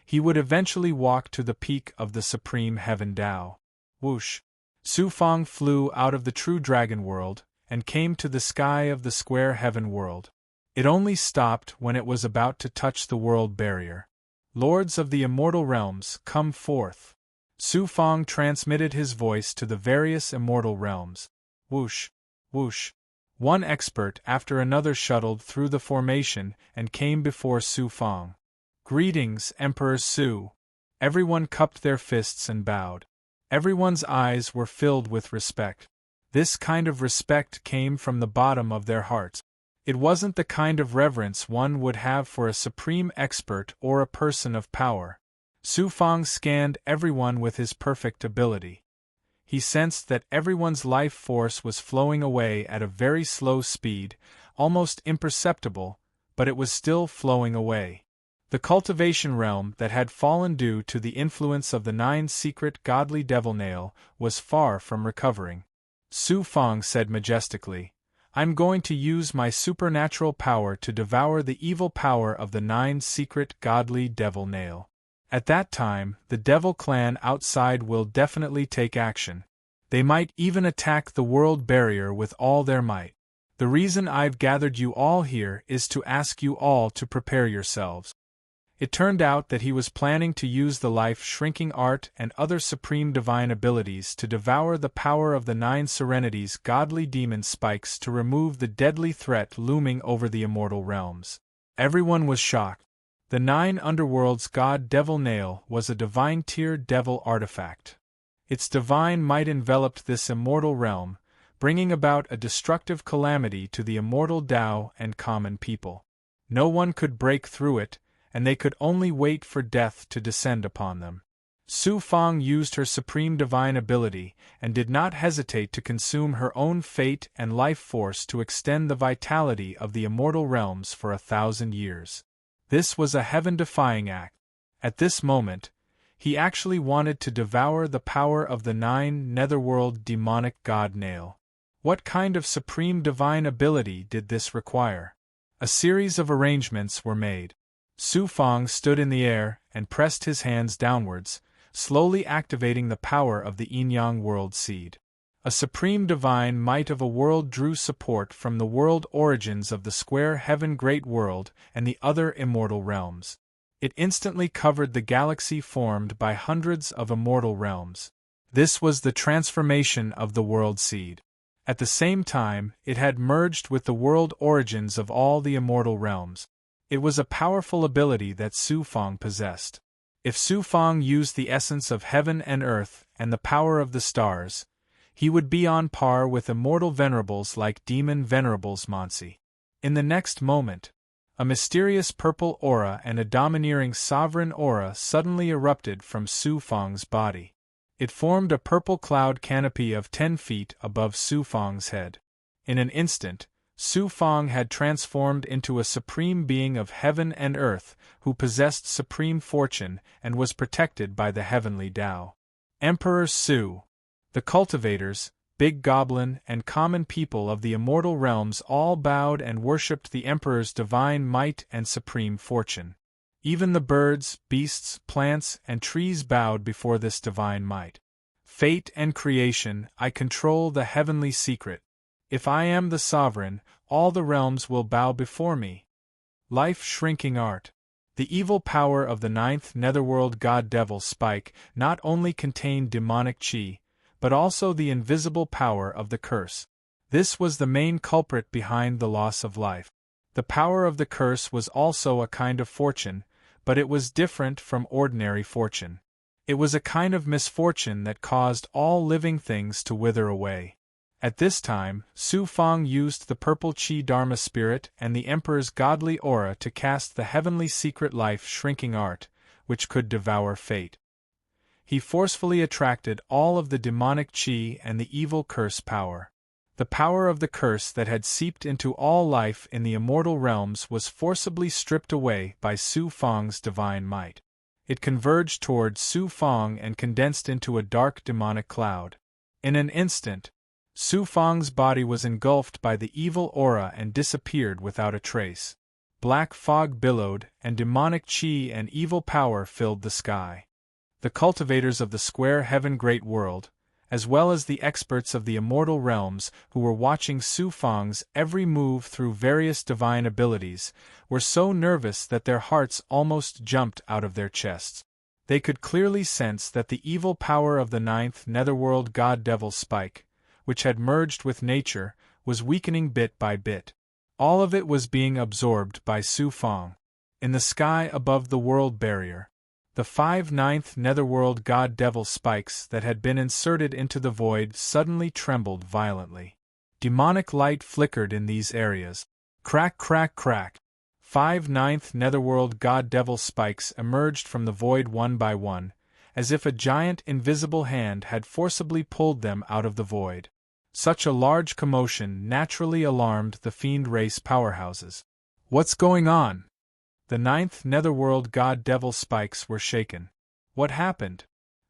he would eventually walk to the peak of the supreme heaven Tao. Whoosh! Su Fang flew out of the true dragon world, and came to the sky of the square heaven world. It only stopped when it was about to touch the world barrier. Lords of the immortal realms, come forth. Su Fang transmitted his voice to the various immortal realms. Whoosh! Whoosh! One expert after another shuttled through the formation and came before Su Fang. Greetings, Emperor Su. Everyone cupped their fists and bowed. Everyone's eyes were filled with respect. This kind of respect came from the bottom of their hearts. It wasn't the kind of reverence one would have for a supreme expert or a person of power. Su Fang scanned everyone with his perfect ability. He sensed that everyone's life force was flowing away at a very slow speed, almost imperceptible, but it was still flowing away. The cultivation realm that had fallen due to the influence of the 9 secret godly devil nail was far from recovering. Su Fang said majestically, "I'm going to use my supernatural power to devour the evil power of the 9 secret godly devil nail. At that time, the devil clan outside will definitely take action. They might even attack the world barrier with all their might. The reason I've gathered you all here is to ask you all to prepare yourselves." It turned out that he was planning to use the life-shrinking art and other supreme divine abilities to devour the power of the 9 serenities godly demon spikes to remove the deadly threat looming over the immortal realms. Everyone was shocked. The 9 underworlds god devil nail was a divine tier devil artifact. Its divine might enveloped this immortal realm, bringing about a destructive calamity to the immortal Tao and common people. No one could break through it, and they could only wait for death to descend upon them. Su Fang used her supreme divine ability and did not hesitate to consume her own fate and life force to extend the vitality of the immortal realms for 1,000 years. This was a heaven-defying act. At this moment, he actually wanted to devour the power of the 9 netherworld demonic god nail. What kind of supreme divine ability did this require? A series of arrangements were made. Su Fang stood in the air and pressed his hands downwards, slowly activating the power of the Yin-Yang world seed. A supreme divine might of a world drew support from the world origins of the square heaven great world and the other immortal realms. It instantly covered the galaxy formed by hundreds of immortal realms. This was the transformation of the world seed. At the same time, it had merged with the world origins of all the immortal realms. It was a powerful ability that Su Fang possessed. If Su Fang used the essence of heaven and earth and the power of the stars, he would be on par with immortal venerables like demon venerables Monsi. In the next moment, a mysterious purple aura and a domineering sovereign aura suddenly erupted from Su Fang's body. It formed a purple cloud canopy of 10 feet above Su Fang's head. In an instant, Su Fang had transformed into a supreme being of heaven and earth who possessed supreme fortune and was protected by the heavenly Tao. Emperor Su. The cultivators, big goblin, and common people of the immortal realms all bowed and worshipped the Emperor's divine might and supreme fortune. Even the birds, beasts, plants, and trees bowed before this divine might. Fate and creation, I control the heavenly secret. If I am the sovereign, all the realms will bow before me. Life shrinking art. The evil power of the 9th netherworld god devil Spike not only contained demonic chi, but also the invisible power of the curse. This was the main culprit behind the loss of life. The power of the curse was also a kind of fortune, but it was different from ordinary fortune. It was a kind of misfortune that caused all living things to wither away. At this time, Su Fang used the purple Qi Dharma spirit and the Emperor's godly aura to cast the heavenly secret life-shrinking art, which could devour fate. He forcefully attracted all of the demonic Qi and the evil curse power. The power of the curse that had seeped into all life in the immortal realms was forcibly stripped away by Su Fang's divine might. It converged toward Su Fang and condensed into a dark demonic cloud. In an instant, Su Fang's body was engulfed by the evil aura and disappeared without a trace. Black fog billowed, and demonic Qi and evil power filled the sky. The cultivators of the square heaven great world, as well as the experts of the immortal realms who were watching Su Fang's every move through various divine abilities, were so nervous that their hearts almost jumped out of their chests. They could clearly sense that the evil power of the 9th netherworld god devil Spike, which had merged with nature, was weakening bit by bit. All of it was being absorbed by Su Fang. In the sky above the world barrier, the 5 9th netherworld god devil spikes that had been inserted into the void suddenly trembled violently. Demonic light flickered in these areas. Crack, crack, crack. 5 9th netherworld god devil spikes emerged from the void one by one, as if a giant invisible hand had forcibly pulled them out of the void. Such a large commotion naturally alarmed the fiend race powerhouses. What's going on? The 9th netherworld god devil spikes were shaken. What happened?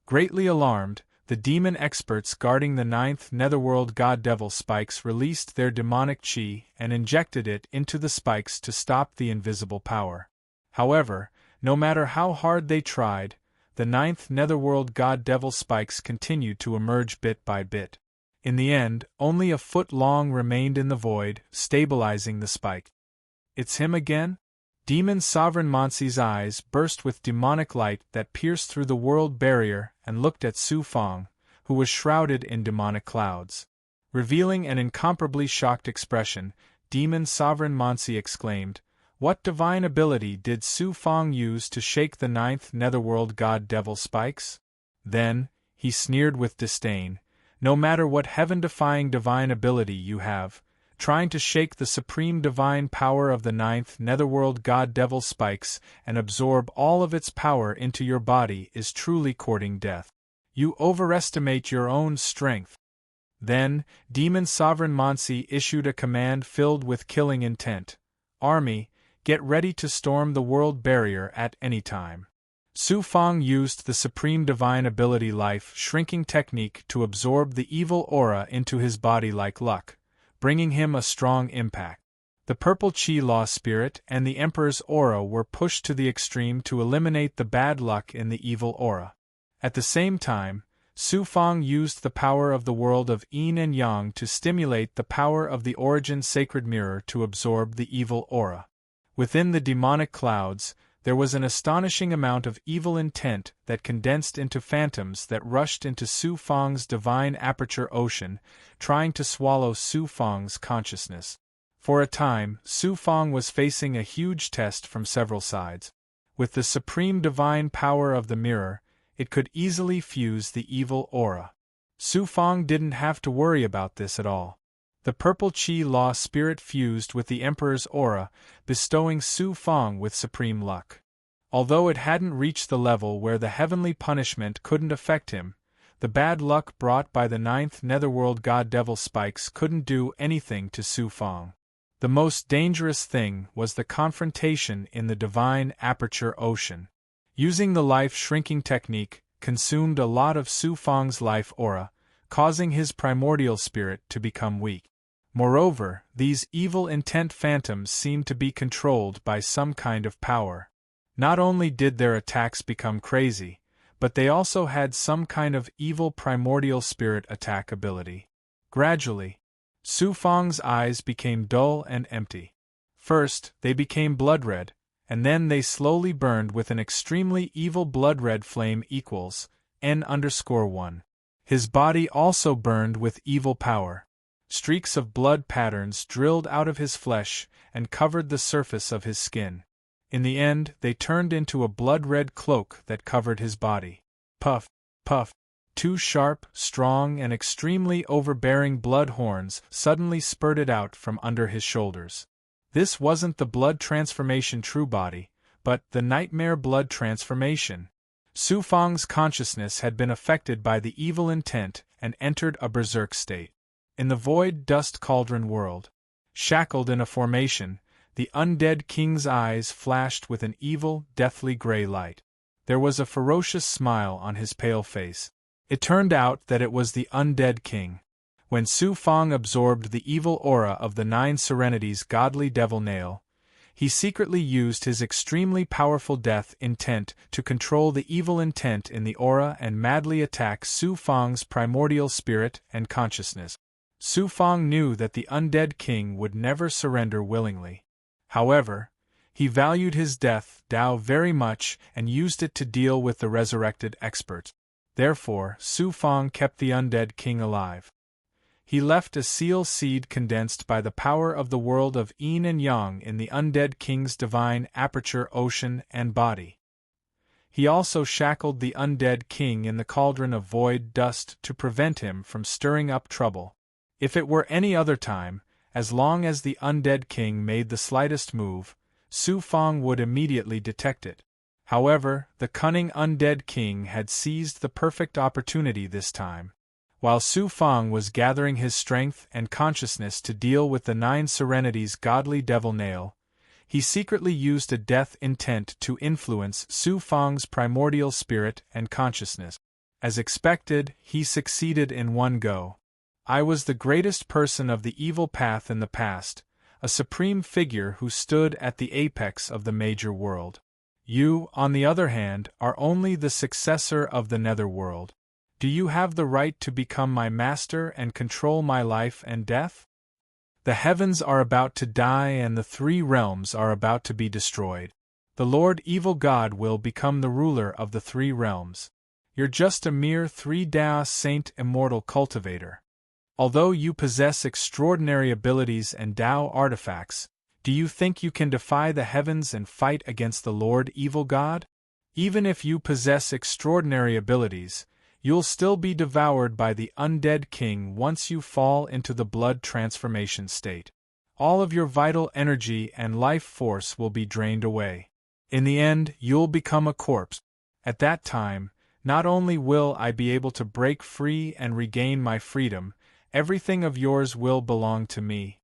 Greatly alarmed, the demon experts guarding the 9th netherworld god devil spikes released their demonic chi and injected it into the spikes to stop the invisible power. However, no matter how hard they tried, the 9th netherworld god devil spikes continued to emerge bit by bit. In the end, only a foot long remained in the void, stabilizing the spike. It's him again? Demon Sovereign Monsi's eyes burst with demonic light that pierced through the world barrier and looked at Su Fang, who was shrouded in demonic clouds. Revealing an incomparably shocked expression, Demon Sovereign Monsi exclaimed, "What divine ability did Su Fang use to shake the 9th netherworld god devil spikes?" Then, he sneered with disdain, "No matter what heaven-defying divine ability you have, trying to shake the supreme divine power of the 9th netherworld god devil spikes and absorb all of its power into your body is truly courting death. You overestimate your own strength." Then, Demon Sovereign Monsi issued a command filled with killing intent. "Army, get ready to storm the world barrier at any time." Su Fang used the supreme divine ability life-shrinking technique to absorb the evil aura into his body like luck, bringing him a strong impact. The purple Qi Law spirit and the Emperor's aura were pushed to the extreme to eliminate the bad luck in the evil aura. At the same time, Su Fang used the power of the world of yin and yang to stimulate the power of the origin sacred mirror to absorb the evil aura. Within the demonic clouds, there was an astonishing amount of evil intent that condensed into phantoms that rushed into Su Fang's divine aperture ocean, trying to swallow Su Fang's consciousness. For a time, Su Fang was facing a huge test from several sides. With the supreme divine power of the mirror, it could easily fuse the evil aura. Su Fang didn't have to worry about this at all. The purple Qi Law spirit fused with the Emperor's aura, bestowing Su Fang with supreme luck. Although it hadn't reached the level where the heavenly punishment couldn't affect him, the bad luck brought by the ninth netherworld god-devil spikes couldn't do anything to Su Fang. The most dangerous thing was the confrontation in the divine aperture ocean. Using the life-shrinking technique, consumed a lot of Su Fang's life aura, causing his primordial spirit to become weak. Moreover, these evil intent phantoms seemed to be controlled by some kind of power. Not only did their attacks become crazy, but they also had some kind of evil primordial spirit attack ability. Gradually, Su Fang's eyes became dull and empty. First, they became blood-red, and then they slowly burned with an extremely evil blood-red flame equals N_1. His body also burned with evil power. Streaks of blood patterns drilled out of his flesh and covered the surface of his skin. In the end, they turned into a blood-red cloak that covered his body. Puff, puff. Two sharp, strong, and extremely overbearing blood horns suddenly spurted out from under his shoulders. This wasn't the blood transformation true body, but the nightmare blood transformation. Su Fang's consciousness had been affected by the evil intent and entered a berserk state. In the void dust cauldron world, shackled in a formation, the undead king's eyes flashed with an evil, deathly gray light. There was a ferocious smile on his pale face. It turned out that it was the undead king. When Su Fang absorbed the evil aura of the Nine Serenities' godly devil nail, he secretly used his extremely powerful death intent to control the evil intent in the aura and madly attack Su Fang's primordial spirit and consciousness. Su Fang knew that the undead king would never surrender willingly. However, he valued his death Dao very much and used it to deal with the resurrected expert. Therefore, Su Fang kept the undead king alive. He left a seal seed condensed by the power of the world of yin and yang in the undead king's divine aperture ocean and body. He also shackled the undead king in the cauldron of void dust to prevent him from stirring up trouble. If it were any other time, as long as the undead king made the slightest move, Su Fang would immediately detect it. However, the cunning undead king had seized the perfect opportunity this time. While Su Fang was gathering his strength and consciousness to deal with the Nine Serenities' godly devil nail, he secretly used a death intent to influence Su Fang's primordial spirit and consciousness. As expected, he succeeded in one go. I was the greatest person of the evil path in the past, a supreme figure who stood at the apex of the major world. You, on the other hand, are only the successor of the netherworld. Do you have the right to become my master and control my life and death? The heavens are about to die and the three realms are about to be destroyed. The Lord Evil God will become the ruler of the three realms. You're just a mere 3-Dao saint immortal cultivator. Although you possess extraordinary abilities and Dao artifacts, do you think you can defy the heavens and fight against the Lord Evil God? Even if you possess extraordinary abilities, you'll still be devoured by the undead king once you fall into the blood transformation state. All of your vital energy and life force will be drained away. In the end, you'll become a corpse. At that time, not only will I be able to break free and regain my freedom, everything of yours will belong to me.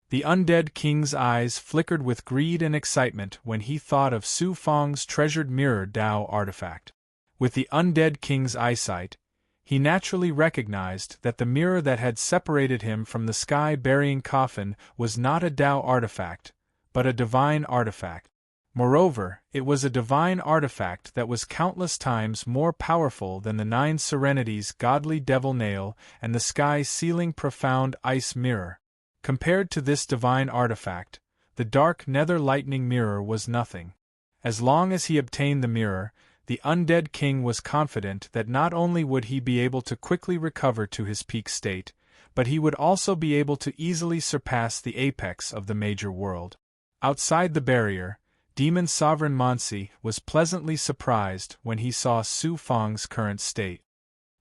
The undead king's eyes flickered with greed and excitement when he thought of Su Fang's treasured mirror Dao artifact. With the undead king's eyesight, he naturally recognized that the mirror that had separated him from the sky-burying coffin was not a Dao artifact, but a divine artifact. Moreover, it was a divine artifact that was countless times more powerful than the Nine Serenities' godly devil nail and the sky-sealing profound ice mirror. Compared to this divine artifact, the dark nether lightning mirror was nothing. As long as he obtained the mirror, the undead king was confident that not only would he be able to quickly recover to his peak state, but he would also be able to easily surpass the apex of the major world. Outside the barrier, Demon Sovereign Monsi was pleasantly surprised when he saw Su Fang's current state.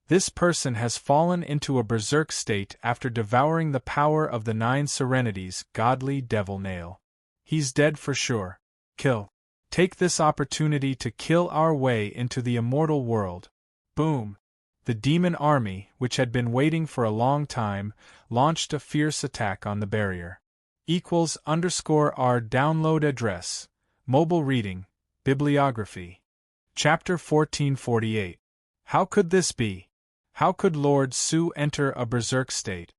This person has fallen into a berserk state after devouring the power of the 9 serenities' godly devil nail. He's dead for sure. Kill. Take this opportunity to kill our way into the immortal world. Boom! The demon army, which had been waiting for a long time, launched a fierce attack on the barrier. =R download address. Mobile reading, bibliography. Chapter 1448. How could this be? How could Lord Su enter a berserk state?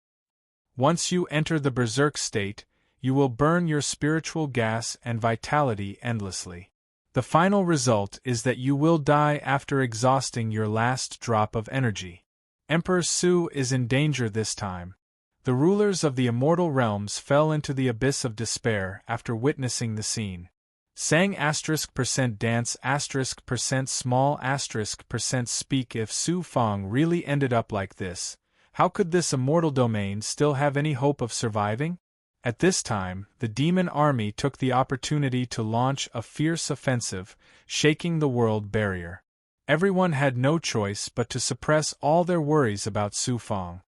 Once you enter the berserk state, you will burn your spiritual gas and vitality endlessly. The final result is that you will die after exhausting your last drop of energy. Emperor Su is in danger this time. The rulers of the immortal realms fell into the abyss of despair after witnessing the scene. Sang %% dance %% small %% speak. If Su Fang really ended up like this, how could this immortal domain still have any hope of surviving? At this time, the demon army took the opportunity to launch a fierce offensive, shaking the world barrier. Everyone had no choice but to suppress all their worries about Su Fang.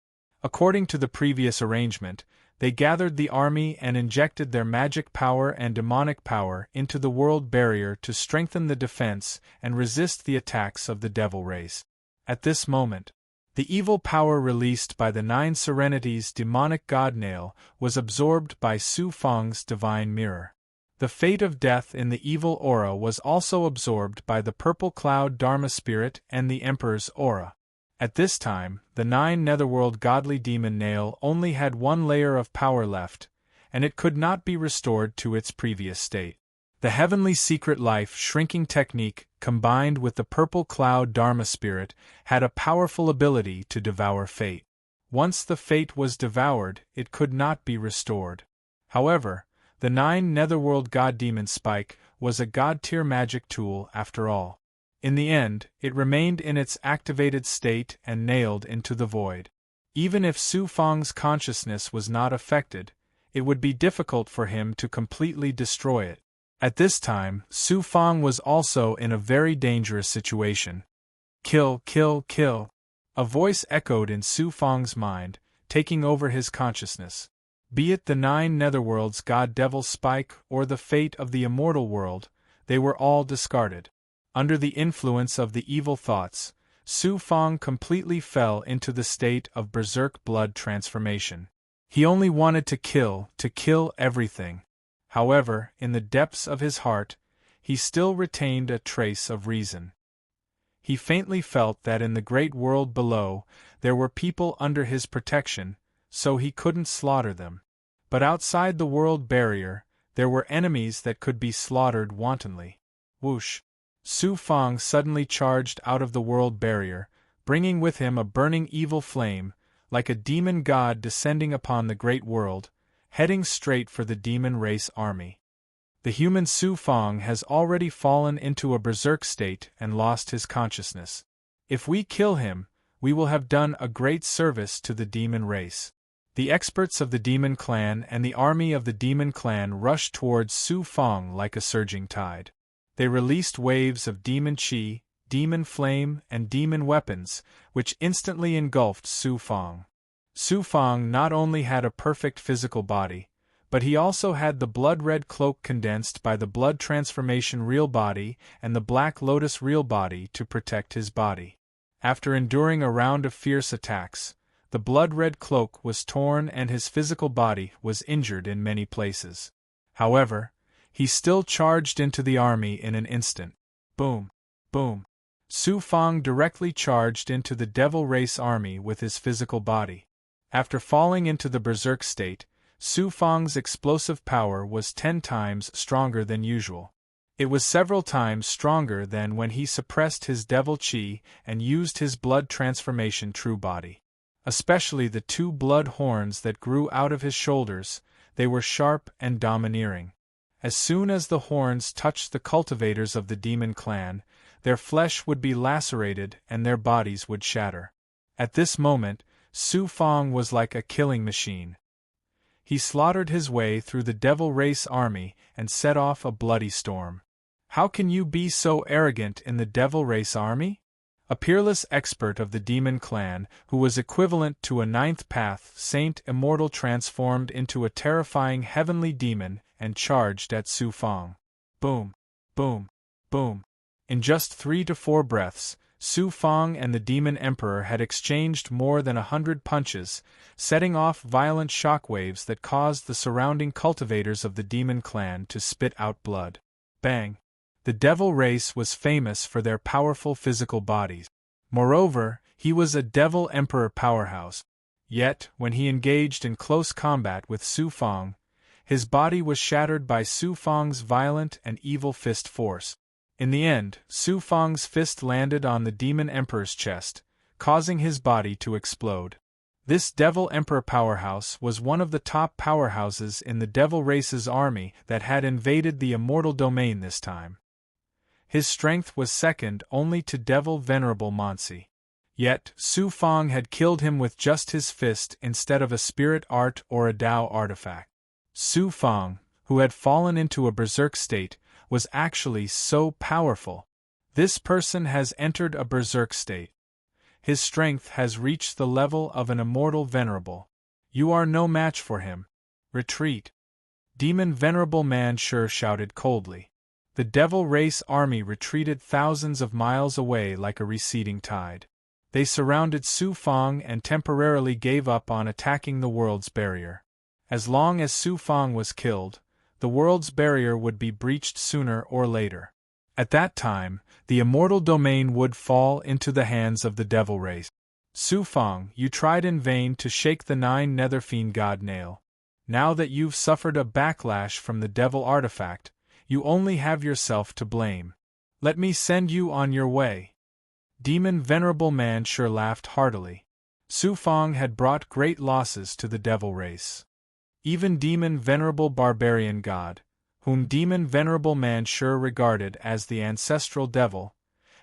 According to the previous arrangement, they gathered the army and injected their magic power and demonic power into the world barrier to strengthen the defense and resist the attacks of the devil race. At this moment, the evil power released by the 9 serenities' demonic godnail was absorbed by Su Fang's divine mirror. The fate of death in the evil aura was also absorbed by the purple cloud Dharma spirit and the Emperor's aura. At this time, the 9 netherworld godly demon nail only had 1 layer of power left, and it could not be restored to its previous state. The heavenly secret life shrinking technique, combined with the purple cloud Dharma spirit, had a powerful ability to devour fate. Once the fate was devoured, it could not be restored. However, the 9 netherworld god demon spike was a god-tier magic tool after all. In the end, it remained in its activated state and nailed into the void. Even if Su Fang's consciousness was not affected, it would be difficult for him to completely destroy it. At this time, Su Fang was also in a very dangerous situation. Kill, kill, kill. A voice echoed in Su Fang's mind, taking over his consciousness. Be it the 9 netherworld's god-devil spike or the fate of the immortal world, they were all discarded. Under the influence of the evil thoughts, Su Fang completely fell into the state of berserk blood transformation. He only wanted to kill everything. However, in the depths of his heart, he still retained a trace of reason. He faintly felt that in the great world below, there were people under his protection, so he couldn't slaughter them. But outside the world barrier, there were enemies that could be slaughtered wantonly. Whoosh! Su Fang suddenly charged out of the world barrier, bringing with him a burning evil flame, like a demon god descending upon the great world, heading straight for the demon race army. The human Su Fang has already fallen into a berserk state and lost his consciousness. If we kill him, we will have done a great service to the demon race. The experts of the demon clan and the army of the demon clan rushed towards Su Fang like a surging tide. They released waves of demon chi, demon flame, and demon weapons, which instantly engulfed Su Fang. Su Fang not only had a perfect physical body, but he also had the blood-red cloak condensed by the blood transformation real body and the black lotus real body to protect his body. After enduring a round of fierce attacks, the blood-red cloak was torn and his physical body was injured in many places. However, he still charged into the army in an instant. Boom! Boom! Su Fang directly charged into the devil race army with his physical body. After falling into the berserk state, Su Fang's explosive power was 10 times stronger than usual. It was several times stronger than when he suppressed his devil chi and used his blood transformation true body. Especially the 2 blood horns that grew out of his shoulders, they were sharp and domineering. As soon as the horns touched the cultivators of the demon clan, their flesh would be lacerated and their bodies would shatter. At this moment, Su Fong was like a killing machine. He slaughtered his way through the devil race army and set off a bloody storm. How can you be so arrogant in the devil race army? A peerless expert of the demon clan, who was equivalent to a ninth path saint immortal, transformed into a terrifying heavenly demon and charged at Su Fong. Boom, boom, boom. In just 3 to 4 breaths, Su Fong and the demon emperor had exchanged more than 100 punches, setting off violent shockwaves that caused the surrounding cultivators of the demon clan to spit out blood. Bang! The devil race was famous for their powerful physical bodies. Moreover, he was a devil emperor powerhouse. Yet, when he engaged in close combat with Su Fong, his body was shattered by Su Fong's violent and evil fist force. In the end, Su Fong's fist landed on the demon emperor's chest, causing his body to explode. This devil emperor powerhouse was one of the top powerhouses in the devil race's army that had invaded the immortal domain this time. His strength was second only to devil venerable Monsi. Yet, Su Fong had killed him with just his fist instead of a spirit art or a Dao artifact. Su Fong, who had fallen into a berserk state, was actually so powerful. This person has entered a berserk state. His strength has reached the level of an immortal venerable. You are no match for him. Retreat. Demon venerable Manshur shouted coldly. The devil race army retreated thousands of miles away like a receding tide. They surrounded Su Fong and temporarily gave up on attacking the world's barrier. As long as Su Fong was killed, the world's barrier would be breached sooner or later. At that time, the immortal domain would fall into the hands of the devil race. Su Fong, you tried in vain to shake the 9 netherfiend god nail. Now that you've suffered a backlash from the devil artifact, you only have yourself to blame. Let me send you on your way. Demon venerable Manshur laughed heartily. Su Fong had brought great losses to the devil race. Even demon venerable barbarian god, whom demon venerable Manshur regarded as the ancestral devil,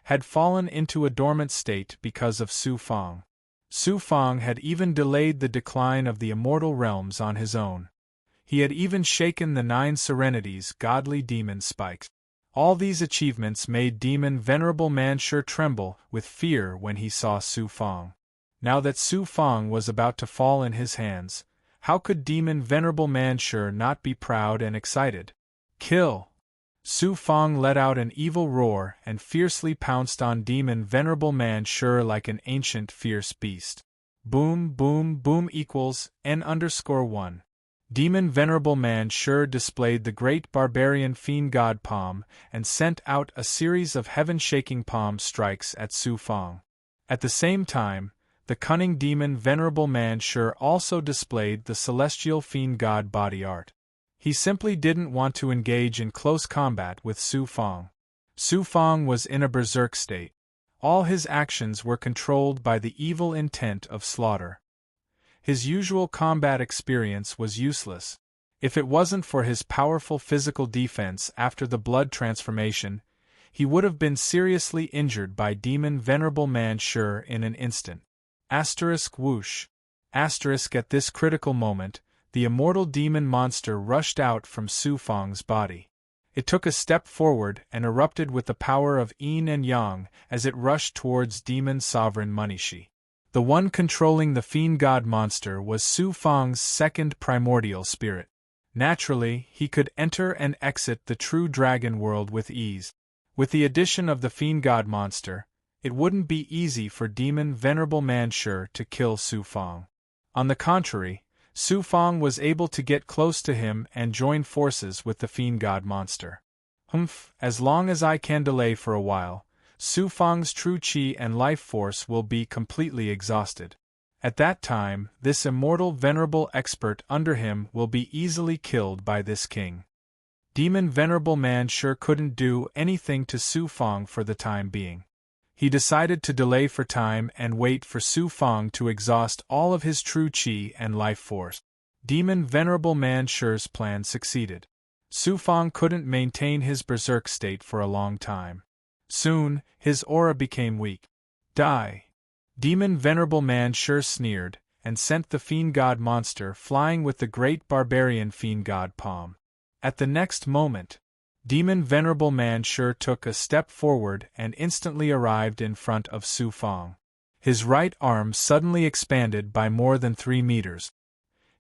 had fallen into a dormant state because of Su Fong. Su Fong had even delayed the decline of the immortal realms on his own. He had even shaken the 9 serenities godly demon spikes. All these achievements made demon venerable Manshur tremble with fear when he saw Su Fong. Now that Su Fong was about to fall in his hands, how could demon venerable Manshur not be proud and excited? Kill! Su Fong let out an evil roar and fiercely pounced on demon venerable Manshur like an ancient fierce beast. Boom boom boom equals N_1. Demon venerable Manshur displayed the great barbarian fiend god palm and sent out a series of heaven-shaking palm strikes at Su Fong. At the same time, the cunning demon venerable Manshur also displayed the celestial fiend god body art. He simply didn't want to engage in close combat with Su Fong. Su Fong was in a berserk state. All his actions were controlled by the evil intent of slaughter. His usual combat experience was useless. If it wasn't for his powerful physical defense after the blood transformation, he would have been seriously injured by demon venerable Manshur in an instant. Whoosh. At this critical moment, the immortal demon monster rushed out from Su Fong's body. It took a step forward and erupted with the power of yin and yang as it rushed towards demon sovereign Munishi. The one controlling the fiend god monster was Su Fong's second primordial spirit. Naturally, he could enter and exit the true dragon world with ease. With the addition of the fiend god monster, it wouldn't be easy for demon venerable Manshur to kill Su Fong. On the contrary, Su Fong was able to get close to him and join forces with the fiend god monster. As long as I can delay for a while, Su Fong's true chi and life force will be completely exhausted. At that time, this immortal venerable expert under him will be easily killed by this king. Demon venerable Manshur couldn't do anything to Su Fong for the time being. He decided to delay for time and wait for Su Fong to exhaust all of his true chi and life force. Demon venerable Manshur's plan succeeded. Su Fang couldn't maintain his berserk state for a long time. Soon, his aura became weak. Die! Demon Venerable Man sure sneered, and sent the fiend god monster flying with the great barbarian fiend god palm. At the next moment, Demon Venerable Man sure took a step forward and instantly arrived in front of Su Fang. His right arm suddenly expanded by more than 3 meters.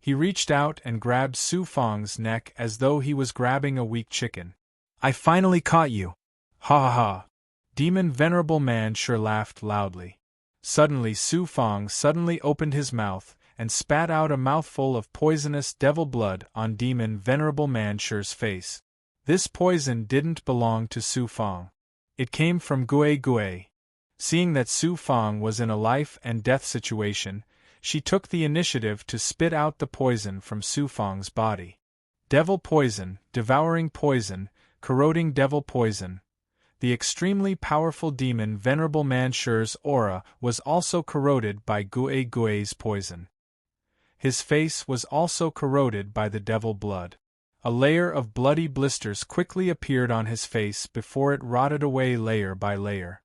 He reached out and grabbed Su Fang's neck as though he was grabbing a weak chicken. I finally caught you! Ha ha ha! Demon Venerable Man sure laughed loudly. Suddenly Su Fang suddenly opened his mouth and spat out a mouthful of poisonous devil blood on Demon Venerable Man sure's face. This poison didn't belong to Su Fang. It came from Gue Gue. Seeing that Su Fang was in a life and death situation, she took the initiative to spit out the poison from Su Fang's body. Devil poison, devouring poison, corroding devil poison. The extremely powerful demon Venerable Man sure's aura was also corroded by Gue Gue's poison. His face was also corroded by the devil blood. A layer of bloody blisters quickly appeared on his face before it rotted away layer by layer.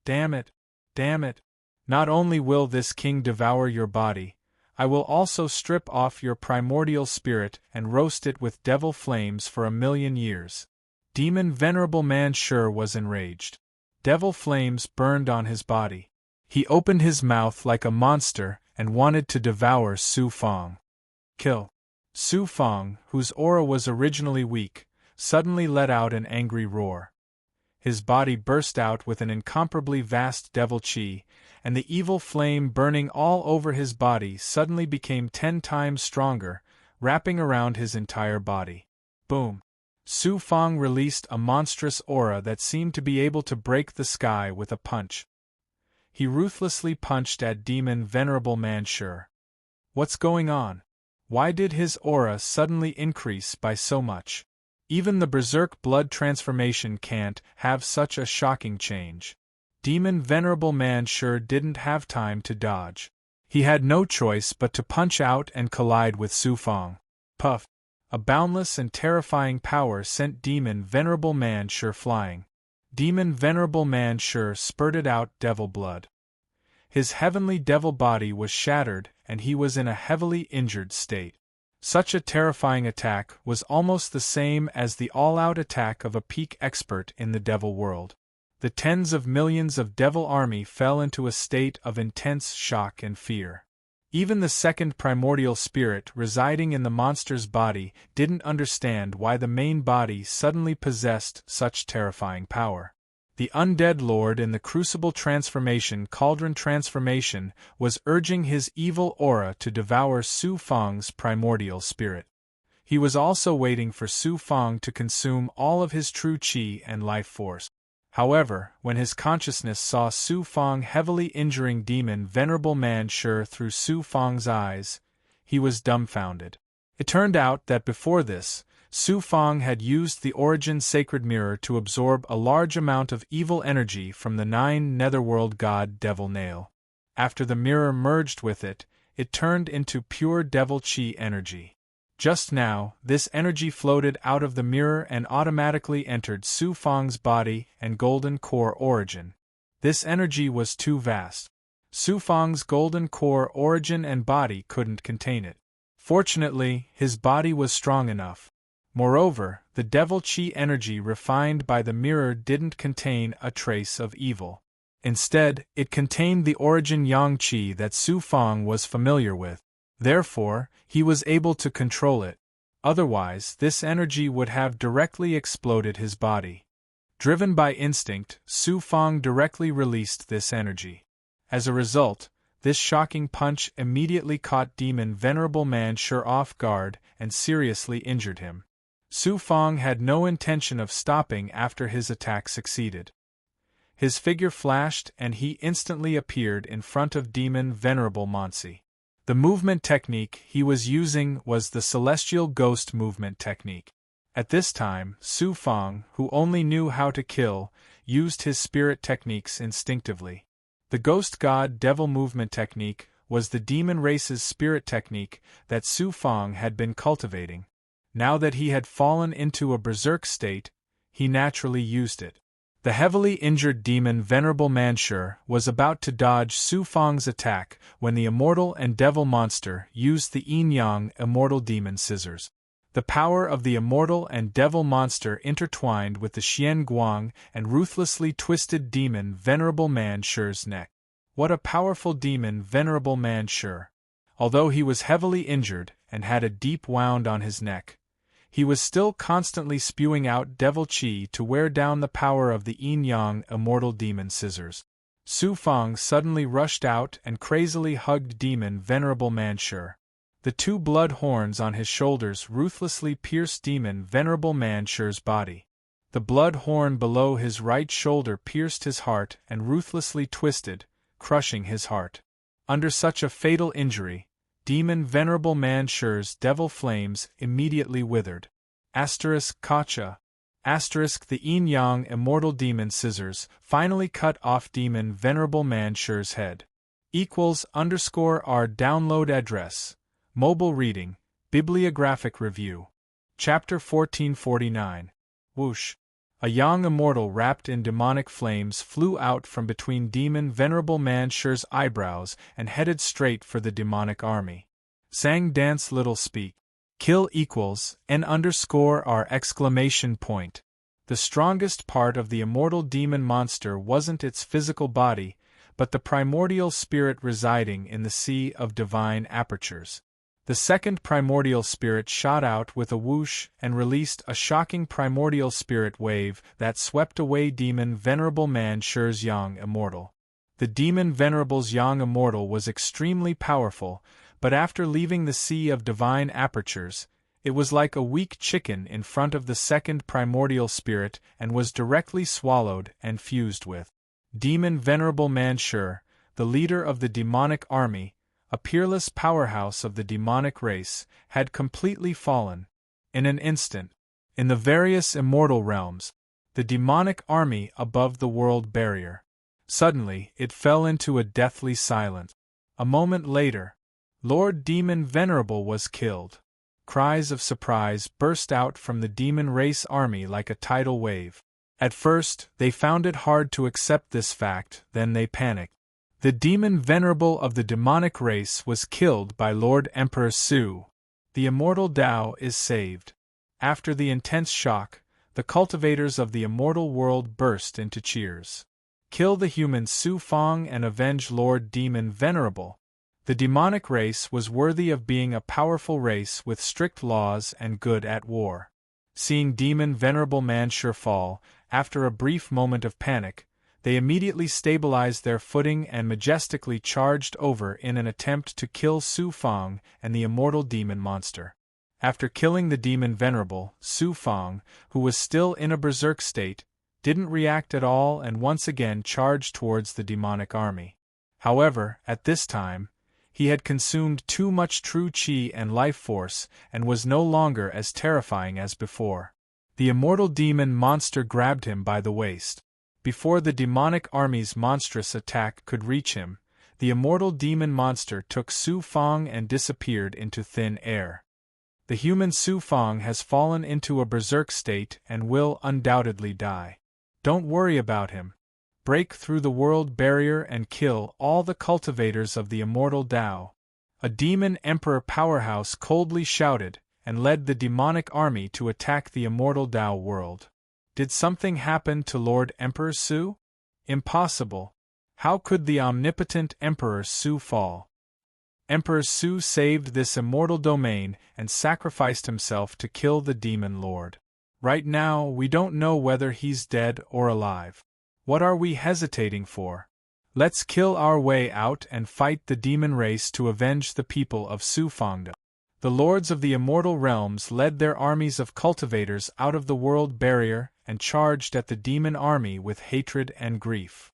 Damn it! Damn it! Not only will this king devour your body, I will also strip off your primordial spirit and roast it with devil flames for 1,000,000 years. Demon Venerable Man sure was enraged. Devil flames burned on his body. He opened his mouth like a monster and wanted to devour Su Fang. Kill! Su Fang, whose aura was originally weak, suddenly let out an angry roar. His body burst out with an incomparably vast devil chi, and the evil flame burning all over his body suddenly became 10 times stronger, wrapping around his entire body. Boom! Su Fang released a monstrous aura that seemed to be able to break the sky with a punch. He ruthlessly punched at Demon Venerable Man sure. What's going on? Why did his aura suddenly increase by so much? Even the berserk blood transformation can't have such a shocking change. Demon Venerable Man sure didn't have time to dodge. He had no choice but to punch out and collide with Su Fang. Puff! A boundless and terrifying power sent Demon Venerable Man sure flying. Demon Venerable Man sure spurted out devil blood. His heavenly devil body was shattered and he was in a heavily injured state. Such a terrifying attack was almost the same as the all-out attack of a peak expert in the devil world. The tens of millions of devil army fell into a state of intense shock and fear. Even the second primordial spirit residing in the monster's body didn't understand why the main body suddenly possessed such terrifying power. The undead lord in the crucible transformation cauldron transformation was urging his evil aura to devour Su Fang's primordial spirit. He was also waiting for Su Fang to consume all of his true chi and life force. However, when his consciousness saw Su Fang heavily injuring Demon Venerable Man sure through Su Fang's eyes, he was dumbfounded. It turned out that before this, Su Fang had used the Origin Sacred Mirror to absorb a large amount of evil energy from the 9 netherworld god Devil Nail. After the mirror merged with it, it turned into pure devil chi energy. Just now, this energy floated out of the mirror and automatically entered Su Fang's body and golden core origin. This energy was too vast. Su Fang's golden core origin and body couldn't contain it. Fortunately, his body was strong enough. Moreover, the devil chi energy refined by the mirror didn't contain a trace of evil. Instead, it contained the origin yang chi that Su Fang was familiar with. Therefore, he was able to control it. Otherwise, this energy would have directly exploded his body. Driven by instinct, Su Fang directly released this energy. As a result, this shocking punch immediately caught Demon Venerable Man sure off guard and seriously injured him. Su Fang had no intention of stopping after his attack succeeded. His figure flashed and he instantly appeared in front of Demon Venerable Mansi. The movement technique he was using was the Celestial Ghost movement technique. At this time, Su Fang, who only knew how to kill, used his spirit techniques instinctively. The Ghost God Devil movement technique was the demon race's spirit technique that Su Fang had been cultivating. Now that he had fallen into a berserk state, he naturally used it. The heavily injured demon Venerable Manshur was about to dodge Su Fang's attack when the immortal and devil monster used the yin-yang immortal demon scissors. The power of the immortal and devil monster intertwined with the Xian Guang and ruthlessly twisted demon Venerable Manshur's neck. What a powerful demon Venerable Manshur! Although he was heavily injured and had a deep wound on his neck, he was still constantly spewing out devil qi to wear down the power of the yin-yang immortal demon scissors. Su Fang suddenly rushed out and crazily hugged demon Venerable Manshur. The two blood horns on his shoulders ruthlessly pierced demon Venerable Manshur's body. The blood horn below his right shoulder pierced his heart and ruthlessly twisted, crushing his heart. Under such a fatal injury, demon Venerable Manshur's devil flames immediately withered. Kacha. The yin-yang immortal demon scissors finally cut off demon Venerable Manshur's head. _our download address. Mobile reading, bibliographic review. Chapter 1449. Whoosh. A yang immortal wrapped in demonic flames flew out from between demon Venerable Manshur's eyebrows and headed straight for the demonic army. Sang dance little speak. Kill _our exclamation point. The strongest part of the immortal demon monster wasn't its physical body, but the primordial spirit residing in the sea of divine apertures. The second primordial spirit shot out with a whoosh and released a shocking primordial spirit wave that swept away demon Venerable Manshur's yang immortal. The demon Venerable's yang immortal was extremely powerful, but after leaving the sea of divine apertures, it was like a weak chicken in front of the second primordial spirit and was directly swallowed and fused with. Demon Venerable Manshur, the leader of the demonic army, a peerless powerhouse of the demonic race, had completely fallen. In an instant, in the various immortal realms, the demonic army above the world barrier. Suddenly, it fell into a deathly silence. A moment later, Lord Demon Venerable was killed. Cries of surprise burst out from the demon race army like a tidal wave. At first, they found it hard to accept this fact, then they panicked. The demon Venerable of the demonic race was killed by Lord Emperor Su. The immortal Tao is saved. After the intense shock, the cultivators of the immortal world burst into cheers. Kill the human Su Fang and avenge Lord Demon Venerable. The demonic race was worthy of being a powerful race with strict laws and good at war. Seeing Demon Venerable Manshur fall, after a brief moment of panic, they immediately stabilized their footing and majestically charged over in an attempt to kill Su Fang and the immortal demon monster. After killing the demon Venerable, Su Fang, who was still in a berserk state, didn't react at all and once again charged towards the demonic army. However, at this time, he had consumed too much true qi and life force and was no longer as terrifying as before. The immortal demon monster grabbed him by the waist. Before the demonic army's monstrous attack could reach him, the immortal demon monster took Su Fang and disappeared into thin air. The human Su Fang has fallen into a berserk state and will undoubtedly die. Don't worry about him. Break through the world barrier and kill all the cultivators of the immortal Tao. A demon emperor powerhouse coldly shouted and led the demonic army to attack the immortal Tao world. Did something happen to Lord Emperor Su? Impossible. How could the omnipotent Emperor Su fall? Emperor Su saved this immortal domain and sacrificed himself to kill the demon lord. Right now, we don't know whether he's dead or alive. What are we hesitating for? Let's kill our way out and fight the demon race to avenge the people of Su Fangda. The lords of the immortal realms led their armies of cultivators out of the world barrier and charged at the demon army with hatred and grief.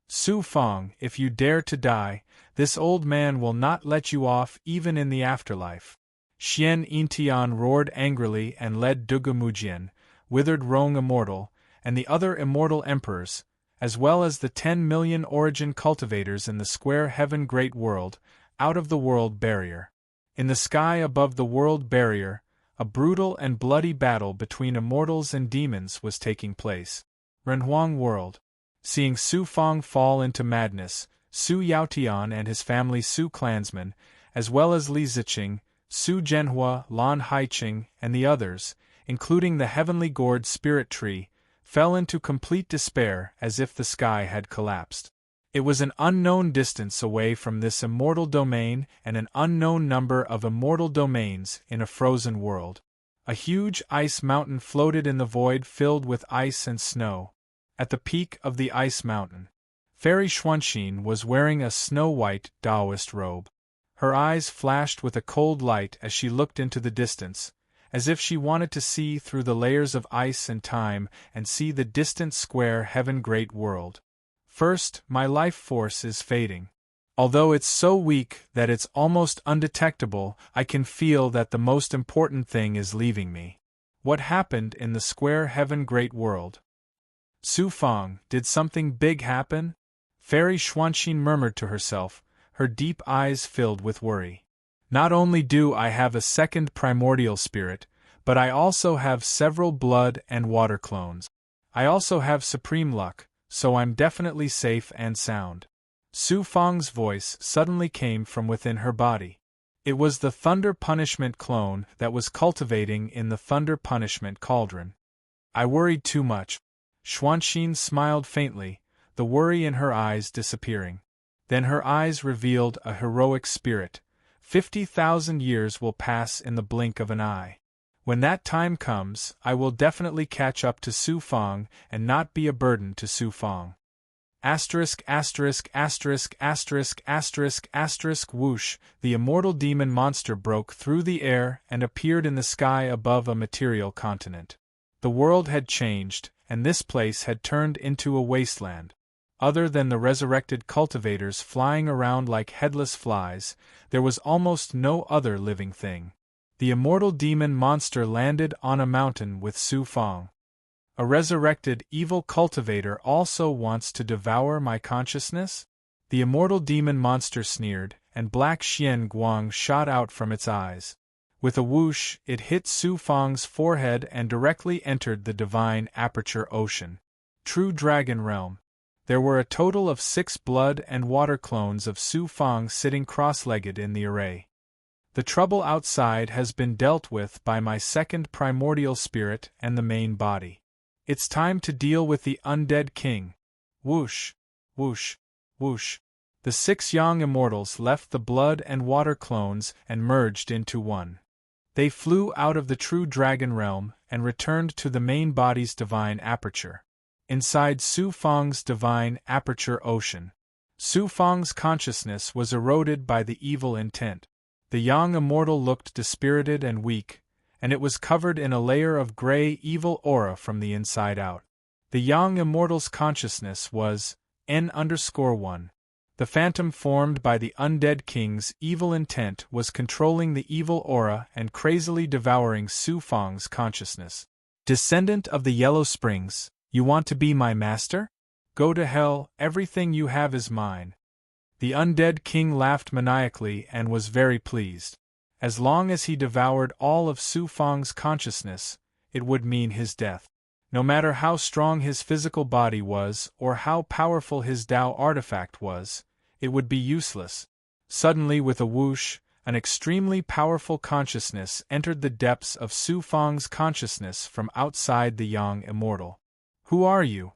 Su Fang, if you dare to die, this old man will not let you off even in the afterlife. Xian Yintian roared angrily and led Dugamujian, withered Rong immortal, and the other immortal emperors, as well as the 10 million origin cultivators in the square heaven great world, out of the world barrier. In the sky above the world barrier, a brutal and bloody battle between immortals and demons was taking place. Renhuang World. Seeing Su Fang fall into madness, Su Yaotian and his family Su clansmen, as well as Li Ziqing, Su Zhenhua, Lan Haiqing, and the others, including the heavenly gourd spirit tree, fell into complete despair as if the sky had collapsed. It was an unknown distance away from this immortal domain and an unknown number of immortal domains in a frozen world. A huge ice mountain floated in the void filled with ice and snow. At the peak of the ice mountain, Fairy Xuanxin was wearing a snow-white Taoist robe. Her eyes flashed with a cold light as she looked into the distance, as if she wanted to see through the layers of ice and time and see the distant square heaven great world. First, my life force is fading. Although it's so weak that it's almost undetectable, I can feel that the most important thing is leaving me. What happened in the square heaven great world? Su Fang, did something big happen? Fairy Xuanxin murmured to herself, her deep eyes filled with worry. Not only do I have a second primordial spirit, but I also have several blood and water clones. I also have supreme luck, so I'm definitely safe and sound. Su Fang's voice suddenly came from within her body. It was the Thunder Punishment clone that was cultivating in the Thunder Punishment cauldron. I worried too much. Xuanxin smiled faintly, the worry in her eyes disappearing. Then her eyes revealed a heroic spirit. 50,000 years will pass in the blink of an eye. When that time comes, I will definitely catch up to Su Fang and not be a burden to Su Fang. Asterisk asterisk asterisk asterisk asterisk asterisk whoosh, the immortal demon monster broke through the air and appeared in the sky above a material continent. The world had changed, and this place had turned into a wasteland. Other than the resurrected cultivators flying around like headless flies, there was almost no other living thing. The immortal demon monster landed on a mountain with Su Fang. A resurrected evil cultivator also wants to devour my consciousness? The immortal demon monster sneered, and black Xian Guang shot out from its eyes. With a whoosh, it hit Su Fang's forehead and directly entered the divine aperture ocean. True Dragon Realm. There were a total of 6 blood and water clones of Su Fang sitting cross-legged in the array. The trouble outside has been dealt with by my second primordial spirit and the main body. It's time to deal with the undead king. Whoosh, whoosh, whoosh. The 6 young immortals left the blood and water clones and merged into one. They flew out of the true dragon realm and returned to the main body's divine aperture. Inside Su Fang's divine aperture ocean, Su Fang's consciousness was eroded by the evil intent. The young immortal looked dispirited and weak, and it was covered in a layer of gray evil aura from the inside out. The young immortal's consciousness was N_1. The phantom formed by the undead king's evil intent was controlling the evil aura and crazily devouring Su Fang's consciousness. Descendant of the Yellow Springs, you want to be my master? Go to hell, everything you have is mine. The undead king laughed maniacally and was very pleased. As long as he devoured all of Su Fang's consciousness, it would mean his death. No matter how strong his physical body was or how powerful his Tao artifact was, it would be useless. Suddenly, with a whoosh, an extremely powerful consciousness entered the depths of Su Fang's consciousness from outside the young immortal. Who are you?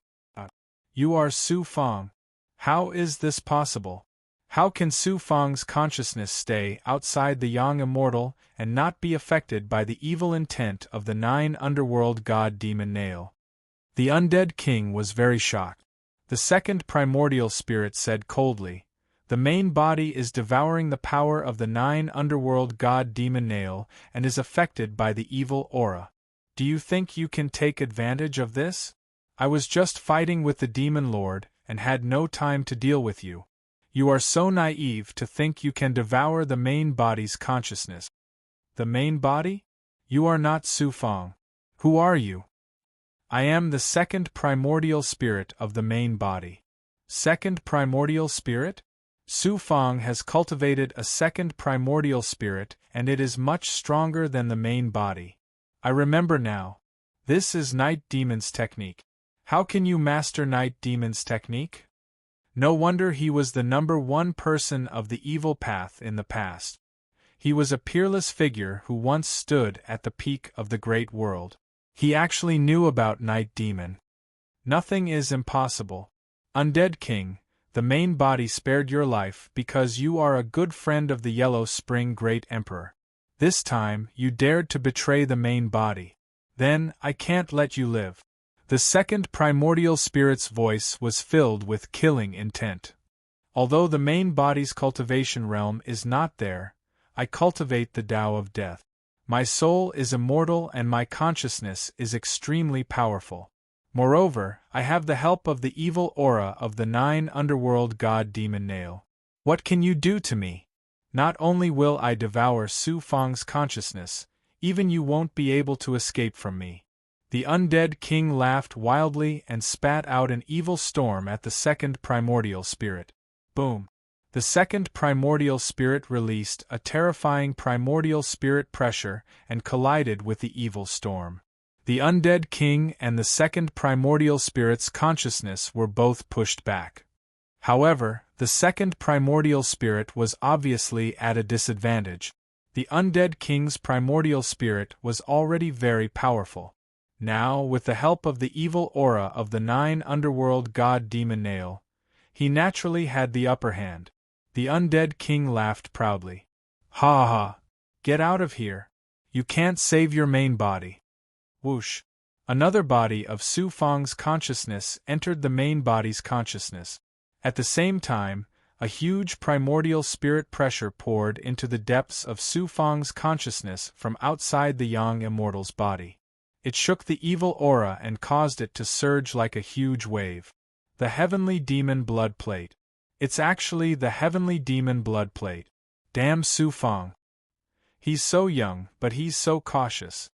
You are Su Fang. How is this possible? How can Su Fang's consciousness stay outside the young immortal and not be affected by the evil intent of the 9 underworld god demon Nail? The undead king was very shocked. The second primordial spirit said coldly, "The main body is devouring the power of the 9 underworld god demon Nail and is affected by the evil aura. Do you think you can take advantage of this? I was just fighting with the demon lord and had no time to deal with you. You are so naive to think you can devour the main body's consciousness." The main body? You are not Su Fang. Who are you? I am the second primordial spirit of the main body. Second primordial spirit? Su Fang has cultivated a second primordial spirit and it is much stronger than the main body. I remember now. This is Night Demon's technique. How can you master Night Demon's technique? No wonder he was the #1 person of the evil path in the past. He was a peerless figure who once stood at the peak of the great world. He actually knew about Night Demon. Nothing is impossible. Undead King, the main body spared your life because you are a good friend of the Yellow Spring Great Emperor. This time, you dared to betray the main body. Then, I can't let you live. The second primordial spirit's voice was filled with killing intent. Although the main body's cultivation realm is not there, I cultivate the Tao of Death. My soul is immortal and my consciousness is extremely powerful. Moreover, I have the help of the evil aura of the 9 underworld god demon Nail. What can you do to me? Not only will I devour Su Fang's consciousness, even you won't be able to escape from me. The undead king laughed wildly and spat out an evil storm at the second primordial spirit. Boom! The second primordial spirit released a terrifying primordial spirit pressure and collided with the evil storm. The undead king and the second primordial spirit's consciousness were both pushed back. However, the second primordial spirit was obviously at a disadvantage. The undead king's primordial spirit was already very powerful. Now, with the help of the evil aura of the 9 underworld god demon Nail, he naturally had the upper hand. The undead king laughed proudly. Ha ha! Get out of here! You can't save your main body. Whoosh! Another body of Su Fang's consciousness entered the main body's consciousness. At the same time, a huge primordial spirit pressure poured into the depths of Su Fang's consciousness from outside the young immortal's body. It shook the evil aura and caused it to surge like a huge wave. The heavenly demon blood plate. It's actually the heavenly demon blood plate. Damn Su Fang. He's so young, but he's so cautious.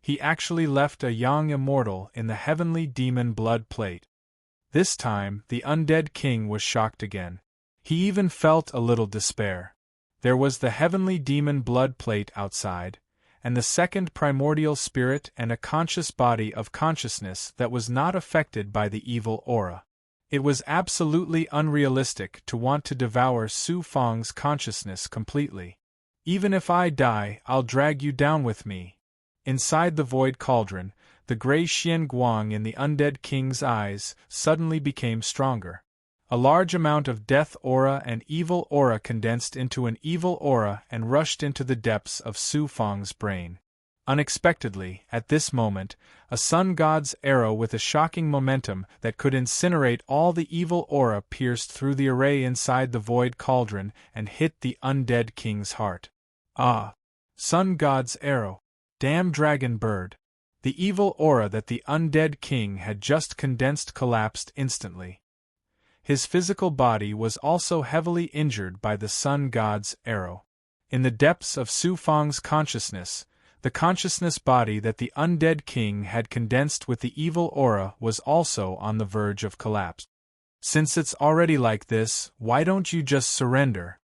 He actually left a young immortal in the heavenly demon blood plate. This time, the undead king was shocked again. He even felt a little despair. There was the heavenly demon blood plate outside, and the second primordial spirit and a conscious body of consciousness that was not affected by the evil aura. It was absolutely unrealistic to want to devour Su Fang's consciousness completely. Even if I die, I'll drag you down with me. Inside the void cauldron, the gray Xian Guang in the undead king's eyes suddenly became stronger. A large amount of death aura and evil aura condensed into an evil aura and rushed into the depths of Su Fang's brain. Unexpectedly, at this moment, a sun god's arrow with a shocking momentum that could incinerate all the evil aura pierced through the array inside the void cauldron and hit the undead king's heart. Ah! Sun god's arrow! Damn dragon bird! The evil aura that the undead king had just condensed collapsed instantly. His physical body was also heavily injured by the sun god's arrow. In the depths of Su Fang's consciousness, the consciousness body that the undead king had condensed with the evil aura was also on the verge of collapse. Since it's already like this, why don't you just surrender?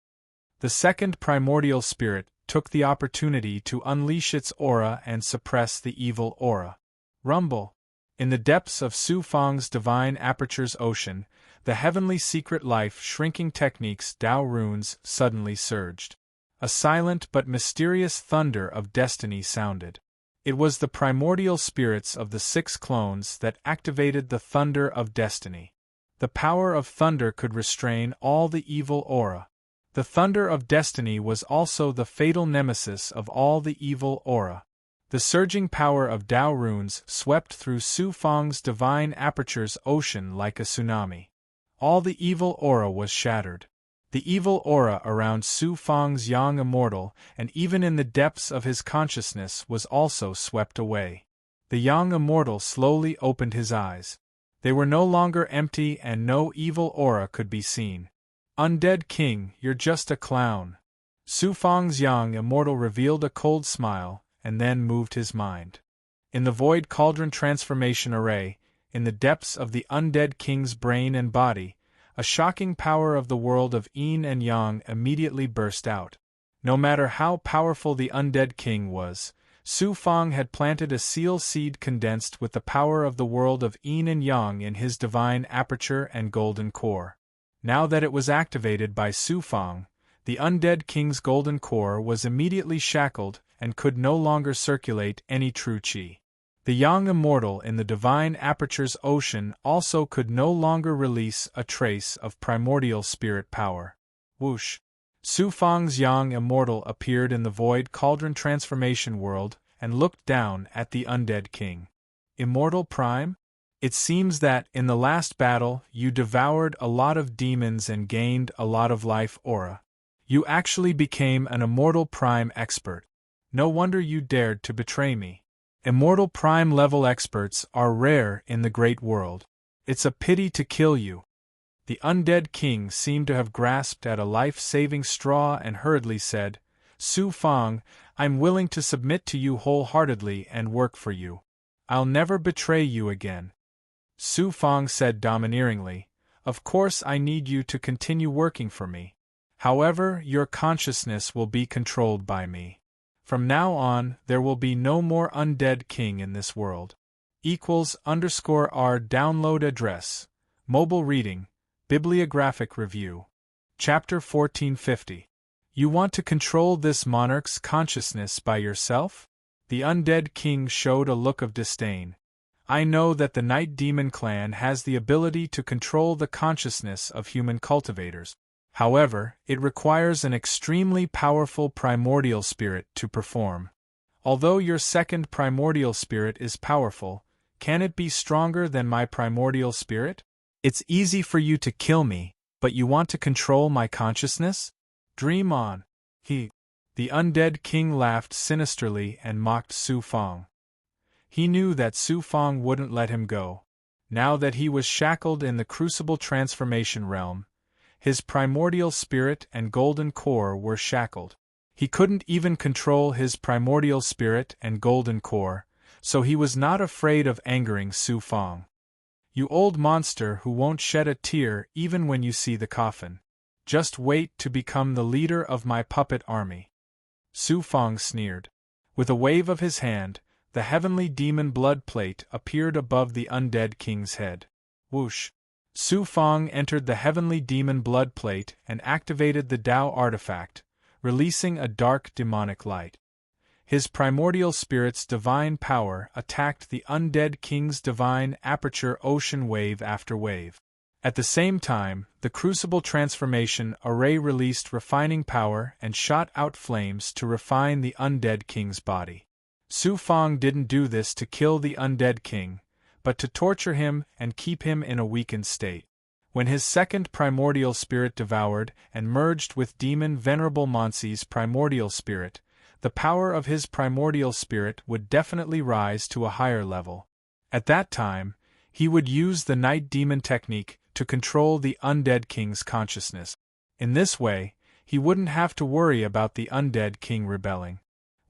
The second primordial spirit took the opportunity to unleash its aura and suppress the evil aura. Rumble! In the depths of Su Fang's divine aperture's ocean, the heavenly secret life shrinking technique's Tao runes suddenly surged. A silent but mysterious thunder of destiny sounded. It was the primordial spirits of the 6 clones that activated the thunder of destiny. The power of thunder could restrain all the evil aura. The thunder of destiny was also the fatal nemesis of all the evil aura. The surging power of Tao runes swept through Su Fang's divine aperture's ocean like a tsunami. All the evil aura was shattered. The evil aura around Su Fang's young immortal and even in the depths of his consciousness was also swept away. The young immortal slowly opened his eyes. They were no longer empty and no evil aura could be seen. Undead King, you're just a clown. Su Fang's young immortal revealed a cold smile and then moved his mind. In the void cauldron transformation array, in the depths of the undead king's brain and body, A shocking power of the world of yin and yang immediately burst out. No matter how powerful the undead king was, Su Fang had planted a seal seed condensed with the power of the world of yin and yang in his divine aperture and golden core. Now that it was activated by Su Fang, the undead king's golden core was immediately shackled and could no longer circulate any true qi. The young immortal in the divine aperture's ocean also could no longer release a trace of primordial spirit power. Whoosh! Su Fang's young immortal appeared in the void cauldron transformation world and looked down at the undead king. Immortal Prime? It seems that, in the last battle, you devoured a lot of demons and gained a lot of life aura. You actually became an Immortal Prime expert. No wonder you dared to betray me. Immortal Prime level experts are rare in the great world. It's a pity to kill you. The undead king seemed to have grasped at a life-saving straw and hurriedly said, Su Fang, I'm willing to submit to you wholeheartedly and work for you. I'll never betray you again. Su Fang said domineeringly, Of course I need you to continue working for me. However, your consciousness will be controlled by me. From now on, there will be no more undead king in this world. =_R download address. Mobile reading. Bibliographic review. Chapter 1450. You want to control this monarch's consciousness by yourself? The undead king showed a look of disdain. I know that the Night Demon clan has the ability to control the consciousness of human cultivators. However, it requires an extremely powerful primordial spirit to perform. Although your second primordial spirit is powerful, can it be stronger than my primordial spirit? It's easy for you to kill me, but you want to control my consciousness? Dream on. The undead king laughed sinisterly and mocked Su Fang. He knew that Su Fang wouldn't let him go. Now that he was shackled in the crucible transformation realm, his primordial spirit and golden core were shackled. He couldn't even control his primordial spirit and golden core, so he was not afraid of angering Su Fang. You old monster who won't shed a tear even when you see the coffin. Just wait to become the leader of my puppet army. Su Fang sneered. With a wave of his hand, the heavenly demon blood plate appeared above the undead king's head. Whoosh! Su Fang entered the heavenly demon blood plate and activated the Tao artifact, releasing a dark demonic light. His primordial spirit's divine power attacked the undead king's divine aperture ocean wave after wave. At the same time, the crucible transformation array released refining power and shot out flames to refine the undead king's body. Su Fang didn't do this to kill the undead king, but to torture him and keep him in a weakened state. When his second primordial spirit devoured and merged with demon Venerable Monsi's primordial spirit, the power of his primordial spirit would definitely rise to a higher level. At that time, he would use the Night Demon technique to control the undead king's consciousness. In this way, he wouldn't have to worry about the undead king rebelling.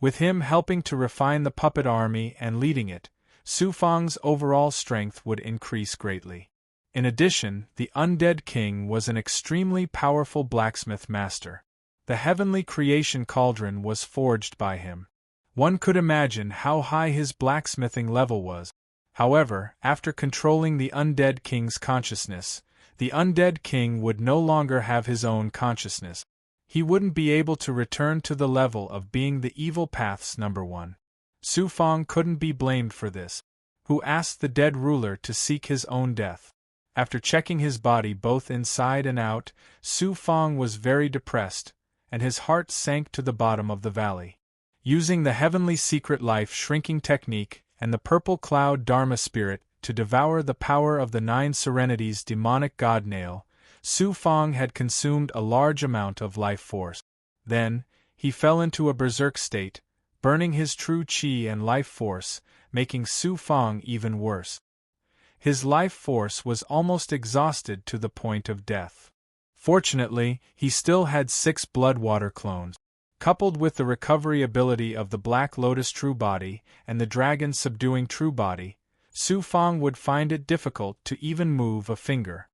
With him helping to refine the puppet army and leading it, Su Fang's overall strength would increase greatly. In addition, the undead king was an extremely powerful blacksmith master. The heavenly creation cauldron was forged by him. One could imagine how high his blacksmithing level was. However, after controlling the undead king's consciousness, the undead king would no longer have his own consciousness. He wouldn't be able to return to the level of being the evil path's number one. Su Fang couldn't be blamed for this. Who asked the dead ruler to seek his own death? After checking his body both inside and out, Su Fang was very depressed, and his heart sank to the bottom of the valley. Using the heavenly secret life shrinking technique and the purple cloud Dharma spirit to devour the power of the Nine Serenities demonic god nail, Su Fang had consumed a large amount of life force. Then, he fell into a berserk state, burning his true qi and life force, making Su Fang even worse. His life force was almost exhausted to the point of death. Fortunately, he still had 6 Bloodwater clones. Coupled with the recovery ability of the Black Lotus True Body and the Dragon Subduing True Body, Su Fang would find it difficult to even move a finger.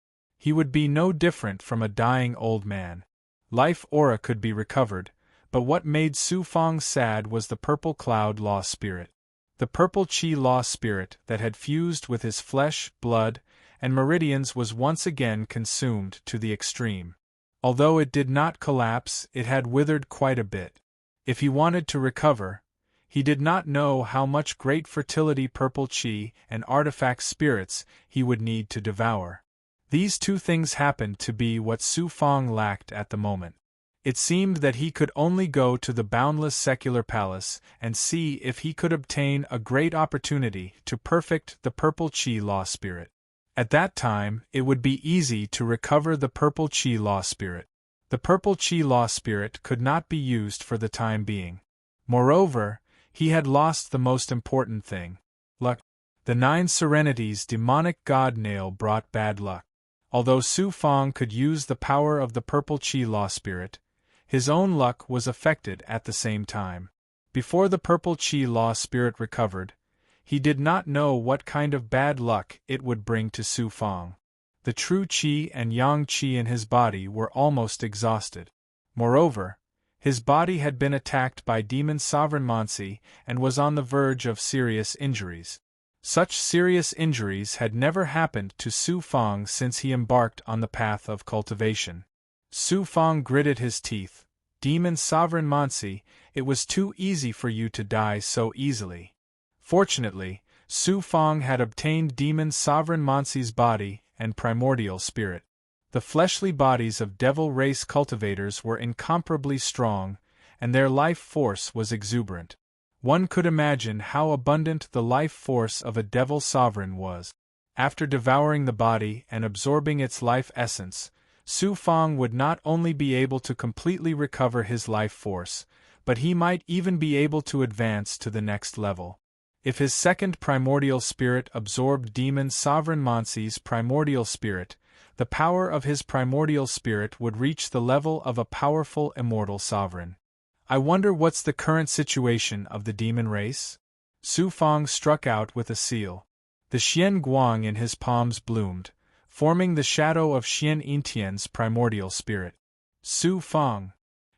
He would be no different from a dying old man. Life aura could be recovered, but what made Su Fong sad was the purple cloud law spirit. The purple chi law spirit that had fused with his flesh, blood, and meridians was once again consumed to the extreme. Although it did not collapse, it had withered quite a bit. If he wanted to recover, he did not know how much great fertility purple chi and artifact spirits he would need to devour. These two things happened to be what Su Fong lacked at the moment. It seemed that he could only go to the boundless secular palace and see if he could obtain a great opportunity to perfect the purple chi law spirit. At that time, it would be easy to recover the purple chi law spirit. The purple chi law spirit could not be used for the time being. Moreover, he had lost the most important thing: luck. The 9 Serenities demonic god nail brought bad luck. Although Su Fong could use the power of the purple chi law spirit, his own luck was affected at the same time. Before the purple chi law spirit recovered, he did not know what kind of bad luck it would bring to Su Fong. The true chi and yang chi in his body were almost exhausted. Moreover, his body had been attacked by demon sovereign Mansi and was on the verge of serious injuries. Such serious injuries had never happened to Su Fong since he embarked on the path of cultivation. Su Fong gritted his teeth. Demon sovereign Mansi, it was too easy for you to die so easily. Fortunately, Su Fong had obtained demon sovereign Mansi's body and primordial spirit. The fleshly bodies of devil race cultivators were incomparably strong, and their life force was exuberant. One could imagine how abundant the life force of a devil sovereign was. After devouring the body and absorbing its life essence, Su Fong would not only be able to completely recover his life force, but he might even be able to advance to the next level. If his second primordial spirit absorbed demon sovereign Mansi's primordial spirit, the power of his primordial spirit would reach the level of a powerful immortal sovereign. I wonder what's the current situation of the demon race? Su Fong struck out with a seal. The Xian Guang in his palms bloomed, forming the shadow of Xian Yintian's primordial spirit. Su Fong.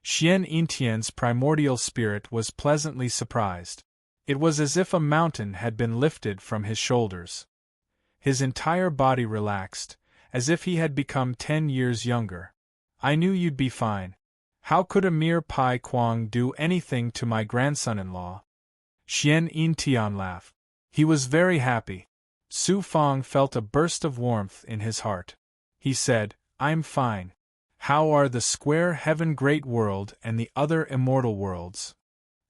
Xian Yintian's primordial spirit was pleasantly surprised. It was as if a mountain had been lifted from his shoulders. His entire body relaxed, as if he had become 10 years younger. I knew you'd be fine. How could a mere Pai Kuang do anything to my grandson-in-law? Xian Yintian laughed. He was very happy. Su Fong felt a burst of warmth in his heart. He said, I'm fine. How are the square heaven great world and the other immortal worlds?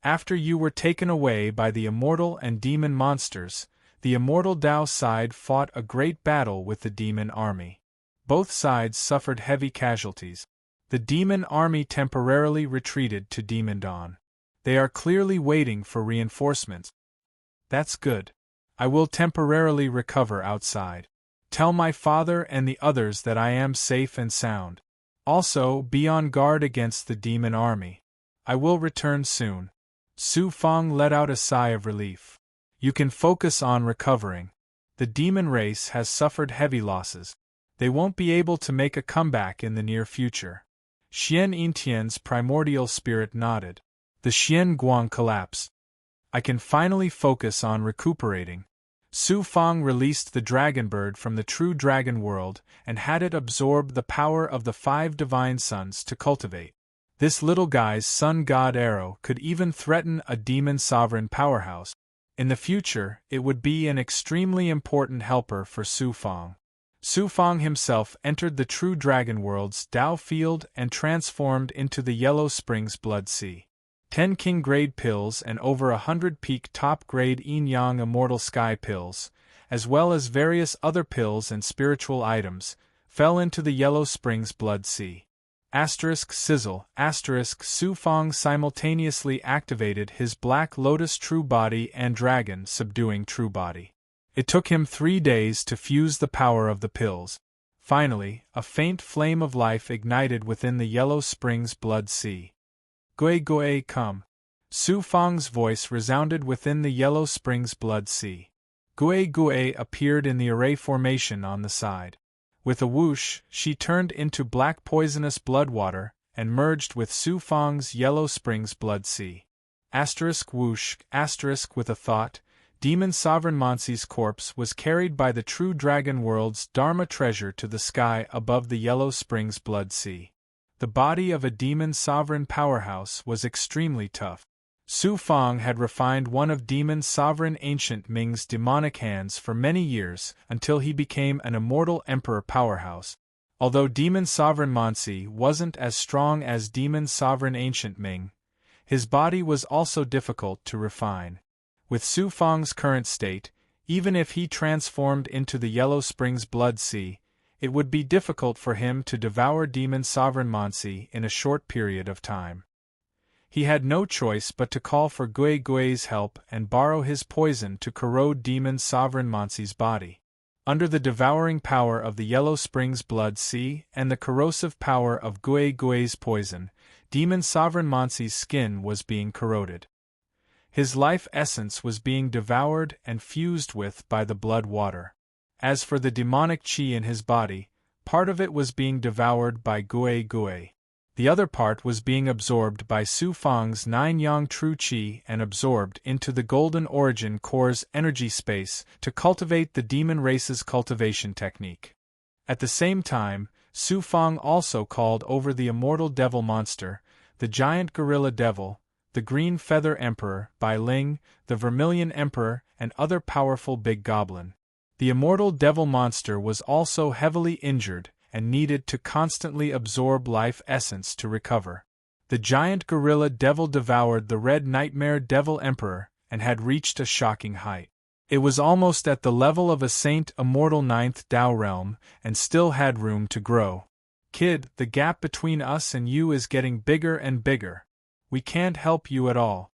After you were taken away by the immortal and demon monsters, the immortal Dao side fought a great battle with the demon army. Both sides suffered heavy casualties. The demon army temporarily retreated to Demon Dawn. They are clearly waiting for reinforcements. That's good. I will temporarily recover outside. Tell my father and the others that I am safe and sound. Also, be on guard against the demon army. I will return soon. Su Fong let out a sigh of relief. You can focus on recovering. The demon race has suffered heavy losses. They won't be able to make a comeback in the near future. Xian Yintian's primordial spirit nodded. The Xian Guang collapsed. I can finally focus on recuperating. Su Fong released the dragon bird from the true dragon world and had it absorb the power of the 5 divine suns to cultivate. This little guy's sun god arrow could even threaten a demon sovereign powerhouse. In the future, it would be an extremely important helper for Su Fong. Su Fong himself entered the true dragon world's Dao field and transformed into the Yellow Springs Blood Sea. 10 king-grade pills and over 100 peak top-grade yin-yang immortal sky pills, as well as various other pills and spiritual items, fell into the Yellow Springs Blood Sea. Sizzle, Su Fong simultaneously activated his Black Lotus True Body and Dragon Subduing True Body. It took him 3 days to fuse the power of the pills. Finally, a faint flame of life ignited within the Yellow Springs Blood Sea. Gui Gui come. Su Fong's voice resounded within the Yellow Springs Blood Sea. Gui Gui appeared in the array formation on the side. With a whoosh, she turned into black poisonous blood water, and merged with Su Fang's Yellow Springs Blood Sea. Whoosh, with a thought, Demon Sovereign Monsi's corpse was carried by the true dragon world's Dharma treasure to the sky above the Yellow Springs Blood Sea. The body of a demon sovereign powerhouse was extremely tough. Su Fang had refined one of Demon Sovereign Ancient Ming's demonic hands for many years until he became an immortal emperor powerhouse. Although Demon Sovereign Monsi wasn't as strong as Demon Sovereign Ancient Ming, his body was also difficult to refine. With Su Fang's current state, even if he transformed into the Yellow Springs Blood Sea, it would be difficult for him to devour Demon Sovereign Monsi in a short period of time. He had no choice but to call for Gui Gui's help and borrow his poison to corrode Demon Sovereign Monsi's body. Under the devouring power of the Yellow Springs Blood Sea and the corrosive power of Gui Gui's poison, Demon Sovereign Monsi's skin was being corroded. His life essence was being devoured and fused with by the blood water. As for the demonic qi in his body, part of it was being devoured by Gui Gui. The other part was being absorbed by Su Fang's 9 Yang True Qi and absorbed into the Golden Origin Core's energy space to cultivate the demon race's cultivation technique. At the same time, Su Fang also called over the immortal devil monster, the giant gorilla devil, the Green Feather Emperor, Bai Ling, the Vermilion Emperor, and other powerful big goblin. The immortal devil monster was also heavily injured and needed to constantly absorb life essence to recover. The giant gorilla devil devoured the Red Nightmare Devil Emperor and had reached a shocking height. It was almost at the level of a saint immortal 9th Dao realm and still had room to grow. Kid, the gap between us and you is getting bigger and bigger. We can't help you at all.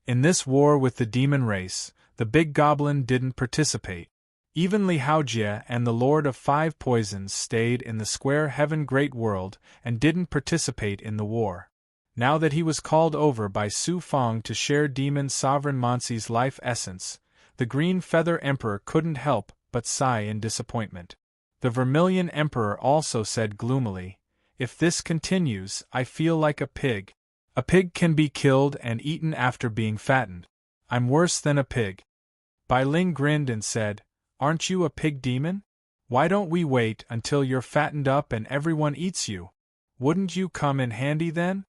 In this war with the demon race, the big goblin didn't participate. Even Li Haojie and the Lord of Five Poisons stayed in the Square Heaven Great World and didn't participate in the war. Now that he was called over by Su Fang to share Demon Sovereign Monsi's life essence, the Green Feather Emperor couldn't help but sigh in disappointment. The Vermilion Emperor also said gloomily, "If this continues, I feel like a pig. A pig can be killed and eaten after being fattened. I'm worse than a pig." Bai Ling grinned and said, "Aren't you a pig demon? Why don't we wait until you're fattened up and everyone eats you? Wouldn't you come in handy then?"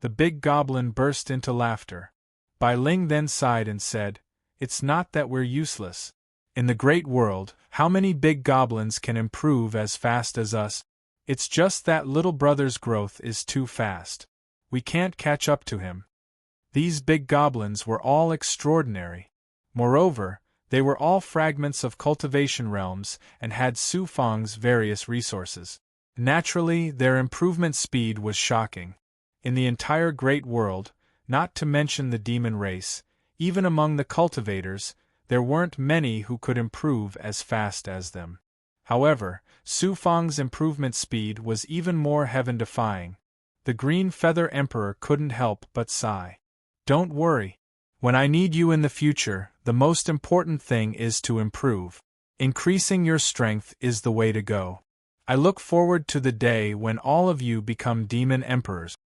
The big goblin burst into laughter. Bai Ling then sighed and said, "It's not that we're useless. In the great world, how many big goblins can improve as fast as us? It's just that little brother's growth is too fast. We can't catch up to him." These big goblins were all extraordinary. Moreover, they were all fragments of cultivation realms and had Su Fang's various resources. Naturally, their improvement speed was shocking. In the entire Great World, not to mention the demon race, even among the cultivators, there weren't many who could improve as fast as them. However, Su Fang's improvement speed was even more heaven-defying. The Green Feather Emperor couldn't help but sigh. "Don't worry. When I need you in the future, the most important thing is to improve. Increasing your strength is the way to go. I look forward to the day when all of you become demon emperors."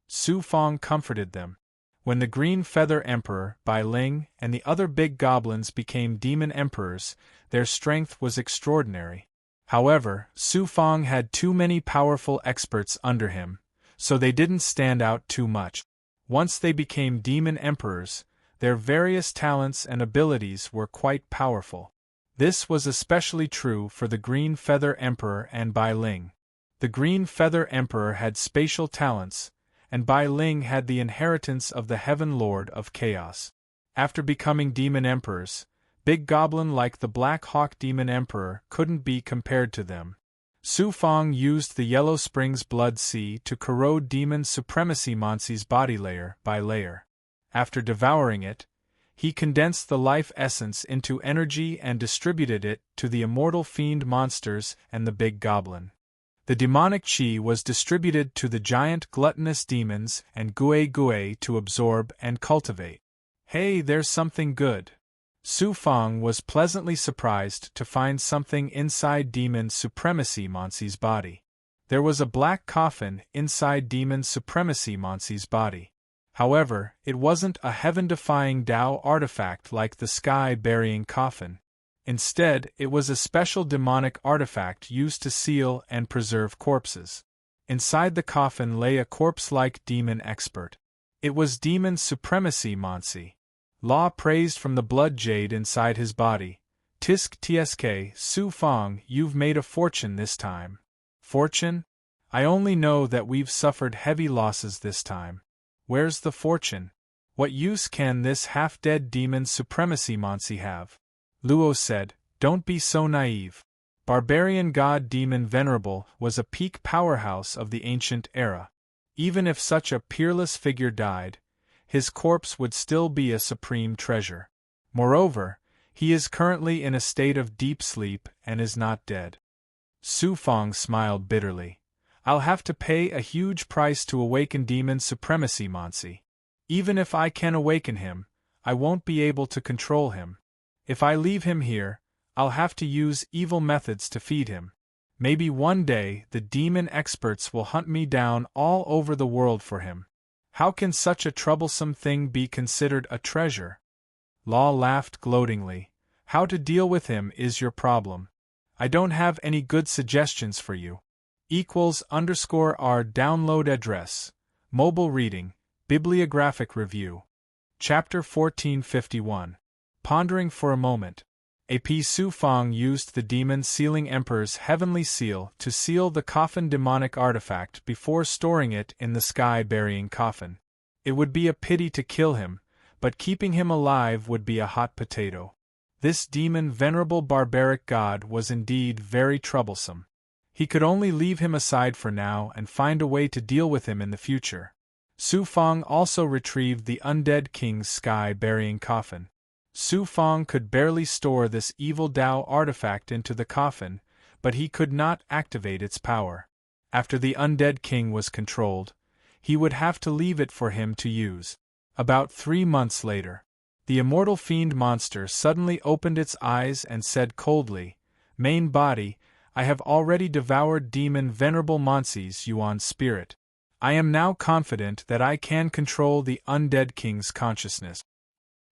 Su Fang comforted them. When the Green Feather Emperor, Bai Ling, and the other big goblins became demon emperors, their strength was extraordinary. However, Su Fang had too many powerful experts under him, so they didn't stand out too much. Once they became demon emperors, their various talents and abilities were quite powerful. This was especially true for the Green Feather Emperor and Bai Ling. The Green Feather Emperor had spatial talents, and Bai Ling had the inheritance of the Heaven Lord of Chaos. After becoming demon emperors, big goblin like the Black Hawk Demon Emperor couldn't be compared to them. Su Fang used the Yellow Springs Blood Sea to corrode Demon Supremacy Monsi's body layer by layer. After devouring it, he condensed the life essence into energy and distributed it to the immortal fiend monsters and the big goblin. The demonic qi was distributed to the giant gluttonous demons and Gui Gui to absorb and cultivate. "Hey, there's something good. Su Fang was pleasantly surprised to find something inside Demon Supremacy Monsi's body. There was a black coffin inside Demon Supremacy Monsi's body. However, it wasn't a heaven-defying Tao artifact like the sky-burying coffin. Instead, it was a special demonic artifact used to seal and preserve corpses. Inside the coffin lay a corpse-like demon expert. It was Demon Supremacy Monsi. Law praised from the blood jade inside his body. Tisk tsk, Su Fang, you've made a fortune this time. Fortune? I only know that we've suffered heavy losses this time. Where's the fortune? What use can this half-dead Demon Supremacy Monsi have? Luo said, don't be so naive. Barbarian God Demon Venerable was a peak powerhouse of the ancient era. Even if such a peerless figure died, his corpse would still be a supreme treasure. Moreover, he is currently in a state of deep sleep and is not dead. Su Fang smiled bitterly. I'll have to pay a huge price to awaken Demon Supremacy Monsi. Even if I can awaken him, I won't be able to control him. If I leave him here, I'll have to use evil methods to feed him. Maybe one day the demon experts will hunt me down all over the world for him. How can such a troublesome thing be considered a treasure? Law laughed gloatingly. How to deal with him is your problem. I don't have any good suggestions for you. =_our download address. Mobile reading, bibliographic review. Chapter 1451. Pondering for a moment. A.P. Su Fang used the demon sealing emperor's heavenly seal to seal the coffin demonic artifact before storing it in the sky-burying coffin. It would be a pity to kill him, but keeping him alive would be a hot potato. This demon venerable barbaric god was indeed very troublesome. He could only leave him aside for now and find a way to deal with him in the future. Su Fang also retrieved the undead king's sky-burying coffin. Su Fang could barely store this evil Tao artifact into the coffin, but he could not activate its power. After the undead king was controlled, he would have to leave it for him to use. About 3 months later, the immortal fiend monster suddenly opened its eyes and said coldly, "Main body, I have already devoured Demon Venerable Monsi's Yuan spirit. I am now confident that I can control the undead king's consciousness.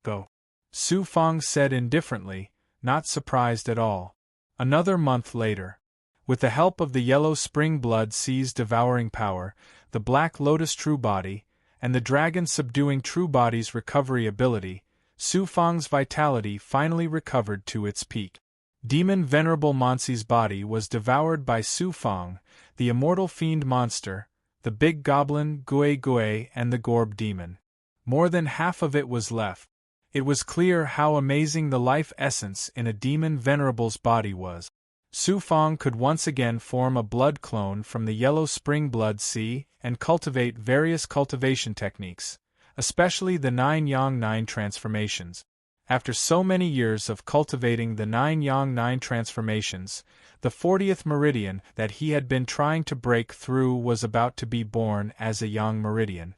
Go." Su Fang said indifferently, not surprised at all. Another month later, with the help of the yellow spring blood sea's devouring power, the black lotus true body, and the dragon subduing true body's recovery ability, Su Fang's vitality finally recovered to its peak. Demon Venerable Monsi's body was devoured by Su Fang, the immortal fiend monster, the big goblin Gui Gui and the Gorb demon. More than half of it was left. It was clear how amazing the life essence in a demon venerable's body was. Su Fang could once again form a blood clone from the yellow spring blood sea and cultivate various cultivation techniques, especially the 9 Yang 9 transformations. After so many years of cultivating the 9 Yang 9 transformations, the 40th meridian that he had been trying to break through was about to be born as a Yang meridian.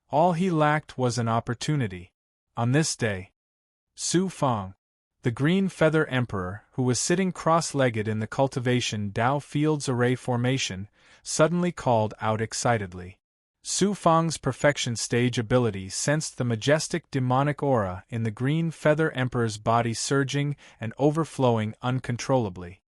All he lacked was an opportunity. On this day, Su Fang, the Green Feather Emperor, who was sitting cross-legged in the cultivation Dao Fields Array formation, suddenly called out excitedly. Su Fang's perfection stage ability sensed the majestic demonic aura in the Green Feather Emperor's body surging and overflowing uncontrollably.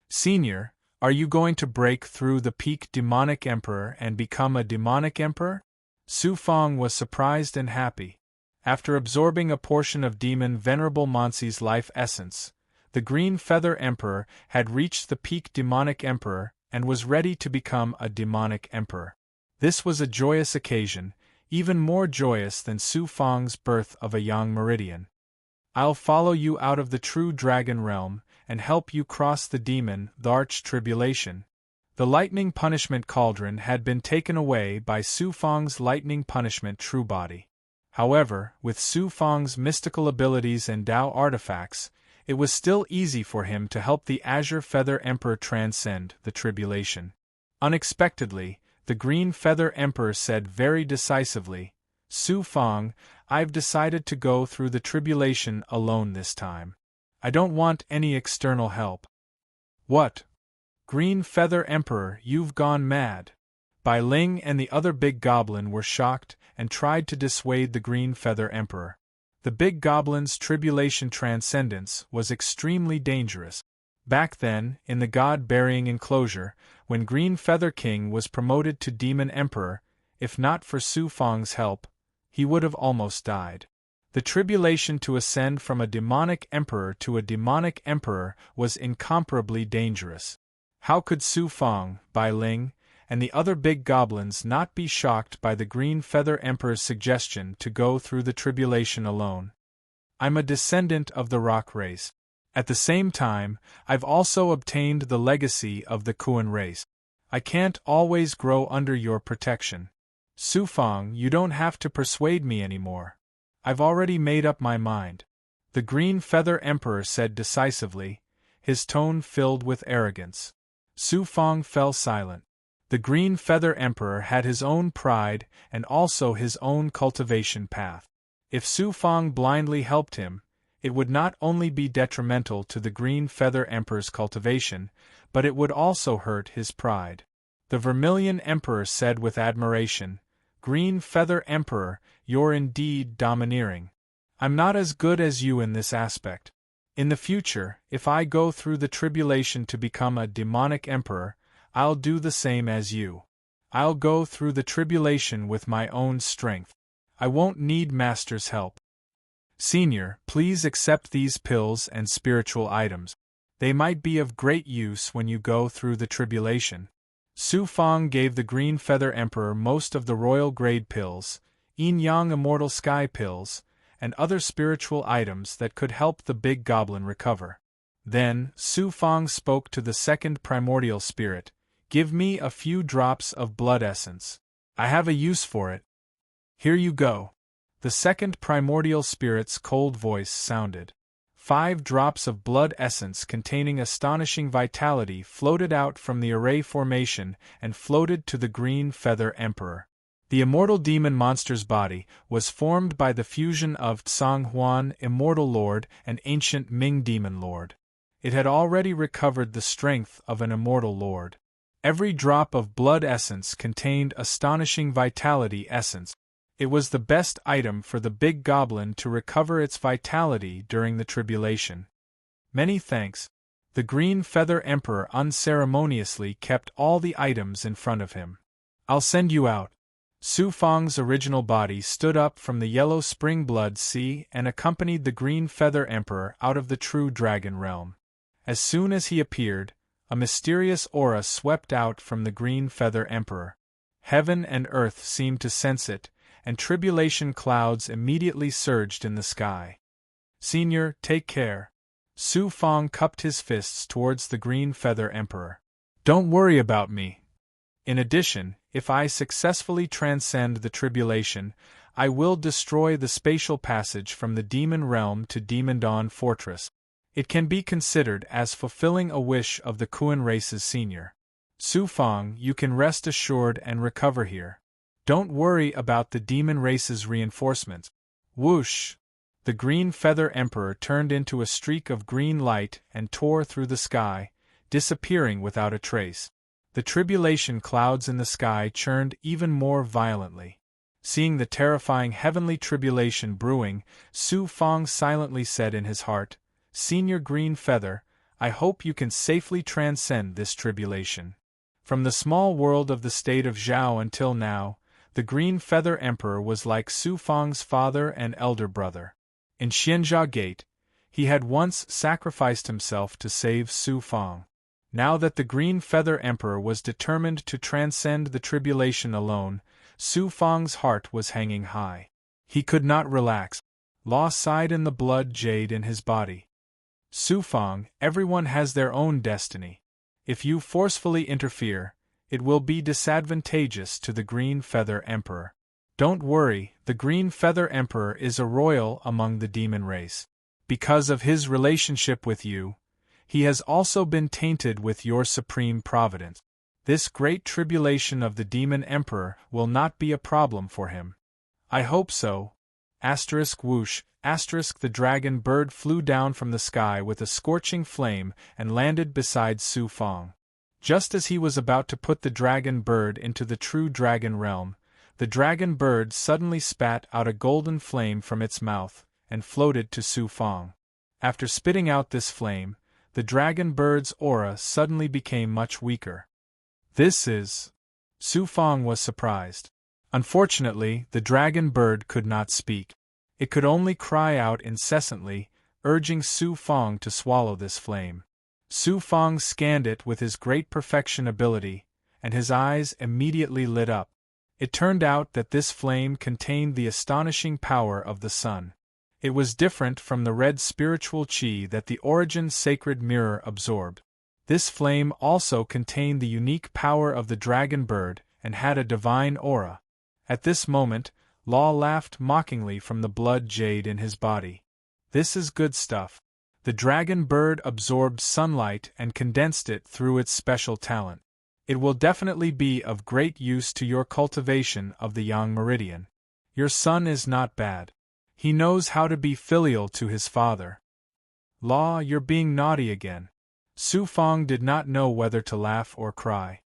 "Senior, are you going to break through the peak demonic emperor and become a demonic emperor?" Su Fang was surprised and happy. After absorbing a portion of Demon Venerable Monsi's life essence, the Green Feather Emperor had reached the peak demonic emperor and was ready to become a demonic emperor. This was a joyous occasion, even more joyous than Su Fang's birth of a Yang meridian. "I'll follow you out of the true dragon realm and help you cross the demon, the arch tribulation." The lightning punishment cauldron had been taken away by Su Fang's lightning punishment true body. However, with Su Fang's mystical abilities and Dao artifacts, it was still easy for him to help the Azure Feather Emperor transcend the tribulation. Unexpectedly, the Green Feather Emperor said very decisively, "Su Fang, I've decided to go through the tribulation alone this time. I don't want any external help. What? Green Feather Emperor, you've gone mad. Bai Ling and the other big goblin were shocked and tried to dissuade the Green Feather Emperor. The big goblin's tribulation transcendence was extremely dangerous. Back then, in the god-burying enclosure, when Green Feather King was promoted to Demon Emperor, if not for Su Fang's help, he would have almost died. The tribulation to ascend from a demonic emperor to a demonic emperor was incomparably dangerous. How could Su Fang, Bai Ling, and the other big goblins not be shocked by the Green Feather Emperor's suggestion to go through the tribulation alone? I'm a descendant of the rock race. At the same time, I've also obtained the legacy of the Kuan race. I can't always grow under your protection. Su Fang, you don't have to persuade me anymore. I've already made up my mind. The Green Feather Emperor said decisively, his tone filled with arrogance. Su Fang fell silent. The Green Feather Emperor had his own pride and also his own cultivation path. If Su Fang blindly helped him, it would not only be detrimental to the Green Feather Emperor's cultivation, but it would also hurt his pride. The Vermilion Emperor said with admiration, Green Feather Emperor, you're indeed domineering. I'm not as good as you in this aspect. In the future, if I go through the tribulation to become a demonic emperor, I'll do the same as you. I'll go through the tribulation with my own strength. I won't need Master's help. Senior, please accept these pills and spiritual items. They might be of great use when you go through the tribulation. Su Fang gave the Green Feather Emperor most of the royal grade pills, Yin Yang Immortal Sky pills, and other spiritual items that could help the big goblin recover. Then, Su Fang spoke to the second primordial spirit, give me a few drops of blood essence. I have a use for it. Here you go. The second primordial spirit's cold voice sounded. 5 drops of blood essence containing astonishing vitality floated out from the array formation and floated to the Green Feather Emperor. The immortal demon monster's body was formed by the fusion of Tsang Huan, Immortal Lord, and Ancient Ming Demon Lord. It had already recovered the strength of an Immortal Lord. Every drop of blood essence contained astonishing vitality essence. It was the best item for the big goblin to recover its vitality during the tribulation. Many thanks. The Green Feather Emperor unceremoniously kept all the items in front of him. I'll send you out. Su Fang's original body stood up from the yellow spring blood sea and accompanied the Green Feather Emperor out of the true dragon realm. As soon as he appeared, a mysterious aura swept out from the Green Feather Emperor. Heaven and earth seemed to sense it, and tribulation clouds immediately surged in the sky. Senior, take care. Su Fang cupped his fists towards the Green Feather Emperor. Don't worry about me. In addition, if I successfully transcend the tribulation, I will destroy the spatial passage from the demon realm to Demon Dawn Fortress. It can be considered as fulfilling a wish of the Kuan race's senior. Su Fang, you can rest assured and recover here. Don't worry about the demon race's reinforcements. Whoosh! The Green Feather Emperor turned into a streak of green light and tore through the sky, disappearing without a trace. The tribulation clouds in the sky churned even more violently. Seeing the terrifying heavenly tribulation brewing, Su Fang silently said in his heart, Senior Green Feather, I hope you can safely transcend this tribulation. From the small world of the state of Zhao until now, the Green Feather Emperor was like Su Fang's father and elder brother. In Xianjia Gate, he had once sacrificed himself to save Su Fang. Now that the Green Feather Emperor was determined to transcend the tribulation alone, Su Fang's heart was hanging high. He could not relax. Law sighed in the blood jade in his body. Su Fang, everyone has their own destiny. If you forcefully interfere, it will be disadvantageous to the Green Feather Emperor. Don't worry, the Green Feather Emperor is a royal among the demon race. Because of his relationship with you, he has also been tainted with your supreme providence. This great tribulation of the Demon Emperor will not be a problem for him. I hope so. Whoosh, the dragon bird flew down from the sky with a scorching flame and landed beside Su Fang. Just as he was about to put the dragon bird into the true dragon realm, the dragon bird suddenly spat out a golden flame from its mouth and floated to Su Fang. After spitting out this flame, the dragon bird's aura suddenly became much weaker. This is... Su Fang was surprised. Unfortunately, the dragon bird could not speak. It could only cry out incessantly, urging Su Fang to swallow this flame. Su Fang scanned it with his great perfection ability, and his eyes immediately lit up. It turned out that this flame contained the astonishing power of the sun. It was different from the red spiritual chi that the Origin Sacred Mirror absorbed. This flame also contained the unique power of the dragon bird and had a divine aura. At this moment, Law laughed mockingly from the blood jade in his body. This is good stuff. The dragon bird absorbed sunlight and condensed it through its special talent. It will definitely be of great use to your cultivation of the Yang Meridian. Your son is not bad. He knows how to be filial to his father. Law, you're being naughty again. Su Fang did not know whether to laugh or cry.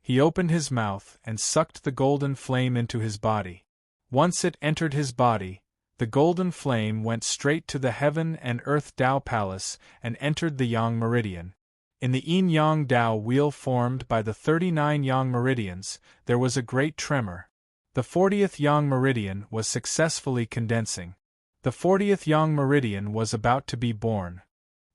He opened his mouth and sucked the golden flame into his body. Once it entered his body, the golden flame went straight to the Heaven and Earth Dao Palace and entered the Yang Meridian. In the yin-yang Dao wheel formed by the 39 Yang Meridians, there was a great tremor. The 40th Yang Meridian was successfully condensing. The 40th Yang Meridian was about to be born.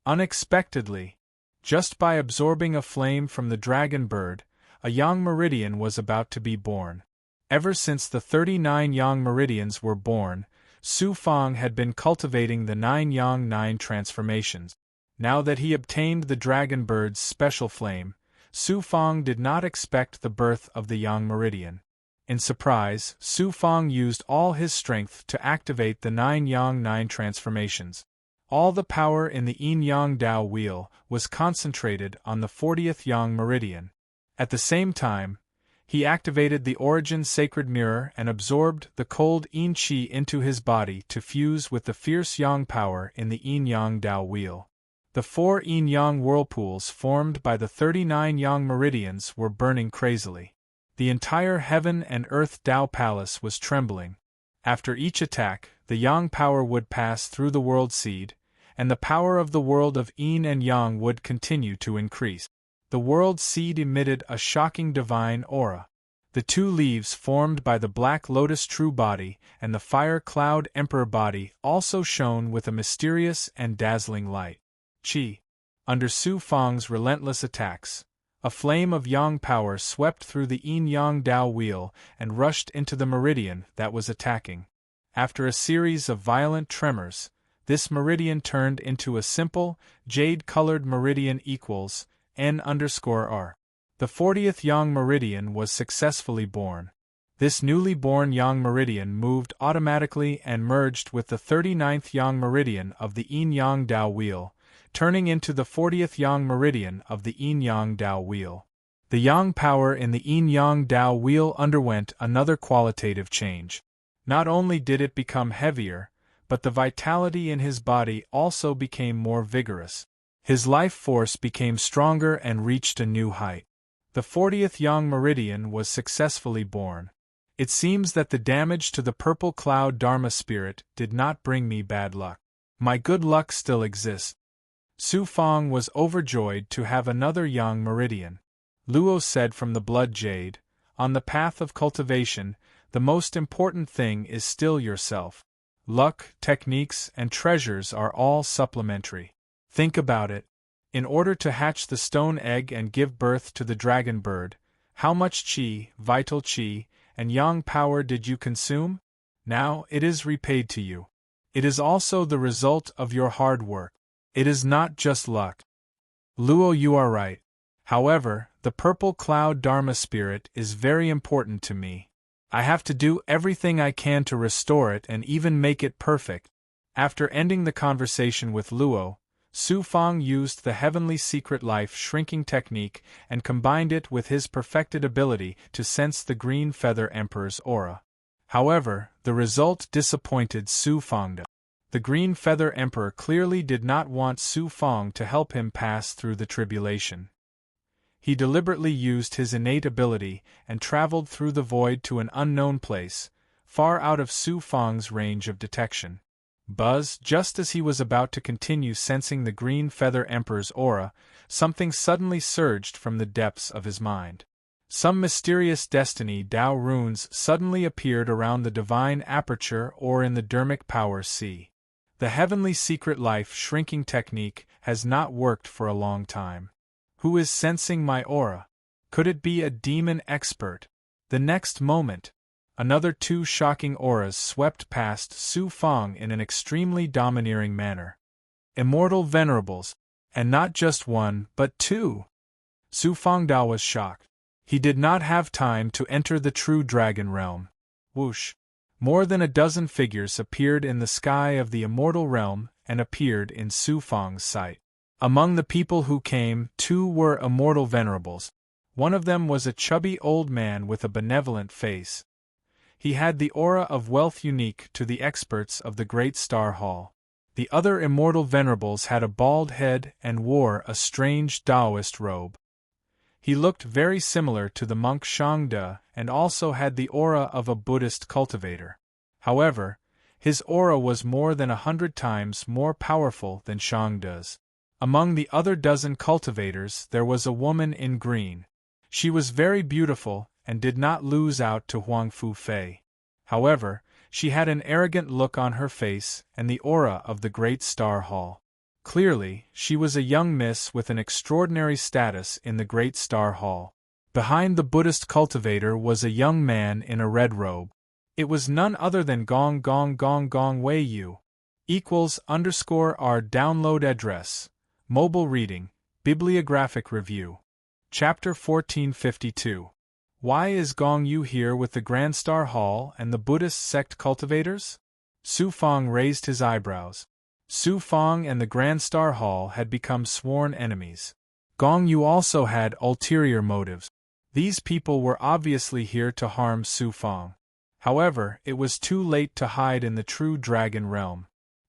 Unexpectedly, just by absorbing a flame from the dragon bird, a Yang Meridian was about to be born. Ever since the 39 Yang Meridians were born, Su Fang had been cultivating the 9 Yang 9 transformations. Now that he obtained the dragon bird's special flame, Su Fang did not expect the birth of the Yang Meridian. In surprise, Su Fang used all his strength to activate the 9 Yang 9 transformations. All the power in the yin-yang Dao wheel was concentrated on the 40th Yang Meridian. At the same time, he activated the Origin Sacred Mirror and absorbed the cold yin qi into his body to fuse with the fierce yang power in the yin-yang Dao wheel. The 4 yin-yang whirlpools formed by the 39 Yang Meridians were burning crazily. The entire Heaven and Earth Dao Palace was trembling. After each attack, the yang power would pass through the world seed, and the power of the world of yin and yang would continue to increase. The world seed emitted a shocking divine aura. The 2 leaves formed by the Black Lotus True Body and the Fire Cloud Emperor Body also shone with a mysterious and dazzling light. Qi. Under Su Fang's relentless attacks, a flame of yang power swept through the yin-yang Dao wheel and rushed into the meridian that was attacking. After a series of violent tremors, this meridian turned into a simple, jade-colored meridian equals N_R. The 40th Yang Meridian was successfully born. This newly born Yang Meridian moved automatically and merged with the 39th Yang Meridian of the yin-yang Dao wheel, turning into the 40th Yang Meridian of the yin-yang Dao wheel. The yang power in the yin-yang Dao wheel underwent another qualitative change. Not only did it become heavier, but the vitality in his body also became more vigorous. His life force became stronger and reached a new height. The 40th Yang Meridian was successfully born. It seems that the damage to the purple cloud Dharma spirit did not bring me bad luck. My good luck still exists. Su Fang was overjoyed to have another Yang Meridian. Luo said from the blood jade, on the path of cultivation, the most important thing is still yourself. Luck, techniques, and treasures are all supplementary. Think about it. In order to hatch the stone egg and give birth to the dragon bird, how much qi, vital qi, and yang power did you consume? Now it is repaid to you. It is also the result of your hard work. It is not just luck. Luo, you are right. However, the purple cloud Dharma spirit is very important to me. I have to do everything I can to restore it and even make it perfect. After ending the conversation with Luo, Su Fang used the Heavenly Secret Life shrinking technique and combined it with his perfected ability to sense the Green Feather Emperor's aura. However, the result disappointed Su Fangde. The Green Feather Emperor clearly did not want Su Fang to help him pass through the tribulation. He deliberately used his innate ability and traveled through the void to an unknown place, far out of Su Fang's range of detection. Just as he was about to continue sensing the Green Feather Emperor's aura, something suddenly surged from the depths of his mind. Some mysterious destiny Dao runes suddenly appeared around the divine aperture or in the dermic power sea. The heavenly secret life shrinking technique has not worked for a long time. Who is sensing my aura? Could it be a demon expert? The next moment, another 2 shocking auras swept past Su Fang in an extremely domineering manner. Immortal venerables, and not just 1 but 2. Su Fangdao was shocked. He did not have time to enter the true dragon realm. Whoosh! More than a dozen figures appeared in the sky of the immortal realm and appeared in Su Fang's sight. Among the people who came, 2 were immortal venerables. One of them was a chubby old man with a benevolent face. He had the aura of wealth unique to the experts of the Great Star Hall. The other immortal venerables had a bald head and wore a strange Taoist robe. He looked very similar to the monk Shangde and also had the aura of a Buddhist cultivator. However, his aura was more than 100 times more powerful than Shangde's. Among the other dozen cultivators there was a woman in green. She was very beautiful and did not lose out to Huang Fu Fei. However, she had an arrogant look on her face and the aura of the Great Star Hall. Clearly, she was a young miss with an extraordinary status in the Great Star Hall. Behind the Buddhist cultivator was a young man in a red robe. It was none other than Gong Wei Yu. =_our download address. Mobile reading, bibliographic review. Chapter 1452. Why is Gong Yu here with the Grand Star Hall and the Buddhist sect cultivators? Su Fang raised his eyebrows. Su Fang and the Grand Star Hall had become sworn enemies. Gong Yu also had ulterior motives. These people were obviously here to harm Su Fang. However, it was too late to hide in the true dragon realm.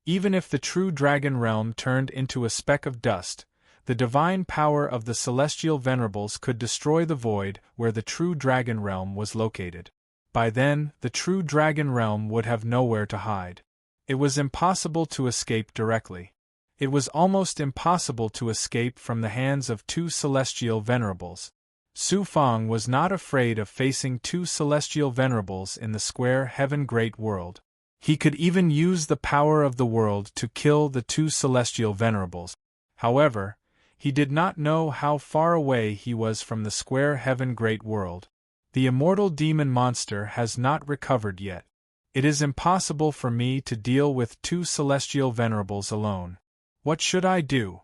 Even if the true dragon realm turned into a speck of dust, the divine power of the celestial venerables could destroy the void where the true dragon realm was located. By then, the true dragon realm would have nowhere to hide. It was impossible to escape directly. It was almost impossible to escape from the hands of 2 celestial venerables. Su Fang was not afraid of facing 2 celestial venerables in the square heaven great world. He could even use the power of the world to kill the 2 celestial venerables. However, he did not know how far away he was from the square heaven great world. The immortal demon monster has not recovered yet. It is impossible for me to deal with 2 celestial venerables alone. What should I do?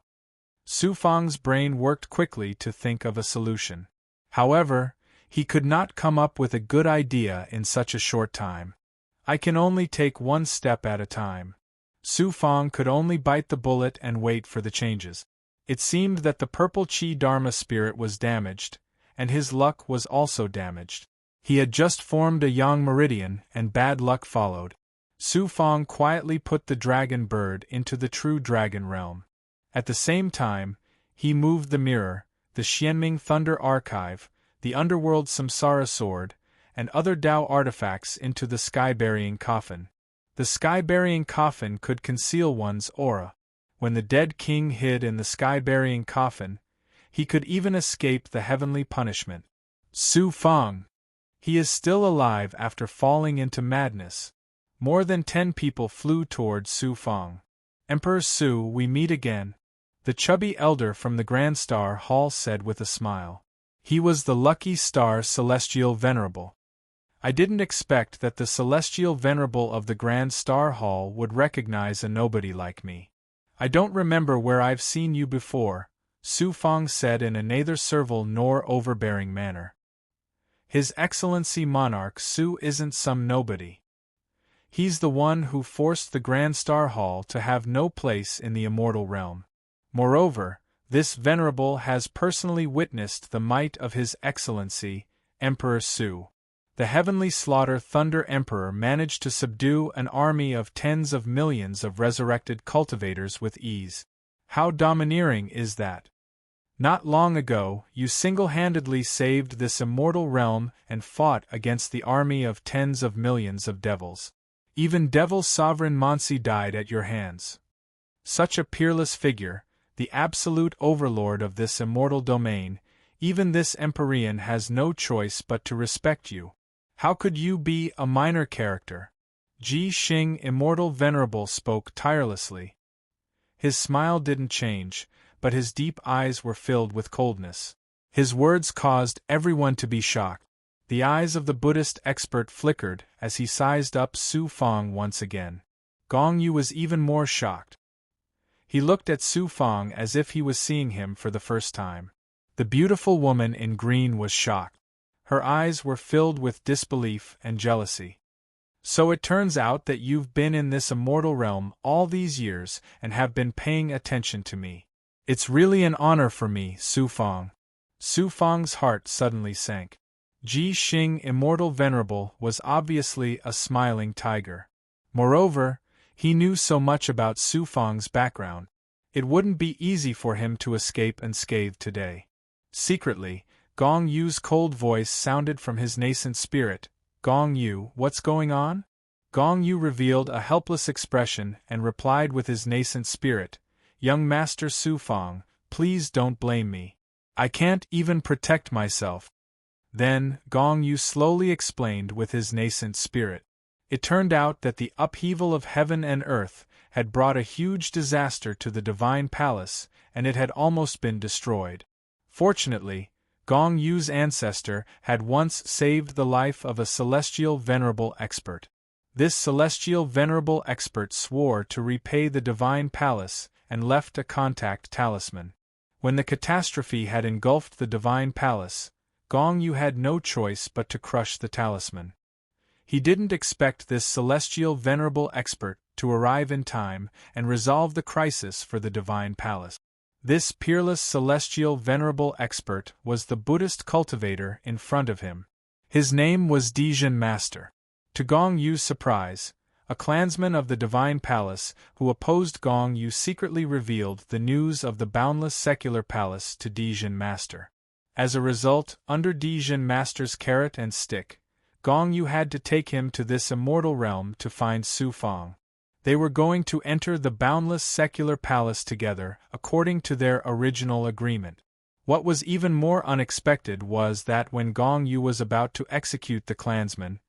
Su Fang's brain worked quickly to think of a solution. However, he could not come up with a good idea in such a short time. I can only take 1 step at a time. Su Fang could only bite the bullet and wait for the changes. It seemed that the purple Chi Dharma spirit was damaged, and his luck was also damaged. He had just formed a Yang meridian, and bad luck followed. Su Fang quietly put the dragon bird into the true dragon realm. At the same time, he moved the mirror, the Xianming Thunder Archive, the Underworld Samsara Sword, and other Dao artifacts into the sky-burying coffin. The sky-burying coffin could conceal one's aura. When the dead king hid in the sky-burying coffin, he could even escape the heavenly punishment. Su Fang! He is still alive after falling into madness. More than 10 people flew toward Su Fang. Emperor Su, we meet again, the chubby elder from the Grand Star Hall said with a smile. He was the lucky star celestial venerable. I didn't expect that the celestial venerable of the Grand Star Hall would recognize a nobody like me. I don't remember where I've seen you before, Su Fang said in a neither servile nor overbearing manner. His Excellency Monarch Su isn't some nobody. He's the one who forced the Grand Star Hall to have no place in the immortal realm. Moreover, this venerable has personally witnessed the might of His Excellency, Emperor Su. The heavenly slaughter Thunder Emperor managed to subdue an army of tens of millions of resurrected cultivators with ease. How domineering is that? Not long ago, you single-handedly saved this immortal realm and fought against the army of tens of millions of devils. Even Devil's sovereign Monsi died at your hands. Such a peerless figure, the absolute overlord of this immortal domain, even this Empyrean has no choice but to respect you. How could you be a minor character? Ji Xing Immortal Venerable spoke tirelessly. His smile didn't change, but his deep eyes were filled with coldness. His words caused everyone to be shocked. The eyes of the Buddhist expert flickered as he sized up Su Fang once again. Gong Yu was even more shocked. He looked at Su Fang as if he was seeing him for the first time. The beautiful woman in green was shocked. Her eyes were filled with disbelief and jealousy. So it turns out that you've been in this immortal realm all these years and have been paying attention to me. It's really an honor for me, Su Fang. Su Fang's heart suddenly sank. Ji Xing Immortal Venerable was obviously a smiling tiger. Moreover, he knew so much about Su Fang's background. It wouldn't be easy for him to escape unscathed today. Secretly, Gong Yu's cold voice sounded from his nascent spirit. Gong Yu, what's going on? Gong Yu revealed a helpless expression and replied with his nascent spirit, Young Master Su Fang, please don't blame me. I can't even protect myself. Then, Gong Yu slowly explained with his nascent spirit. It turned out that the upheaval of heaven and earth had brought a huge disaster to the Divine Palace, and it had almost been destroyed. Fortunately, Gong Yu's ancestor had once saved the life of a celestial venerable expert. This celestial venerable expert swore to repay the Divine Palace and left a contact talisman. When the catastrophe had engulfed the Divine Palace, Gong Yu had no choice but to crush the talisman. He didn't expect this celestial venerable expert to arrive in time and resolve the crisis for the Divine Palace. This peerless celestial venerable expert was the Buddhist cultivator in front of him. His name was Dijin Master. To Gong Yu's surprise, a clansman of the Divine Palace who opposed Gong Yu secretly revealed the news of the boundless secular palace to Dijin Master. As a result, under Dijin Master's carrot and stick, Gong Yu had to take him to this immortal realm to find Su Fang. They were going to enter the boundless secular palace together, according to their original agreement. What was even more unexpected was that when Gong Yu was about to execute the clansman,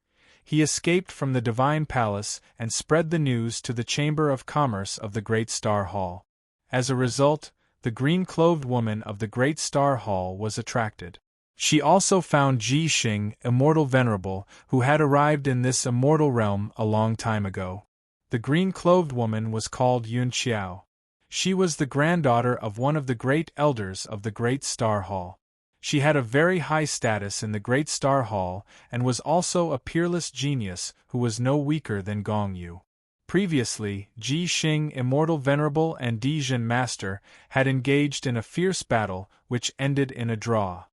he escaped from the Divine Palace and spread the news to the Chamber of Commerce of the Great Star Hall. As a result, the green-clothed woman of the Great Star Hall was attracted. She also found Ji Xing, Immortal Venerable, who had arrived in this immortal realm a long time ago. The green-clothed woman was called Yun Qiao. She was the granddaughter of one of the great elders of the Great Star Hall. She had a very high status in the Great Star Hall and was also a peerless genius who was no weaker than Gong Yu. Previously, Ji Xing Immortal Venerable and Dijin Master had engaged in a fierce battle which ended in a draw.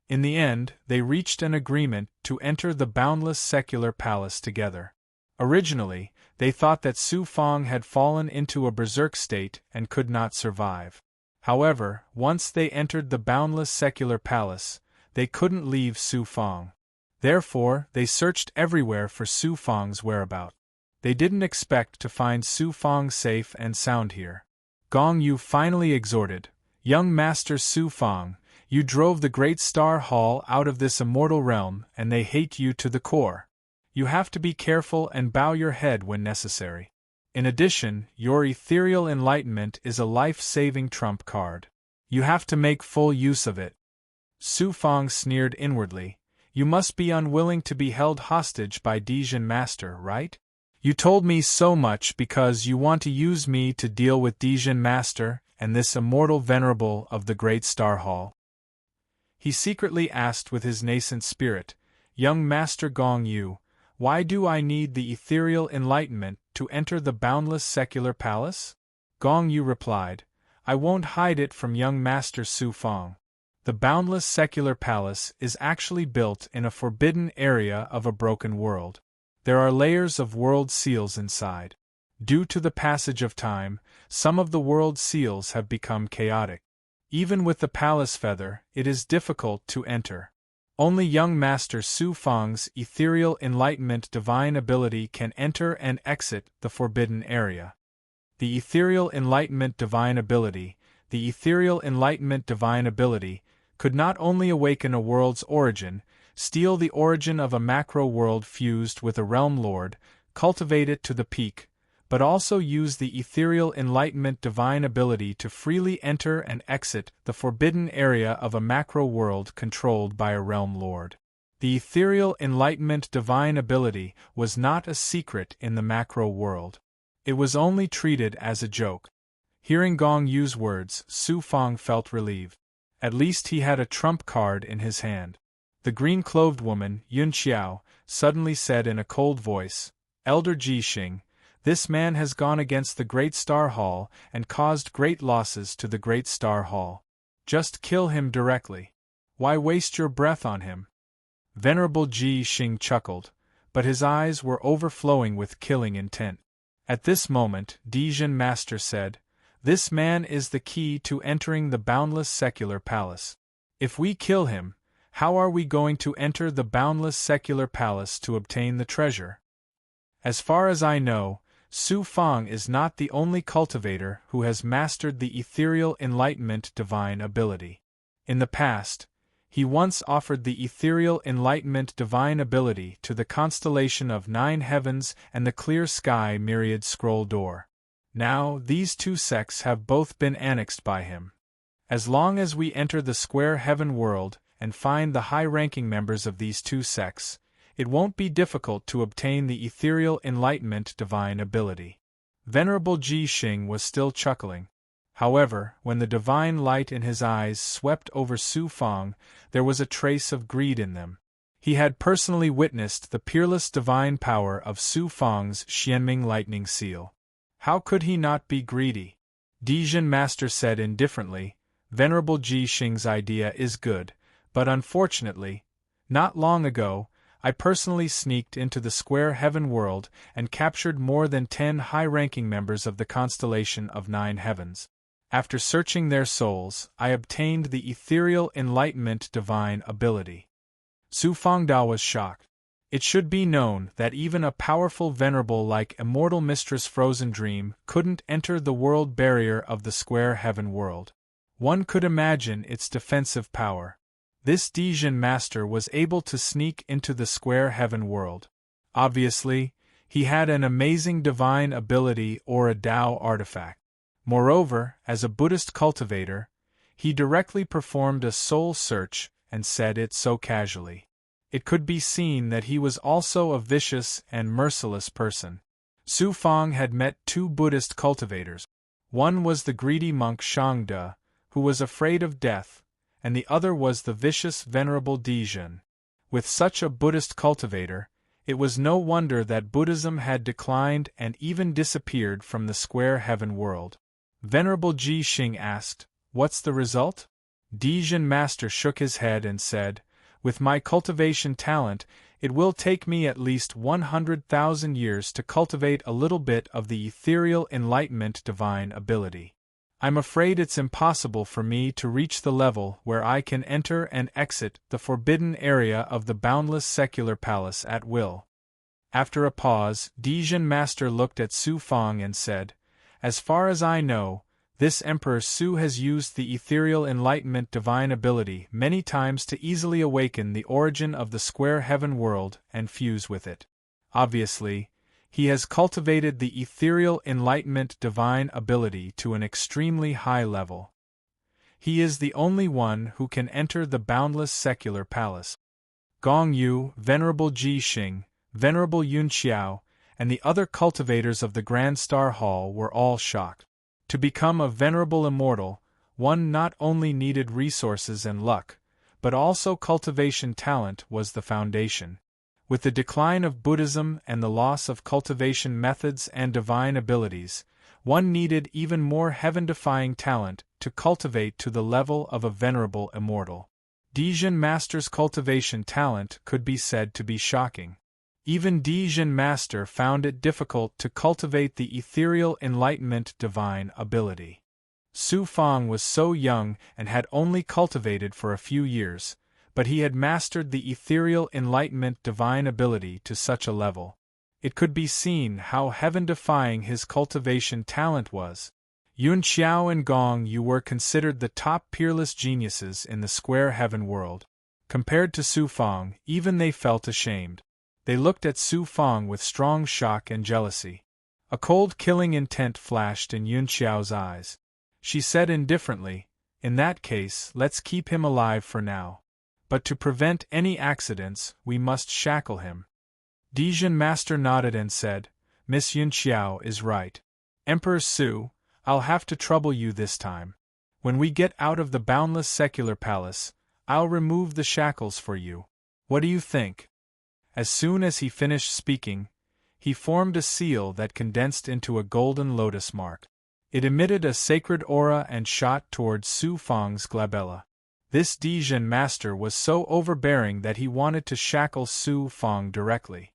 In the end, they reached an agreement to enter the boundless secular palace together. Originally, they thought that Su Fang had fallen into a berserk state and could not survive. However, once they entered the boundless secular palace, they couldn't leave Su Fang. Therefore, they searched everywhere for Su Fang's whereabouts. They didn't expect to find Su Fang safe and sound here. Gong Yu finally exhorted, Young Master Su Fang, you drove the Great Star Hall out of this immortal realm and they hate you to the core. You have to be careful and bow your head when necessary. In addition, your ethereal enlightenment is a life-saving trump card. You have to make full use of it. Su Fang sneered inwardly, You must be unwilling to be held hostage by Dijin Master, right? You told me so much because you want to use me to deal with Dijin Master and this immortal venerable of the Great Star Hall. He secretly asked with his nascent spirit, Young Master Gong Yu, why do I need the ethereal enlightenment to enter the boundless secular palace? Gong Yu replied, I won't hide it from young Master Su Fang. The boundless secular palace is actually built in a forbidden area of a broken world. There are layers of world seals inside. Due to the passage of time, some of the world seals have become chaotic. Even with the palace feather, it is difficult to enter. Only young Master Su Fang's ethereal enlightenment divine ability can enter and exit the forbidden area. The ethereal enlightenment divine ability, could not only awaken a world's origin, steal the origin of a macro world fused with a realm lord, cultivate it to the peak, but also use the ethereal enlightenment divine ability to freely enter and exit the forbidden area of a macro world controlled by a realm lord. The ethereal enlightenment divine ability was not a secret in the macro world. It was only treated as a joke. Hearing Gong Yu's words, Su Fang felt relieved. At least he had a trump card in his hand. The green-clothed woman, Yun Xiao, suddenly said in a cold voice, "Elder Ji Xing, this man has gone against the Great Star Hall and caused great losses to the Great Star Hall. Just kill him directly. Why waste your breath on him?" Venerable Ji Xing chuckled, but his eyes were overflowing with killing intent. At this moment, Dijin Master said, "This man is the key to entering the boundless secular palace. If we kill him, how are we going to enter the boundless secular palace to obtain the treasure?" As far as I know, Su Fang is not the only cultivator who has mastered the ethereal enlightenment divine ability. In the past, he once offered the ethereal enlightenment divine ability to the constellation of 9 heavens and the clear sky myriad scroll door. Now, these two sects have both been annexed by him. As long as we enter the square heaven world and find the high-ranking members of these two sects, it won't be difficult to obtain the ethereal enlightenment divine ability. Venerable Ji Xing was still chuckling. However, when the divine light in his eyes swept over Su Fang, there was a trace of greed in them. He had personally witnessed the peerless divine power of Su Fang's Xianming lightning seal. How could he not be greedy? Dijin Master said indifferently, "Venerable Ji Xing's idea is good, but unfortunately, not long ago, I personally sneaked into the square heaven world and captured more than 10 high-ranking members of the constellation of 9 heavens. After searching their souls, I obtained the ethereal enlightenment divine ability." Su Fangdao was shocked. It should be known that even a powerful venerable like Immortal Mistress Frozen Dream couldn't enter the world barrier of the square heaven world. One could imagine its defensive power. This Dijin Master was able to sneak into the square heaven world. Obviously, he had an amazing divine ability or a Tao artifact. Moreover, as a Buddhist cultivator, he directly performed a soul search and said it so casually. It could be seen that he was also a vicious and merciless person. Su Fang had met 2 Buddhist cultivators. One was the greedy monk Shangde, who was afraid of death, and the other was the vicious Venerable Dijin. With such a Buddhist cultivator, it was no wonder that Buddhism had declined and even disappeared from the square heaven world. Venerable Ji Xing asked, "What's the result?" Dijin Master shook his head and said, "With my cultivation talent, it will take me at least 100,000 years to cultivate a little bit of the ethereal enlightenment divine ability. I'm afraid it's impossible for me to reach the level where I can enter and exit the forbidden area of the boundless secular palace at will." After a pause, Dijin Master looked at Su Fang and said, "As far as I know, this Emperor Su has used the ethereal enlightenment divine ability many times to easily awaken the origin of the square heaven world and fuse with it. Obviously, he has cultivated the ethereal enlightenment divine ability to an extremely high level. He is the only one who can enter the boundless secular palace." Gong Yu, Venerable Ji Xing, Venerable Yun Xiao, and the other cultivators of the Grand Star Hall were all shocked. To become a venerable immortal, one not only needed resources and luck, but also cultivation talent was the foundation. With the decline of Buddhism and the loss of cultivation methods and divine abilities, One needed even more heaven-defying talent to cultivate to the level of a venerable immortal. Dijin Master's cultivation talent could be said to be shocking. Even Dijin Master found it difficult to cultivate the ethereal enlightenment divine ability. Su Fang was so young and had only cultivated for a few years, but he had mastered the ethereal enlightenment divine ability to such a level. It could be seen how heaven-defying his cultivation talent was. Yun Xiao and Gong Yu were considered the top peerless geniuses in the square heaven world. Compared to Su Fang, even they felt ashamed. They looked at Su Fang with strong shock and jealousy. A cold killing intent flashed in Yun Xiao's eyes. She said indifferently, "In that case, let's keep him alive for now. But to prevent any accidents, we must shackle him." Dijin Master nodded and said, "Miss Yun Xiao is right. Emperor Su, I'll have to trouble you this time. When we get out of the boundless secular palace, I'll remove the shackles for you. What do you think?" As soon as he finished speaking, he formed a seal that condensed into a golden lotus mark. It emitted a sacred aura and shot towards Su Fang's glabella. This Dijin Master was so overbearing that he wanted to shackle Su Fang directly.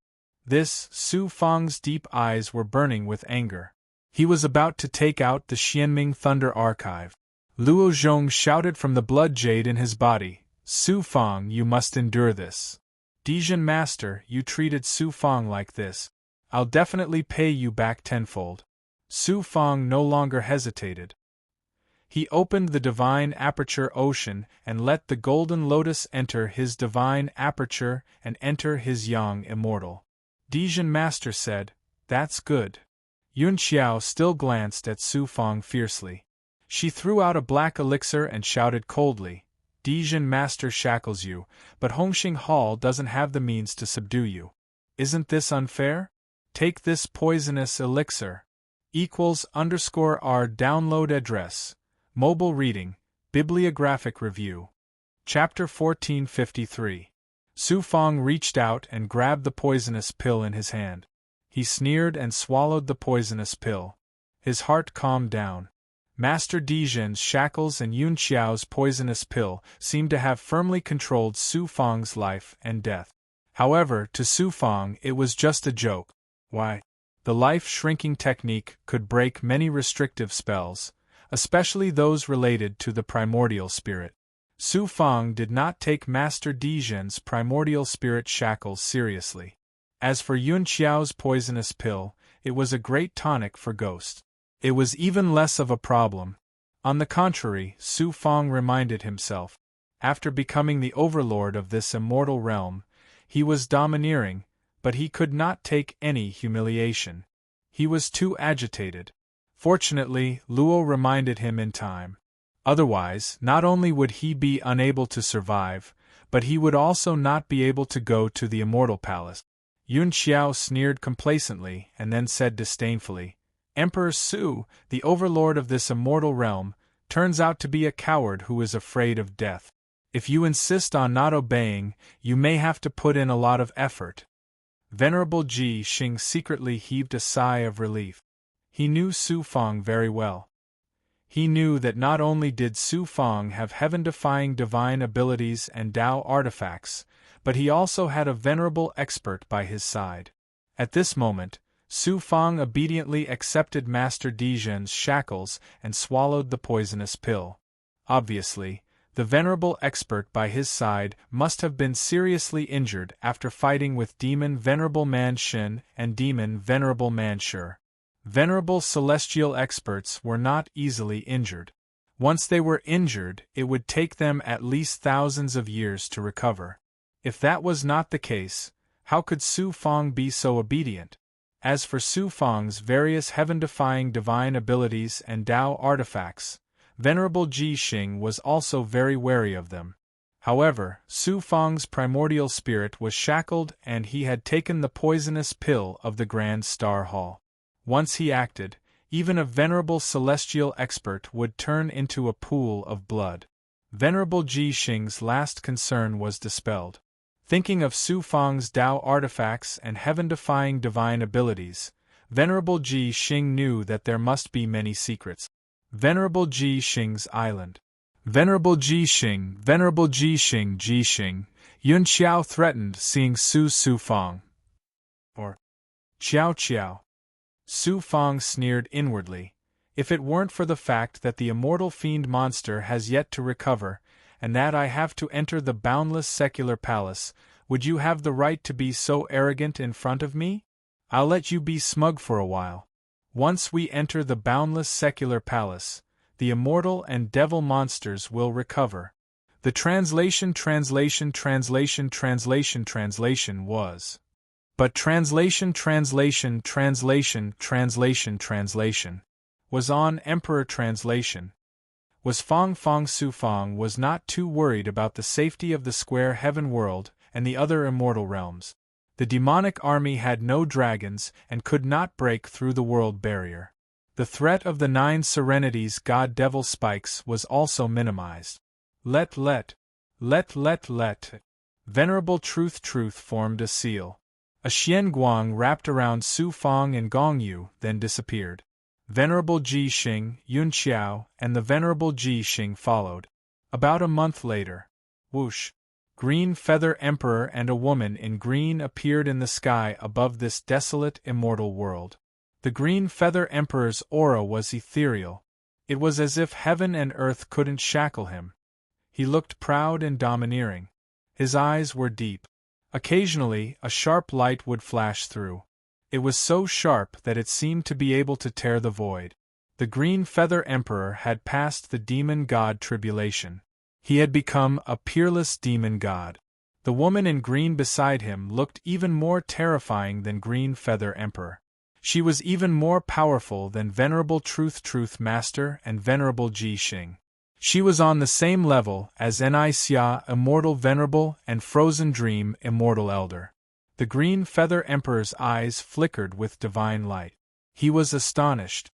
Su Fang's deep eyes were burning with anger. He was about to take out the Xianming Thunder Archive. Luo Zhong shouted from the blood jade in his body, "Su Fang, you must endure this. Dijin Master, you treated Su Fang like this. I'll definitely pay you back tenfold." Su Fang no longer hesitated. He opened the divine aperture ocean and let the golden lotus enter his divine aperture and enter his yang immortal. Dijin Master said, "That's good." Yun Xiao still glanced at Su Fang fiercely. She threw out a black elixir and shouted coldly, "Dijin Master shackles you, but Hongxing Hall doesn't have the means to subdue you. Isn't this unfair? Take this poisonous elixir. =_R download address. Mobile reading, Bibliographic Review. Chapter 1453. Su Fang reached out and grabbed the poisonous pill in his hand. He sneered and swallowed the poisonous pill. His heart calmed down. Master Dijin's shackles and Yun Xiao's poisonous pill seemed to have firmly controlled Su Fang's life and death. However, to Su Fang it was just a joke. Why? The life-shrinking technique could break many restrictive spells, especially those related to the primordial spirit. Su Fang did not take Master Dijin's primordial spirit shackles seriously. As for Yun Xiao's poisonous pill, it was a great tonic for ghosts. It was even less of a problem. On the contrary, Su Fang reminded himself, after becoming the overlord of this immortal realm, he was domineering, but he could not take any humiliation. He was too agitated. Fortunately, Luo reminded him in time. Otherwise, not only would he be unable to survive, but he would also not be able to go to the immortal palace. Yun Xiao sneered complacently and then said disdainfully, "Emperor Su, the overlord of this immortal realm, turns out to be a coward who is afraid of death. If you insist on not obeying, you may have to put in a lot of effort." Venerable Ji Xing secretly heaved a sigh of relief. He knew Su Fang very well. He knew that not only did Su Fang have heaven-defying divine abilities and Tao artifacts, but he also had a venerable expert by his side. At this moment, Su Fang obediently accepted Master Dijin's shackles and swallowed the poisonous pill. Obviously, the venerable expert by his side must have been seriously injured after fighting with Demon Venerable Man Shin and Demon Venerable Man Shi. Venerable celestial experts were not easily injured. Once they were injured, it would take them at least thousands of years to recover. If that was not the case, how could Su Fang be so obedient? As for Su Fang's various heaven-defying divine abilities and Tao artifacts, Venerable Ji Xing was also very wary of them. However, Su Fang's primordial spirit was shackled and he had taken the poisonous pill of the Grand Star Hall. Once he acted, even a venerable celestial expert would turn into a pool of blood. Venerable Ji Xing's last concern was dispelled. Thinking of Su Fang's Tao artifacts and heaven-defying divine abilities, Venerable Ji Xing knew that there must be many secrets. Venerable Ji Xing's Island. Venerable Ji Xing, Venerable Ji Xing, Yun Qiao threatened seeing Su Fang. Or Qiao Qiao. Su Fang sneered inwardly. If it weren't for the fact that the immortal fiend monster has yet to recover, and that I have to enter the boundless secular palace, would you have the right to be so arrogant in front of me? I'll let you be smug for a while. Once we enter the boundless secular palace, the immortal and devil monsters will recover. The translation was. But translation was on Emperor translation. Was Su Fang was not too worried about the safety of the square heaven world and the other immortal realms. The demonic army had no dragons and could not break through the world barrier. The threat of the 9 serenities god-devil spikes was also minimized. Let. Venerable Truth formed a seal. A Xian Guang wrapped around Su Fang and Gong Yu, then disappeared. Venerable Ji Xing, Yun Qiao, and the Venerable Ji Xing followed. About a month later, whoosh! Green Feather Emperor and a woman in green appeared in the sky above this desolate, immortal world. The Green Feather Emperor's aura was ethereal. It was as if heaven and earth couldn't shackle him. He looked proud and domineering. His eyes were deep. Occasionally, a sharp light would flash through. It was so sharp that it seemed to be able to tear the void. The Green Feather Emperor had passed the demon god tribulation. He had become a peerless demon god. The woman in green beside him looked even more terrifying than Green Feather Emperor. She was even more powerful than Venerable Truth Master and Venerable Ji Xing. She was on the same level as Xia Immortal Venerable and Frozen Dream Immortal Elder. The Green Feather Emperor's eyes flickered with divine light. He was astonished.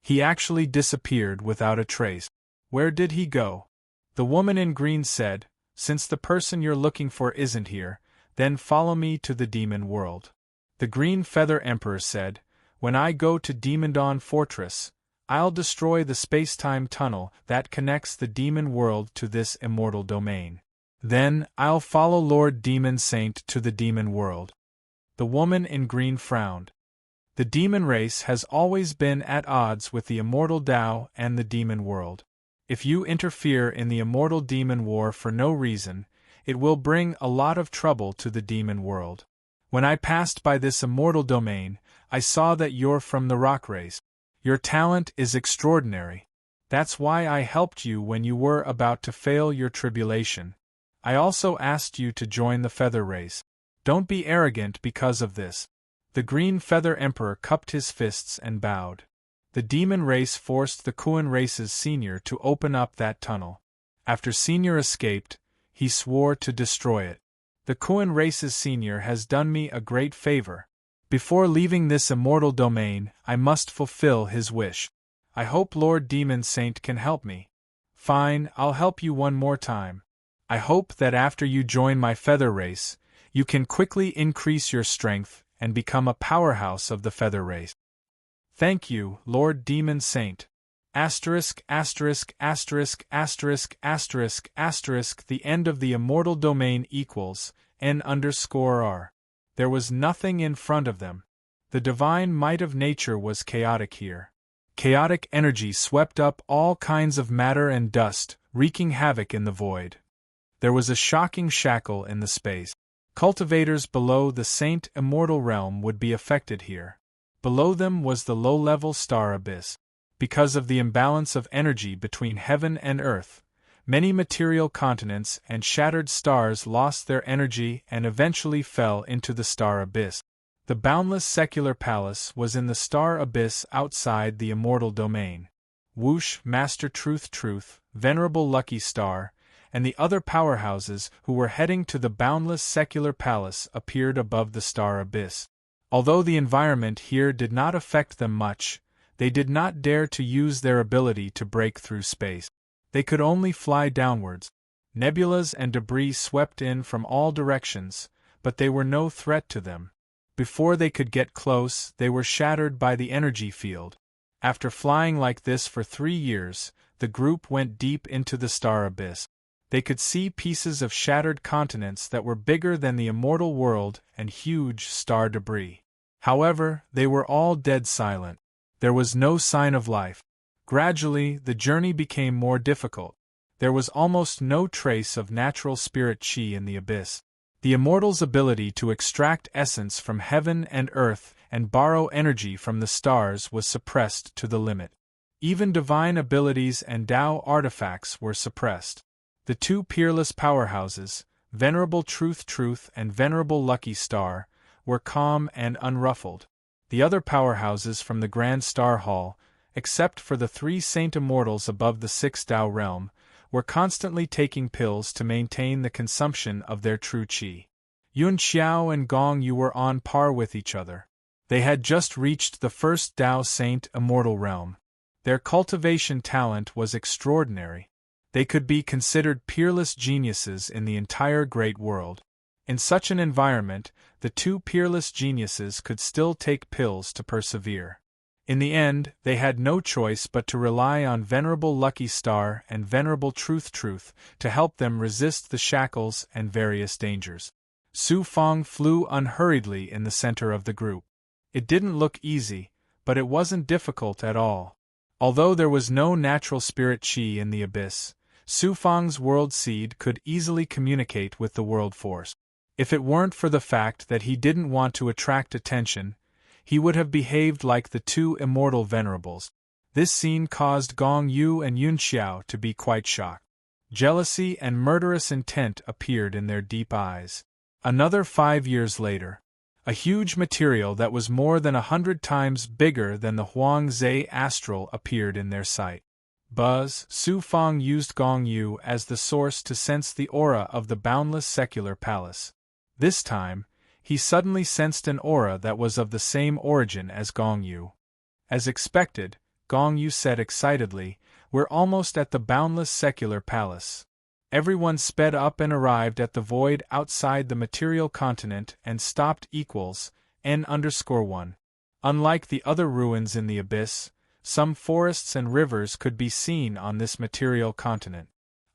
He actually disappeared without a trace. Where did he go? The woman in green said, "Since the person you're looking for isn't here, then follow me to the demon world." The Green Feather Emperor said, "When I go to Demon Dawn Fortress, I'll destroy the space-time tunnel that connects the demon world to this immortal domain. Then, I'll follow Lord Demon Saint to the demon world." The woman in green frowned. The demon race has always been at odds with the immortal Tao and the demon world. If you interfere in the immortal demon war for no reason, it will bring a lot of trouble to the demon world. When I passed by this immortal domain, I saw that you're from the rock race. Your talent is extraordinary. That's why I helped you when you were about to fail your tribulation. I also asked you to join the feather race. Don't be arrogant because of this. The Green Feather Emperor cupped his fists and bowed. The demon race forced the Kuan race's senior to open up that tunnel. After senior escaped, he swore to destroy it. The Kuan race's senior has done me a great favor. Before leaving this immortal domain, I must fulfill his wish. I hope Lord Demon Saint can help me. Fine, I'll help you one more time. I hope that after you join my feather race, you can quickly increase your strength and become a powerhouse of the feather race. Thank you, Lord Demon Saint. The end of the immortal domain equals N_R. There was nothing in front of them. The divine might of nature was chaotic here. Chaotic energy swept up all kinds of matter and dust, wreaking havoc in the void. There was a shocking shackle in the space. Cultivators below the Saint Immortal Realm would be affected here. Below them was the low-level star abyss. Because of the imbalance of energy between heaven and earth, many material continents and shattered stars lost their energy and eventually fell into the star abyss. The boundless secular palace was in the star abyss outside the immortal domain. Whoosh, Master Truth, Venerable Lucky Star, and the other powerhouses who were heading to the boundless secular palace appeared above the star abyss. Although the environment here did not affect them much, they did not dare to use their ability to break through space. They could only fly downwards. Nebulas and debris swept in from all directions, but they were no threat to them. Before they could get close, they were shattered by the energy field. After flying like this for 3 years, the group went deep into the star abyss. They could see pieces of shattered continents that were bigger than the immortal world and huge star debris. However, they were all dead silent. There was no sign of life. Gradually, the journey became more difficult. There was almost no trace of natural spirit chi in the abyss. The immortal's ability to extract essence from heaven and earth and borrow energy from the stars was suppressed to the limit. Even divine abilities and Tao artifacts were suppressed. The 2 peerless powerhouses, Venerable Truth and Venerable Lucky Star, were calm and unruffled. The other powerhouses from the Grand Star Hall, except for the 3 saint immortals above the 6th Tao realm, were constantly taking pills to maintain the consumption of their true qi. Yun Xiao and Gong Yu were on par with each other. They had just reached the 1st Tao Saint immortal realm. Their cultivation talent was extraordinary. They could be considered peerless geniuses in the entire great world. In such an environment, the 2 peerless geniuses could still take pills to persevere. In the end, they had no choice but to rely on Venerable Lucky Star and Venerable Truth to help them resist the shackles and various dangers. Su Fang flew unhurriedly in the center of the group. It didn't look easy, but it wasn't difficult at all. Although there was no natural spirit chi in the abyss, Su Fang's world seed could easily communicate with the world force. If it weren't for the fact that he didn't want to attract attention, he would have behaved like the 2 immortal venerables. This scene caused Gong Yu and Yun Xiao to be quite shocked. Jealousy and murderous intent appeared in their deep eyes. Another 5 years later, a huge material that was more than 100 times bigger than the Huangze astral appeared in their sight. Su Fang used Gong Yu as the source to sense the aura of the boundless secular palace. This time, he suddenly sensed an aura that was of the same origin as Gong Yu. As expected, Gong Yu said excitedly, "We're almost at the boundless secular palace." Everyone sped up and arrived at the void outside the material continent and stopped equals N_1. Unlike the other ruins in the abyss, some forests and rivers could be seen on this material continent.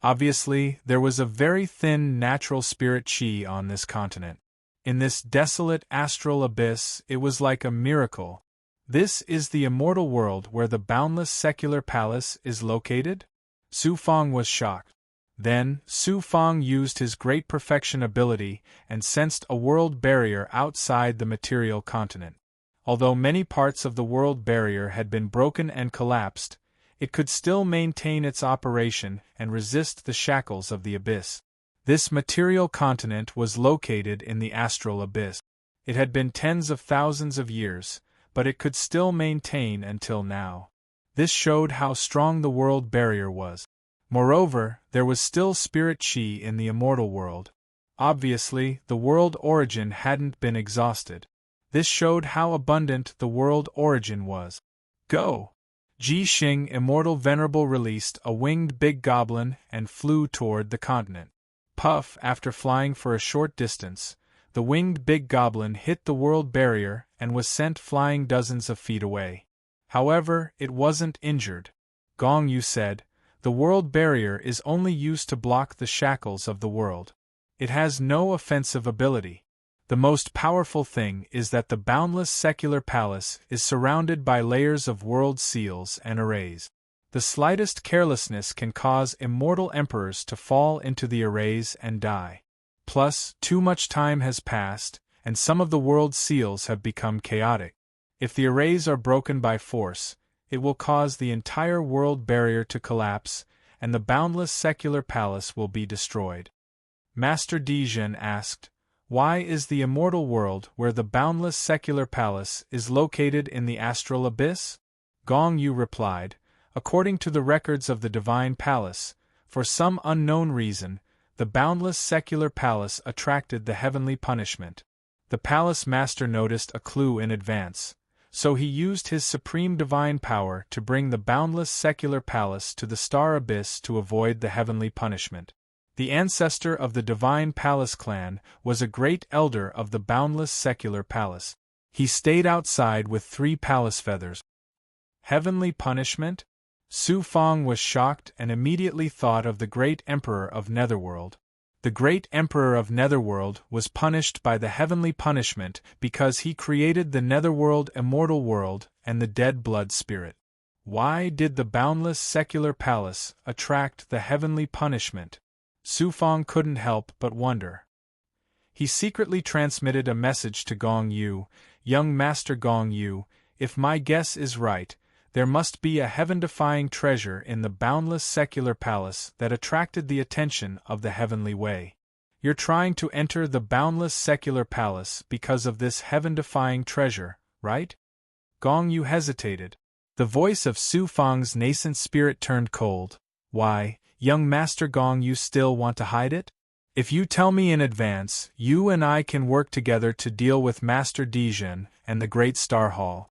Obviously, there was a very thin natural spirit chi on this continent. In this desolate astral abyss, it was like a miracle. This is the immortal world where the boundless secular palace is located? Su Fang was shocked. Then, Su Fang used his great perfection ability and sensed a world barrier outside the material continent. Although many parts of the world barrier had been broken and collapsed, it could still maintain its operation and resist the shackles of the abyss. This material continent was located in the astral abyss. It had been tens of thousands of years, but it could still maintain until now. This showed how strong the world barrier was. Moreover, there was still spirit chi in the immortal world. Obviously, the world origin hadn't been exhausted. This showed how abundant the world origin was. Go! Ji Xing Immortal Venerable released a winged big goblin and flew toward the continent. Puff, after flying for a short distance, the winged big goblin hit the world barrier and was sent flying dozens of feet away. However, it wasn't injured. Gong Yu said, "The world barrier is only used to block the shackles of the world. It has no offensive ability. The most powerful thing is that the boundless secular palace is surrounded by layers of world seals and arrays. The slightest carelessness can cause immortal emperors to fall into the arrays and die. Plus, too much time has passed, and some of the world seals have become chaotic. If the arrays are broken by force, it will cause the entire world barrier to collapse, and the boundless secular palace will be destroyed." Master Dijin asked, "Why is the immortal world where the boundless secular palace is located in the astral abyss?" Gong Yu replied, "According to the records of the divine palace, for some unknown reason, the boundless secular palace attracted the heavenly punishment. The palace master noticed a clue in advance, so he used his supreme divine power to bring the boundless secular palace to the star abyss to avoid the heavenly punishment. The ancestor of the Divine Palace clan was a great elder of the boundless secular palace. He stayed outside with 3 palace feathers. Heavenly punishment? Su Fong was shocked and immediately thought of the great emperor of Netherworld. The great emperor of Netherworld was punished by the heavenly punishment because he created the Netherworld immortal world and the dead blood spirit. Why did the boundless secular palace attract the heavenly punishment? Su Fong couldn't help but wonder. He secretly transmitted a message to Gong Yu. Young Master Gong Yu, if my guess is right, there must be a heaven-defying treasure in the boundless secular palace that attracted the attention of the heavenly way. You're trying to enter the boundless secular palace because of this heaven-defying treasure, right? Gong Yu hesitated. The voice of Su Fong's nascent spirit turned cold. Why, young Master Gong, you still want to hide it? If you tell me in advance, you and I can work together to deal with Master Dijin and the Great Star Hall.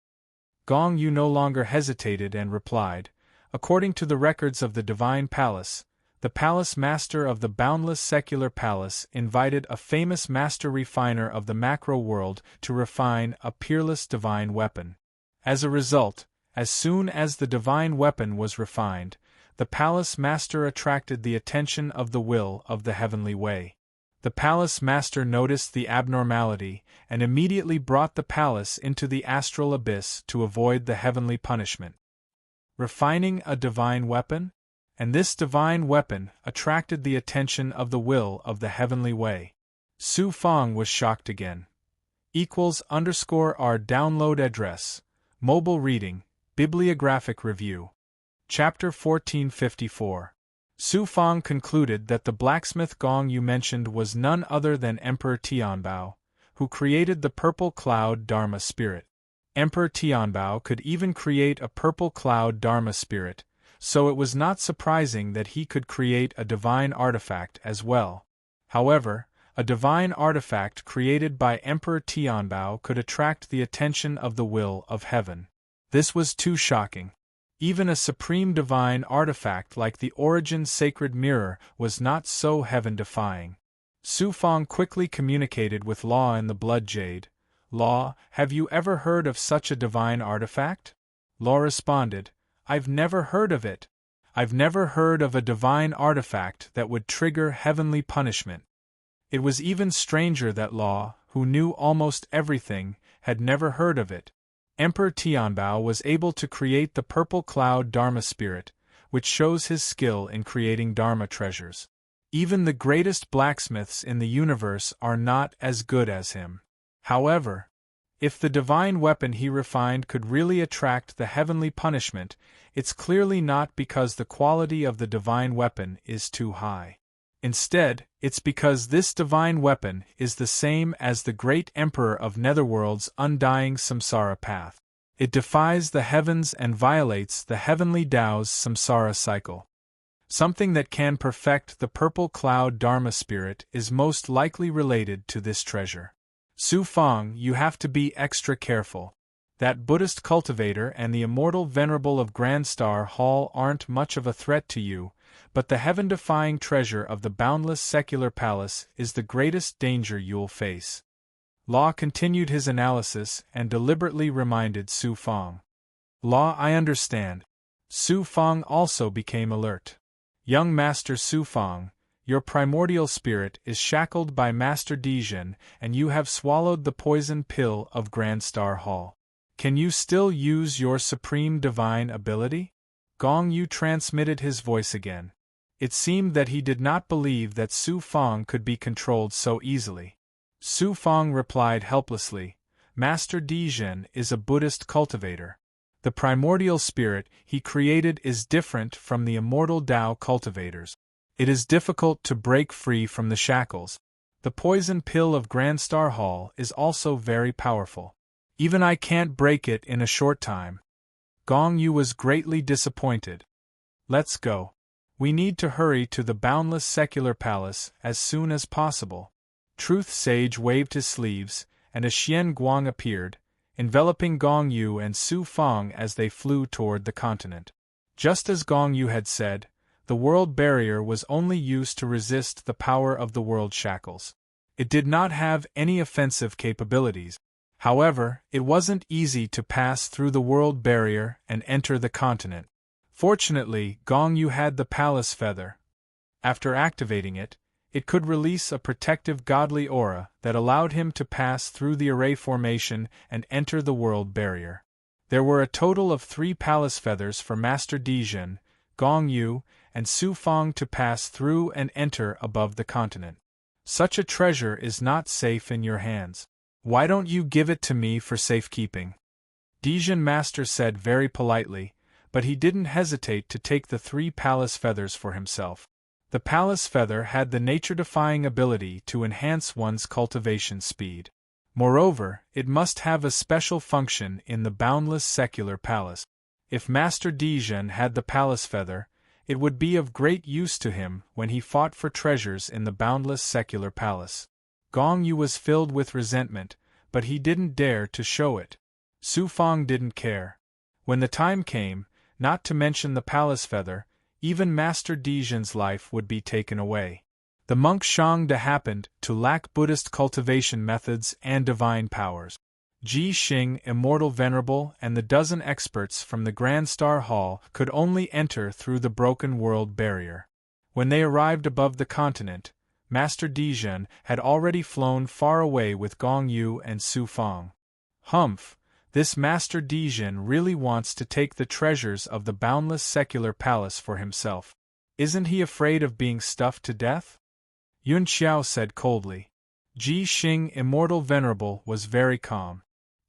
Gong Yu no longer hesitated and replied, according to the records of the Divine Palace, the Palace Master of the Boundless Secular Palace invited a famous master refiner of the macro world to refine a peerless divine weapon. As a result, as soon as the divine weapon was refined, the Palace Master attracted the attention of the will of the heavenly way. The Palace Master noticed the abnormality and immediately brought the palace into the astral abyss to avoid the heavenly punishment. Refining a divine weapon? And this divine weapon attracted the attention of the will of the heavenly way. Su Fong was shocked again. =R download address. Mobile reading, bibliographic review. Chapter 1454. Su Fong concluded that the blacksmith Gong Yu mentioned was none other than Emperor Tianbao, who created the purple cloud Dharma spirit. Emperor Tianbao could even create a purple cloud Dharma spirit, so it was not surprising that he could create a divine artifact as well. However, a divine artifact created by Emperor Tianbao could attract the attention of the will of heaven. This was too shocking. Even a supreme divine artifact like the Origin Sacred Mirror was not so heaven-defying. Su Fong quickly communicated with Law in the Blood Jade. Law, have you ever heard of such a divine artifact? Law responded, I've never heard of it. I've never heard of a divine artifact that would trigger heavenly punishment. It was even stranger that Law, who knew almost everything, had never heard of it. Emperor Tianbao was able to create the purple cloud Dharma spirit, which shows his skill in creating Dharma treasures. Even the greatest blacksmiths in the universe are not as good as him. However, if the divine weapon he refined could really attract the heavenly punishment, it's clearly not because the quality of the divine weapon is too high. Instead, it's because this divine weapon is the same as the great emperor of Netherworld's undying samsara path. It defies the heavens and violates the heavenly Tao's samsara cycle. Something that can perfect the purple cloud Dharma spirit is most likely related to this treasure. Su Fong, you have to be extra careful. That Buddhist cultivator and the immortal venerable of Grand Star Hall aren't much of a threat to you, but the heaven-defying treasure of the boundless secular palace is the greatest danger you'll face. Law continued his analysis and deliberately reminded Su Fong. Law, I understand. Su Fong also became alert. Young Master Su Fong, your primordial spirit is shackled by Master Dijin and you have swallowed the poison pill of Grand Star Hall. Can you still use your supreme divine ability? Gong Yu transmitted his voice again. It seemed that he did not believe that Su Fong could be controlled so easily. Su Fong replied helplessly, Master Dijin is a Buddhist cultivator. The primordial spirit he created is different from the immortal Tao cultivators. It is difficult to break free from the shackles. The poison pill of Grand Star Hall is also very powerful. Even I can't break it in a short time. Gong Yu was greatly disappointed. Let's go. We need to hurry to the boundless secular palace as soon as possible. Truth Sage waved his sleeves, and a Xian Guang appeared, enveloping Gong Yu and Su Fong as they flew toward the continent. Just as Gong Yu had said, the world barrier was only used to resist the power of the world shackles. It did not have any offensive capabilities. However, it wasn't easy to pass through the world barrier and enter the continent. Fortunately, Gong Yu had the palace feather. After activating it, it could release a protective godly aura that allowed him to pass through the array formation and enter the world barrier. There were a total of 3 palace feathers for Master Dijin, Gong Yu, and Su Fang to pass through and enter above the continent. Such a treasure is not safe in your hands. Why don't you give it to me for safekeeping? Dijin Master said very politely, but he didn't hesitate to take the 3 palace feathers for himself. The palace feather had the nature-defying ability to enhance one's cultivation speed. Moreover, it must have a special function in the boundless secular palace. If Master Dijin had the palace feather, it would be of great use to him when he fought for treasures in the boundless secular palace. Gong Yu was filled with resentment, but he didn't dare to show it. Su Fang didn't care. When the time came, not to mention the palace feather, even Master Dijin's life would be taken away. The monk Shangde happened to lack Buddhist cultivation methods and divine powers. Ji Xing, Immortal Venerable, and the dozen experts from the Grand Star Hall could only enter through the broken world barrier. When they arrived above the continent, Master Dijin had already flown far away with Gong Yu and Su Fang. Humph! This Master Dijin really wants to take the treasures of the boundless secular palace for himself. Isn't he afraid of being stuffed to death? Yun Xiao said coldly. Ji Xing, Immortal Venerable, was very calm.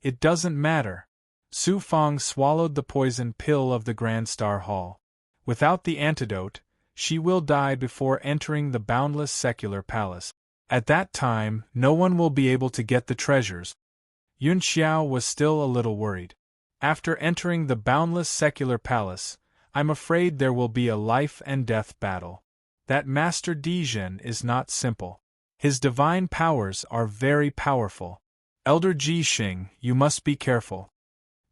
It doesn't matter. Su Fang swallowed the poison pill of the Grand Star Hall. Without the antidote, she will die before entering the boundless secular palace. At that time, no one will be able to get the treasures. Yun Xiao was still a little worried. After entering the boundless secular palace, I'm afraid there will be a life and death battle. That Master Dijin is not simple. His divine powers are very powerful. Elder Ji Xing, you must be careful.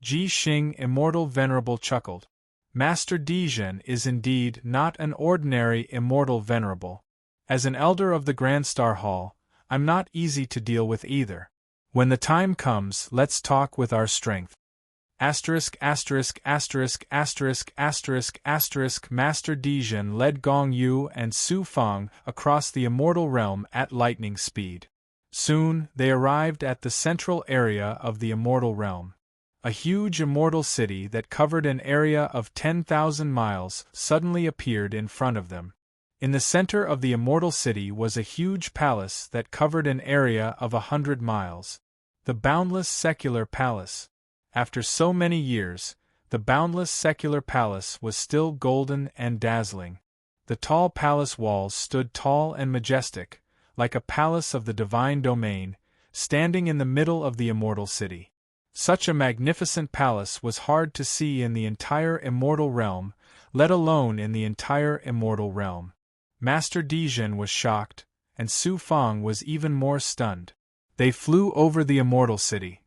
Ji Xing, Immortal Venerable, chuckled. Master Dijin is indeed not an ordinary Immortal Venerable. As an elder of the Grand Star Hall, I'm not easy to deal with either. When the time comes, let's talk with our strength. Asterisk, asterisk, asterisk, asterisk, asterisk, asterisk. Master Dijin led Gong Yu and Su Fang across the immortal realm at lightning speed. Soon, they arrived at the central area of the immortal realm. A huge immortal city that covered an area of 10,000 miles suddenly appeared in front of them. In the center of the immortal city was a huge palace that covered an area of 100 miles. The boundless secular palace. After so many years, the boundless secular palace was still golden and dazzling. The tall palace walls stood tall and majestic, like a palace of the divine domain, standing in the middle of the immortal city. Such a magnificent palace was hard to see in the entire immortal realm, let alone in the entire immortal realm. Master Dijin was shocked, and Su Fang was even more stunned. They flew over the immortal city.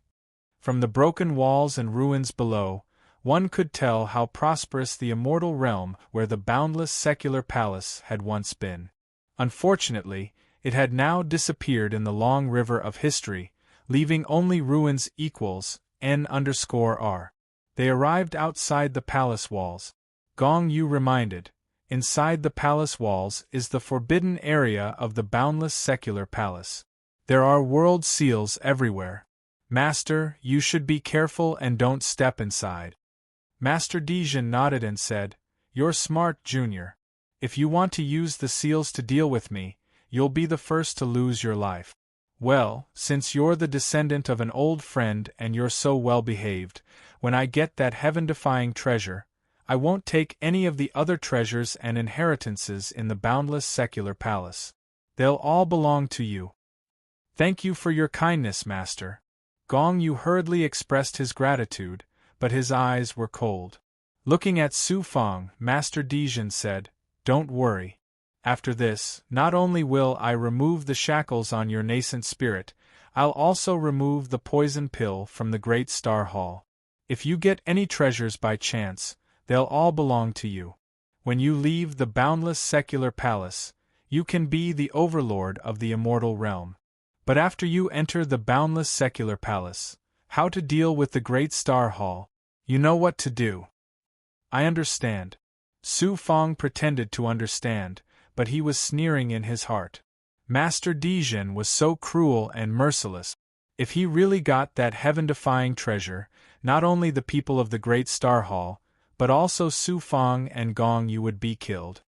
From the broken walls and ruins below, one could tell how prosperous the immortal realm where the boundless secular palace had once been. Unfortunately, it had now disappeared in the long river of history, leaving only ruins equals N_R. They arrived outside the palace walls. Gong Yu reminded, inside the palace walls is the forbidden area of the boundless secular palace. There are world seals everywhere. Master, you should be careful and don't step inside. Master Dijin nodded and said, You're smart, Junior. If you want to use the seals to deal with me, you'll be the first to lose your life. Well, since you're the descendant of an old friend and you're so well-behaved, when I get that heaven-defying treasure, I won't take any of the other treasures and inheritances in the boundless secular palace. They'll all belong to you. Thank you for your kindness, Master. Gong Yu hurriedly expressed his gratitude, but his eyes were cold. Looking at Su Fang, Master Dijin said, Don't worry. After this, not only will I remove the shackles on your nascent spirit, I'll also remove the poison pill from the Great Star Hall. If you get any treasures by chance, they'll all belong to you. When you leave the boundless secular palace, you can be the overlord of the immortal realm. But after you enter the boundless secular palace, how to deal with the great star hall, you know what to do. I understand. Su Fong pretended to understand, but he was sneering in his heart. Master Dijin was so cruel and merciless. If he really got that heaven-defying treasure, not only the people of the Great Star Hall, but also Su Fong and Gong Yu would be killed.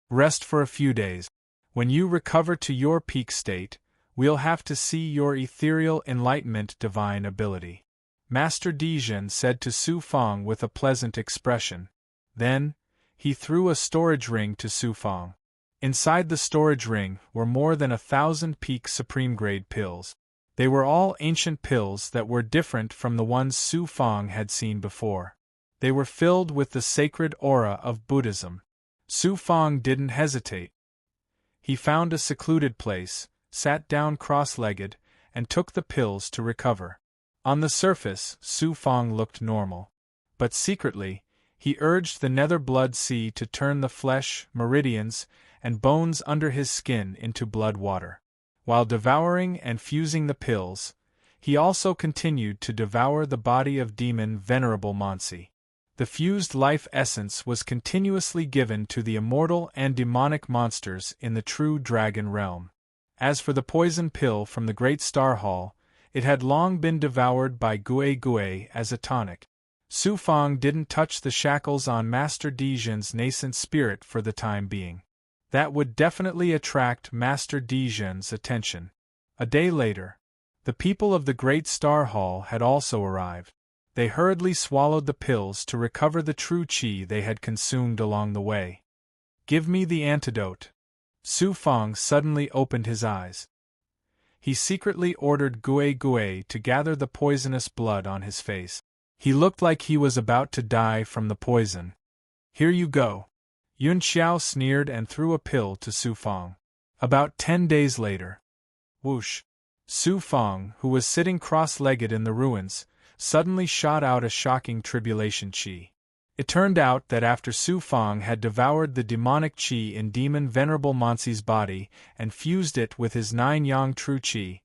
Rest for a few days. When you recover to your peak state, we'll have to see your ethereal enlightenment divine ability. Master Dijin said to Su Fong with a pleasant expression. Then, he threw a storage ring to Su Fong. Inside the storage ring were more than 1,000 peak supreme-grade pills. They were all ancient pills that were different from the ones Su Fong had seen before. They were filled with the sacred aura of Buddhism. Su Fong didn't hesitate. He found a secluded place, sat down cross-legged, and took the pills to recover. On the surface, Su Fong looked normal. But secretly, he urged the nether blood sea to turn the flesh, meridians, and bones under his skin into blood water. While devouring and fusing the pills, he also continued to devour the body of demon Venerable Monsi. The fused life essence was continuously given to the immortal and demonic monsters in the true dragon realm. As for the poison pill from the Great Star Hall, it had long been devoured by Gue Gue as a tonic. Su Fong didn't touch the shackles on Master Dijin's nascent spirit for the time being. That would definitely attract Master Dijin's attention. A day later, the people of the Great Star Hall had also arrived. They hurriedly swallowed the pills to recover the true qi they had consumed along the way. Give me the antidote. Su Fong suddenly opened his eyes. He secretly ordered Gue Gue to gather the poisonous blood on his face. He looked like he was about to die from the poison. Here you go. Yun Xiao sneered and threw a pill to Su Fong. About 10 days later. Whoosh! Su Fong, who was sitting cross-legged in the ruins, suddenly shot out a shocking tribulation qi. It turned out that after Su Fong had devoured the demonic qi in demon Venerable Monsi's body and fused it with his 9 yang true qi,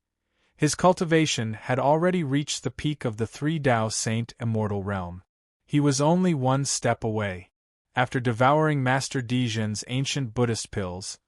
his cultivation had already reached the peak of the 3 Dao Saint Immortal Realm. He was only 1 step away. After devouring Master Dijin's ancient Buddhist pills,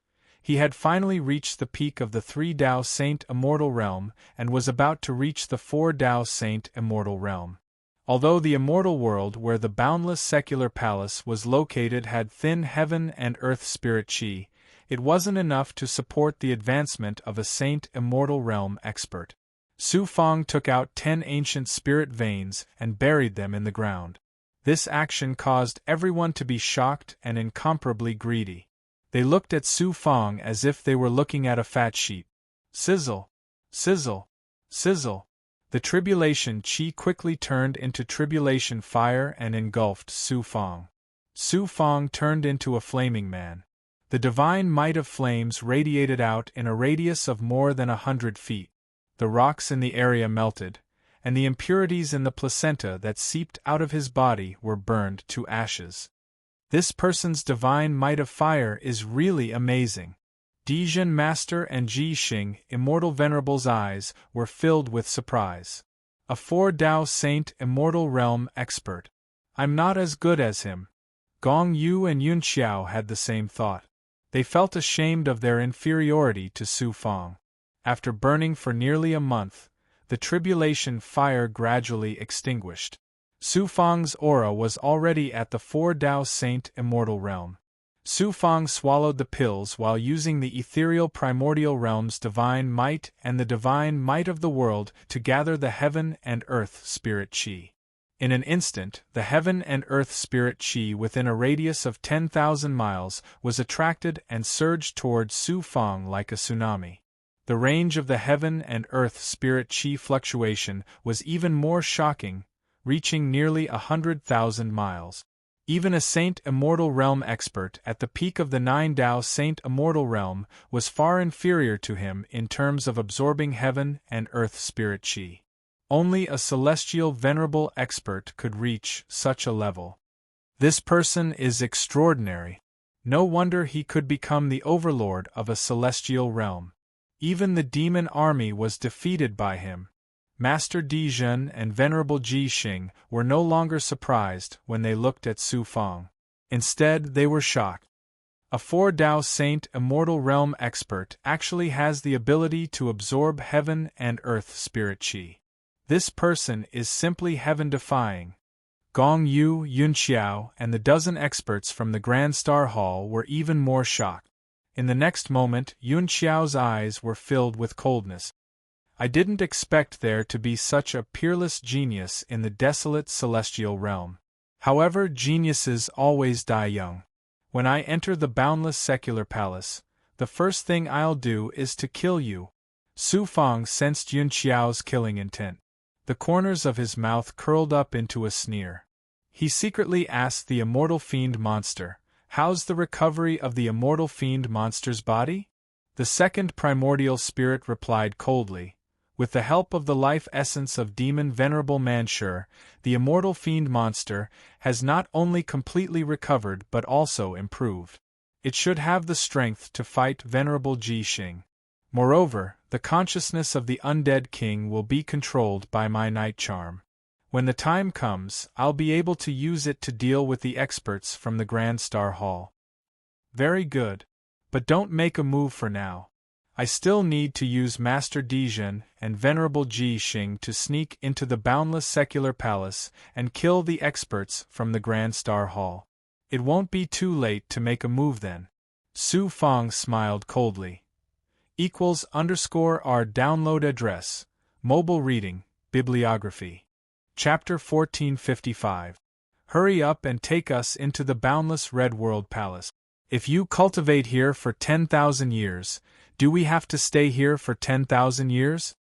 he had finally reached the peak of the 3 Dao Saint Immortal Realm and was about to reach the 4 Dao Saint Immortal Realm. Although the immortal world where the boundless secular palace was located had thin heaven and earth spirit qi, it wasn't enough to support the advancement of a Saint Immortal Realm expert. Su Fong took out 10 ancient spirit veins and buried them in the ground. This action caused everyone to be shocked and incomparably greedy. They looked at Su Fong as if they were looking at a fat sheep. Sizzle! Sizzle! Sizzle! The tribulation qi quickly turned into tribulation fire and engulfed Su Fong. Su Fong turned into a flaming man. The divine might of flames radiated out in a radius of more than 100 feet. The rocks in the area melted, and the impurities in the placenta that seeped out of his body were burned to ashes. This person's divine might of fire is really amazing. Dijin Master and Ji Xing, Immortal Venerable's eyes were filled with surprise. A 4 Dao Saint Immortal Realm expert. I'm not as good as him. Gong Yu and Yun Xiao had the same thought. They felt ashamed of their inferiority to Su Fong. After burning for nearly a month, the tribulation fire gradually extinguished. Su Fong's aura was already at the 4 Dao Saint Immortal Realm. Su Fong swallowed the pills while using the ethereal primordial realm's divine might and the divine might of the world to gather the heaven and earth spirit qi. In an instant, the heaven and earth spirit qi within a radius of 10,000 miles was attracted and surged toward Su Fong like a tsunami. The range of the heaven and earth spirit qi fluctuation was even more shocking, reaching nearly 100,000 miles. Even a Saint Immortal Realm expert at the peak of the 9 Dao Saint Immortal Realm was far inferior to him in terms of absorbing heaven and earth spirit qi. Only a celestial venerable expert could reach such a level. This person is extraordinary. No wonder he could become the overlord of a celestial realm. Even the demon army was defeated by him. Master Di Zhen and Venerable Ji Xing were no longer surprised when they looked at Su Fang. Instead, they were shocked. A 4-Dao Saint Immortal Realm expert actually has the ability to absorb heaven and earth spirit qi. This person is simply heaven-defying. Gong Yu, Yun Xiao, and the dozen experts from the Grand Star Hall were even more shocked. In the next moment, Yun Xiao's eyes were filled with coldness. I didn't expect there to be such a peerless genius in the desolate celestial realm. However, geniuses always die young. When I enter the boundless secular palace, the first thing I'll do is to kill you. Su Fang sensed Yun Xiao's killing intent. The corners of his mouth curled up into a sneer. He secretly asked the immortal fiend monster, "How's the recovery of the immortal fiend monster's body?" The second primordial spirit replied coldly, "With the help of the life essence of demon Venerable Manshur, the immortal fiend monster has not only completely recovered but also improved. It should have the strength to fight Venerable Ji Xing. Moreover, the consciousness of the undead king will be controlled by my night charm. When the time comes, I'll be able to use it to deal with the experts from the Grand Star Hall." "Very good. But don't make a move for now. I still need to use Master Di Zhen and Venerable Ji Xing to sneak into the boundless secular palace and kill the experts from the Grand Star Hall. It won't be too late to make a move then." Su Fang smiled coldly. =R download address, mobile reading, bibliography. Chapter 1455. Hurry up and take us into the boundless Red World Palace. If you cultivate here for 10,000 years, do we have to stay here for 10,000 years?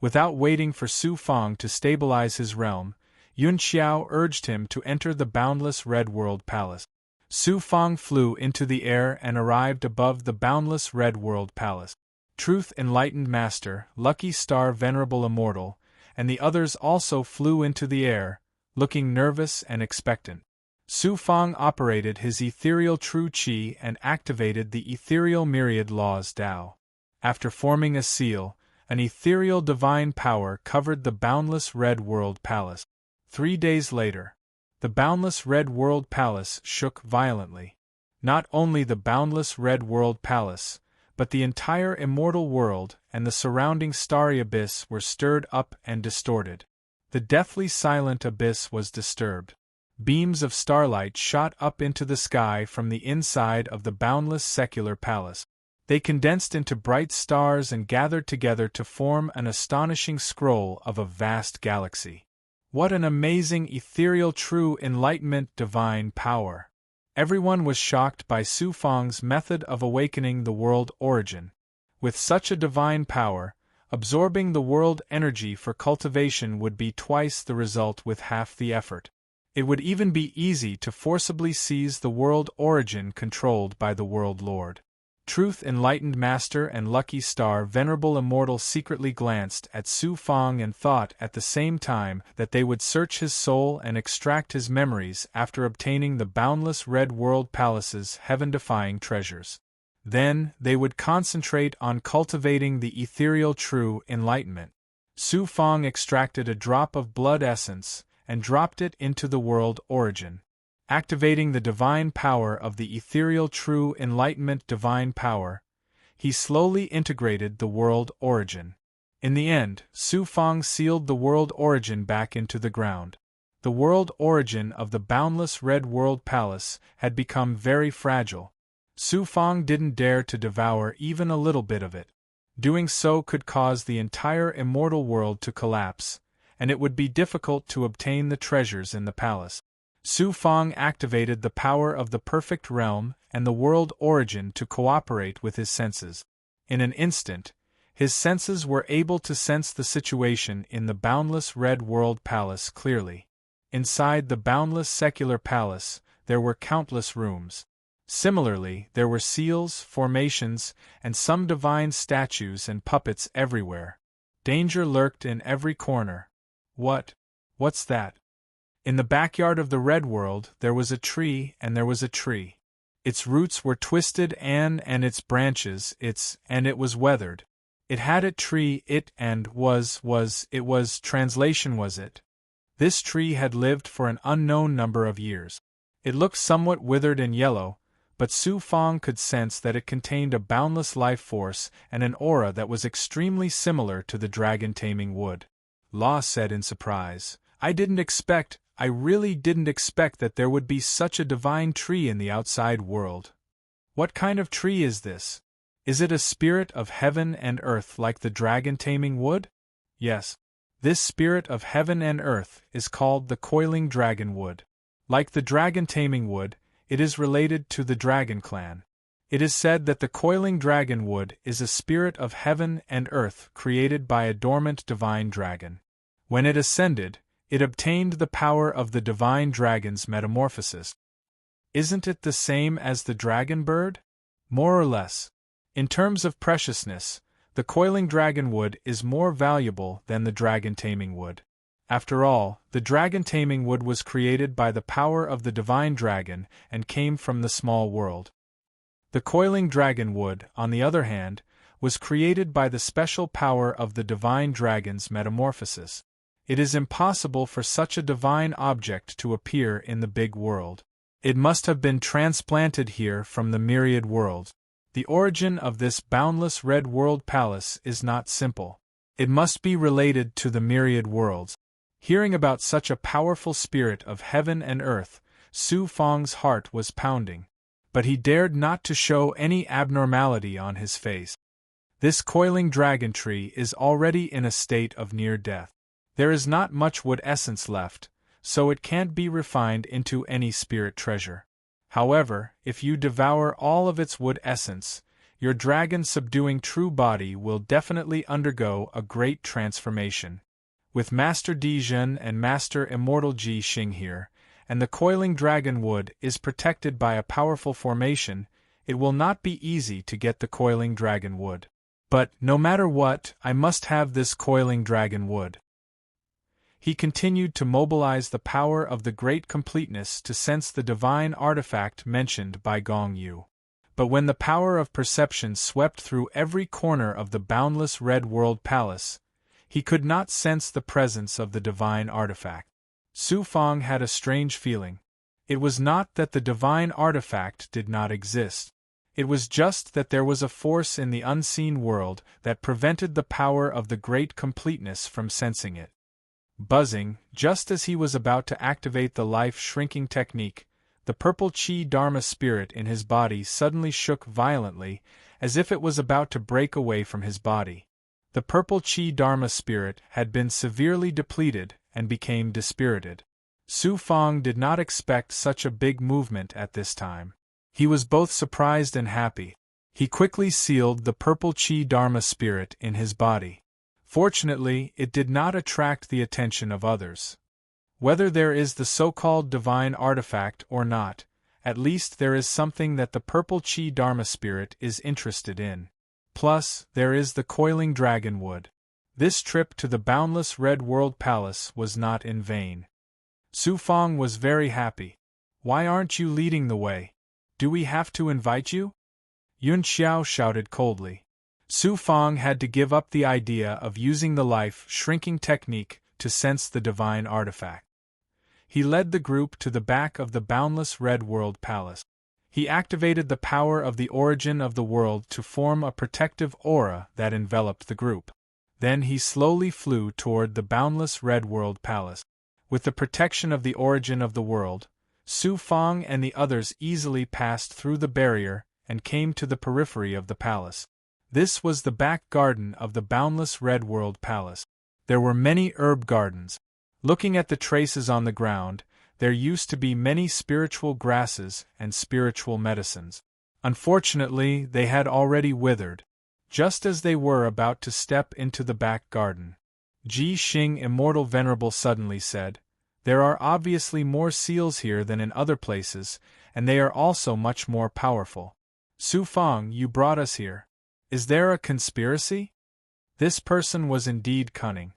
Without waiting for Su Fang to stabilize his realm, Yun Xiao urged him to enter the boundless Red World Palace. Su Fang flew into the air and arrived above the boundless Red World Palace. Truth Enlightened Master, Lucky Star Venerable Immortal, and the others also flew into the air, looking nervous and expectant. Su Fang operated his ethereal true qi and activated the ethereal myriad laws Dao. After forming a seal, an ethereal divine power covered the boundless Red World Palace. 3 days later, the boundless Red World Palace shook violently. Not only the boundless Red World Palace, but the entire immortal world and the surrounding starry abyss were stirred up and distorted. The deathly silent abyss was disturbed. Beams of starlight shot up into the sky from the inside of the boundless secular palace. They condensed into bright stars and gathered together to form an astonishing scroll of a vast galaxy. What an amazing ethereal true enlightenment divine power! Everyone was shocked by Su Fang's method of awakening the world origin. With such a divine power, absorbing the world energy for cultivation would be twice the result with half the effort. It would even be easy to forcibly seize the world origin controlled by the World Lord. Truth Enlightened Master and Lucky Star Venerable Immortal secretly glanced at Su Fang and thought at the same time that they would search his soul and extract his memories after obtaining the boundless Red World Palace's heaven-defying treasures. Then, they would concentrate on cultivating the ethereal true enlightenment. Su Fang extracted a drop of blood essence and dropped it into the world origin. Activating the divine power of the ethereal true enlightenment divine power, he slowly integrated the world origin. In the end, Su Fang sealed the world origin back into the ground. The world origin of the boundless Red World Palace had become very fragile. Su Fang didn't dare to devour even a little bit of it. Doing so could cause the entire immortal world to collapse, and it would be difficult to obtain the treasures in the palace. Su Fang activated the power of the perfect realm and the world origin to cooperate with his senses. In an instant, his senses were able to sense the situation in the boundless Red World Palace clearly. Inside the boundless secular palace, there were countless rooms. Similarly, there were seals, formations, and some divine statues and puppets everywhere. Danger lurked in every corner. What's that? In the backyard of the Red World, there was a tree and there was a tree. Its roots were twisted and its branches, and it was weathered. It had a tree, translation was it. This tree had lived for an unknown number of years. It looked somewhat withered and yellow, but Su Fang could sense that it contained a boundless life force and an aura that was extremely similar to the dragon-taming wood. Law said in surprise, I really didn't expect that there would be such a divine tree in the outside world. What kind of tree is this? Is it a spirit of heaven and earth like the dragon-taming wood? Yes. This spirit of heaven and earth is called the coiling dragon wood. Like the dragon-taming wood, it is related to the dragon clan. It is said that the coiling dragon wood is a spirit of heaven and earth created by a dormant divine dragon. When it ascended, it obtained the power of the divine dragon's metamorphosis. Isn't it the same as the dragon bird? More or less. In terms of preciousness, the coiling dragon wood is more valuable than the dragon-taming wood. After all, the dragon-taming wood was created by the power of the divine dragon and came from the small world. The coiling dragon wood, on the other hand, was created by the special power of the divine dragon's metamorphosis. It is impossible for such a divine object to appear in the big world. It must have been transplanted here from the myriad worlds. The origin of this boundless red world palace is not simple. It must be related to the myriad worlds. Hearing about such a powerful spirit of heaven and earth, Su Fang's heart was pounding. But he dared not to show any abnormality on his face. This coiling dragon tree is already in a state of near death. There is not much wood essence left, so it can't be refined into any spirit treasure. However, if you devour all of its wood essence, your dragon-subduing true body will definitely undergo a great transformation. With Master Di Zhen and Master Immortal Ji Xing here, and the coiling dragon wood is protected by a powerful formation, it will not be easy to get the coiling dragon wood. But, no matter what, I must have this coiling dragon wood. He continued to mobilize the power of the great completeness to sense the divine artifact mentioned by Gong Yu. But when the power of perception swept through every corner of the boundless red world palace, he could not sense the presence of the divine artifact. Su Fang had a strange feeling. It was not that the divine artifact did not exist. It was just that there was a force in the unseen world that prevented the power of the great completeness from sensing it. Buzzing, just as he was about to activate the life-shrinking technique, the purple Chi Dharma spirit in his body suddenly shook violently, as if it was about to break away from his body. The purple Chi Dharma spirit had been severely depleted and became dispirited. Su Fang did not expect such a big movement at this time. He was both surprised and happy. He quickly sealed the purple Chi Dharma spirit in his body. Fortunately, it did not attract the attention of others. Whether there is the so-called divine artifact or not, at least there is something that the purple Chi Dharma spirit is interested in. Plus, there is the coiling dragon wood. This trip to the boundless red world palace was not in vain. Su Fang was very happy. Why aren't you leading the way? Do we have to invite you? Yun Xiao shouted coldly. Su Fang had to give up the idea of using the life-shrinking technique to sense the divine artifact. He led the group to the back of the boundless red world palace. He activated the power of the origin of the world to form a protective aura that enveloped the group. Then he slowly flew toward the boundless red world palace. With the protection of the origin of the world, Su Fang and the others easily passed through the barrier and came to the periphery of the palace. This was the back garden of the boundless red world palace. There were many herb gardens. Looking at the traces on the ground, there used to be many spiritual grasses and spiritual medicines. Unfortunately, they had already withered. Just as they were about to step into the back garden, Ji Xing Immortal Venerable suddenly said, "There are obviously more seals here than in other places, and they are also much more powerful. Su Fang, you brought us here. Is there a conspiracy?" This person was indeed cunning.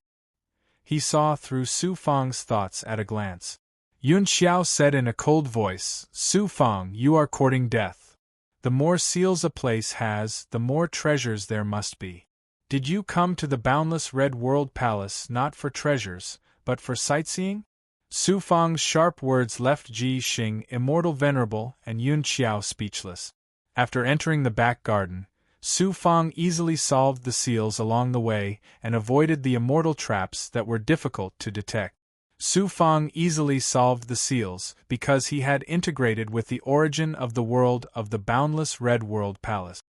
He saw through Su Fang's thoughts at a glance. Yun Xiao said in a cold voice, Su Fang, you are courting death. The more seals a place has, the more treasures there must be. Did you come to the boundless Red World Palace not for treasures, but for sightseeing? Su Fang's sharp words left Ji Xing immortal venerable and Yun Xiao speechless. After entering the back garden, Su Fang easily solved the seals along the way and avoided the immortal traps that were difficult to detect. Su Fang easily solved the seals because he had integrated with the origin of the world of the boundless Red World Palace.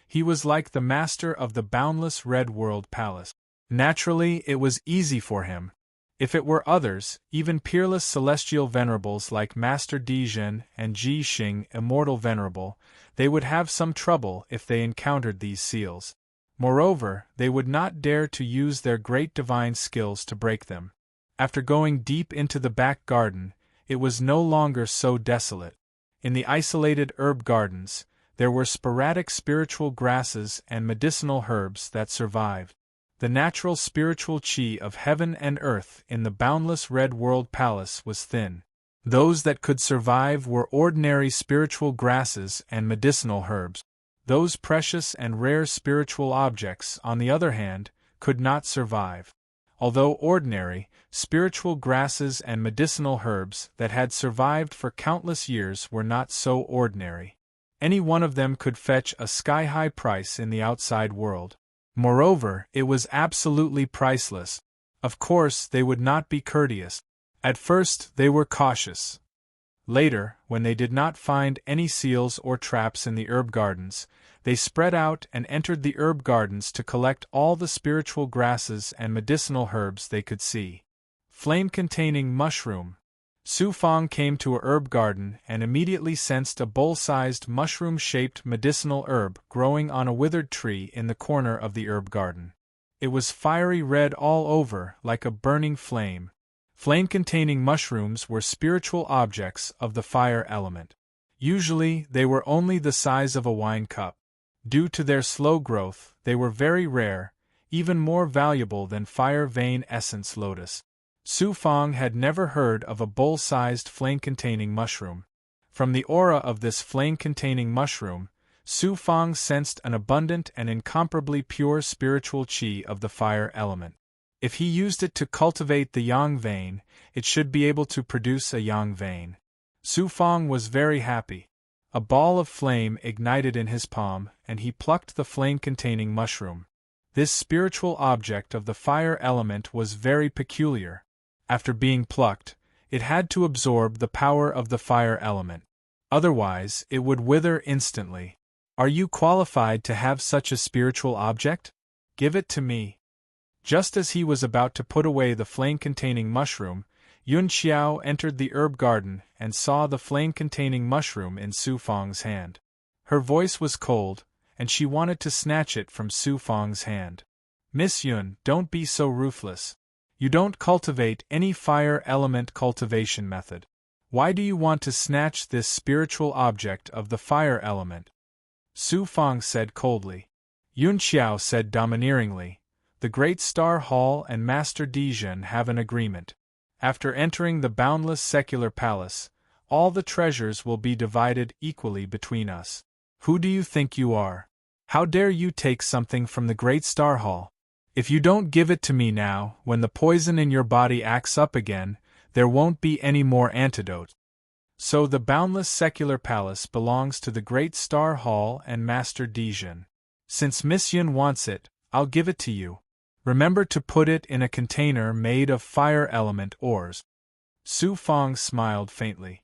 He was like the master of the boundless Red World Palace. Naturally, it was easy for him. If it were others, even peerless celestial venerables like Master Dijin and Ji Xing immortal venerable, they would have some trouble if they encountered these seals. Moreover, they would not dare to use their great divine skills to break them. After going deep into the back garden, it was no longer so desolate. In the isolated herb gardens, there were sporadic spiritual grasses and medicinal herbs that survived. The natural spiritual chi of heaven and earth in the boundless Red World Palace was thin. Those that could survive were ordinary spiritual grasses and medicinal herbs. Those precious and rare spiritual objects, on the other hand, could not survive. Although ordinary, spiritual grasses and medicinal herbs that had survived for countless years were not so ordinary. Any one of them could fetch a sky-high price in the outside world. Moreover, it was absolutely priceless. Of course, they would not be courteous. At first, they were cautious. Later, when they did not find any seals or traps in the herb gardens, they spread out and entered the herb gardens to collect all the spiritual grasses and medicinal herbs they could see. Flame-containing mushroom. Su Fang came to a herb garden and immediately sensed a bowl-sized mushroom-shaped medicinal herb growing on a withered tree in the corner of the herb garden. It was fiery red all over, like a burning flame. Flame-containing mushrooms were spiritual objects of the fire element. Usually, they were only the size of a wine cup. Due to their slow growth, they were very rare, even more valuable than fire vein essence lotus. Su Fang had never heard of a bowl-sized flame-containing mushroom. From the aura of this flame-containing mushroom, Su Fang sensed an abundant and incomparably pure spiritual qi of the fire element. If he used it to cultivate the yang vein, it should be able to produce a yang vein. Su Fang was very happy. A ball of flame ignited in his palm, and he plucked the flame-containing mushroom. This spiritual object of the fire element was very peculiar. After being plucked, it had to absorb the power of the fire element. Otherwise, it would wither instantly. Are you qualified to have such a spiritual object? Give it to me. Just as he was about to put away the flame-containing mushroom, Yun Xiao entered the herb garden and saw the flame-containing mushroom in Su Fang's hand. Her voice was cold, and she wanted to snatch it from Su Fang's hand. Miss Yun, don't be so ruthless. You don't cultivate any fire element cultivation method. Why do you want to snatch this spiritual object of the fire element? Su Fang said coldly. Yun Xiao said domineeringly, the Great Star Hall and Master Dijin have an agreement. After entering the boundless secular palace, all the treasures will be divided equally between us. Who do you think you are? How dare you take something from the Great Star Hall? If you don't give it to me now, when the poison in your body acts up again, there won't be any more antidote. So the boundless secular palace belongs to the Great Star Hall and Master Dijin. Since Miss Yun wants it, I'll give it to you. Remember to put it in a container made of fire element ores. Su Fang smiled faintly.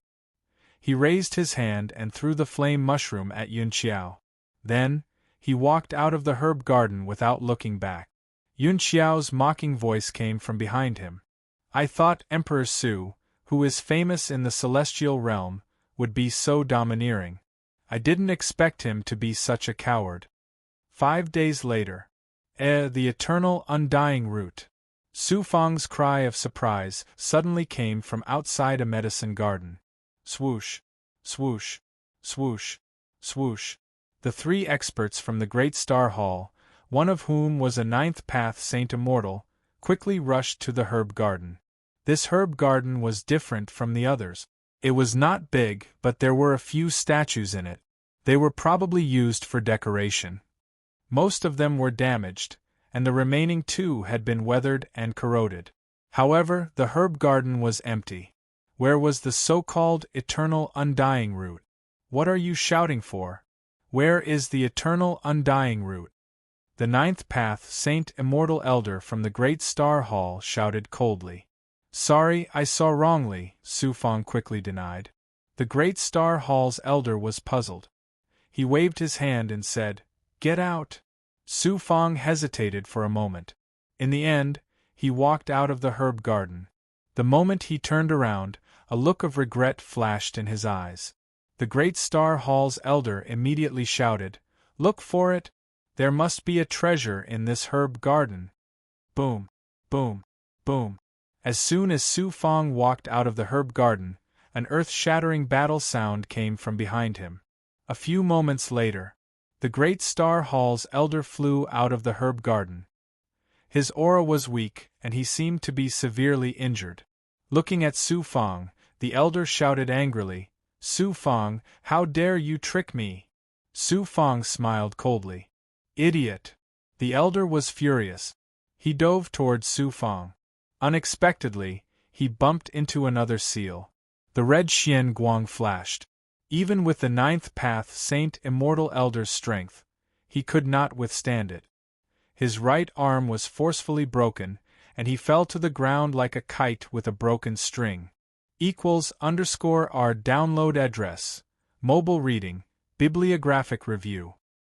He raised his hand and threw the flame mushroom at Yun Xiao. Then, he walked out of the herb garden without looking back. Yun Xiao's mocking voice came from behind him. I thought Emperor Su, who is famous in the celestial realm, would be so domineering. I didn't expect him to be such a coward. 5 days later. The eternal undying root. Su Fang's cry of surprise suddenly came from outside a medicine garden. Swoosh, swoosh, swoosh, swoosh. The 3 experts from the Great Star Hall, one of whom was a 9th Path Saint Immortal, quickly rushed to the herb garden. This herb garden was different from the others. It was not big, but there were a few statues in it. They were probably used for decoration. Most of them were damaged, and the remaining 2 had been weathered and corroded. However, the herb garden was empty. Where was the so-called eternal undying root? What are you shouting for? Where is the eternal undying root? The 9th Path Saint Immortal Elder from the Great Star Hall shouted coldly. Sorry, I saw wrongly, Su Fang quickly denied. The Great Star Hall's elder was puzzled. He waved his hand and said, Get out! Su Fang hesitated for a moment. In the end, he walked out of the herb garden. The moment he turned around, a look of regret flashed in his eyes. The Great Star Hall's elder immediately shouted, Look for it! There must be a treasure in this herb garden. Boom! Boom! Boom! As soon as Su Fang walked out of the herb garden, an earth-shattering battle sound came from behind him. A few moments later, the Great Star Hall's elder flew out of the herb garden. His aura was weak, and he seemed to be severely injured. Looking at Su Fang, the elder shouted angrily, Su Fang, how dare you trick me? Su Fang smiled coldly. Idiot! The elder was furious. He dove towards Su Fang. Unexpectedly, he bumped into another seal. The red Xian Guang flashed. Even with the 9th Path Saint Immortal Elder's strength, he could not withstand it. His right arm was forcefully broken, and he fell to the ground like a kite with a broken string. =R download address. Mobile reading, bibliographic review.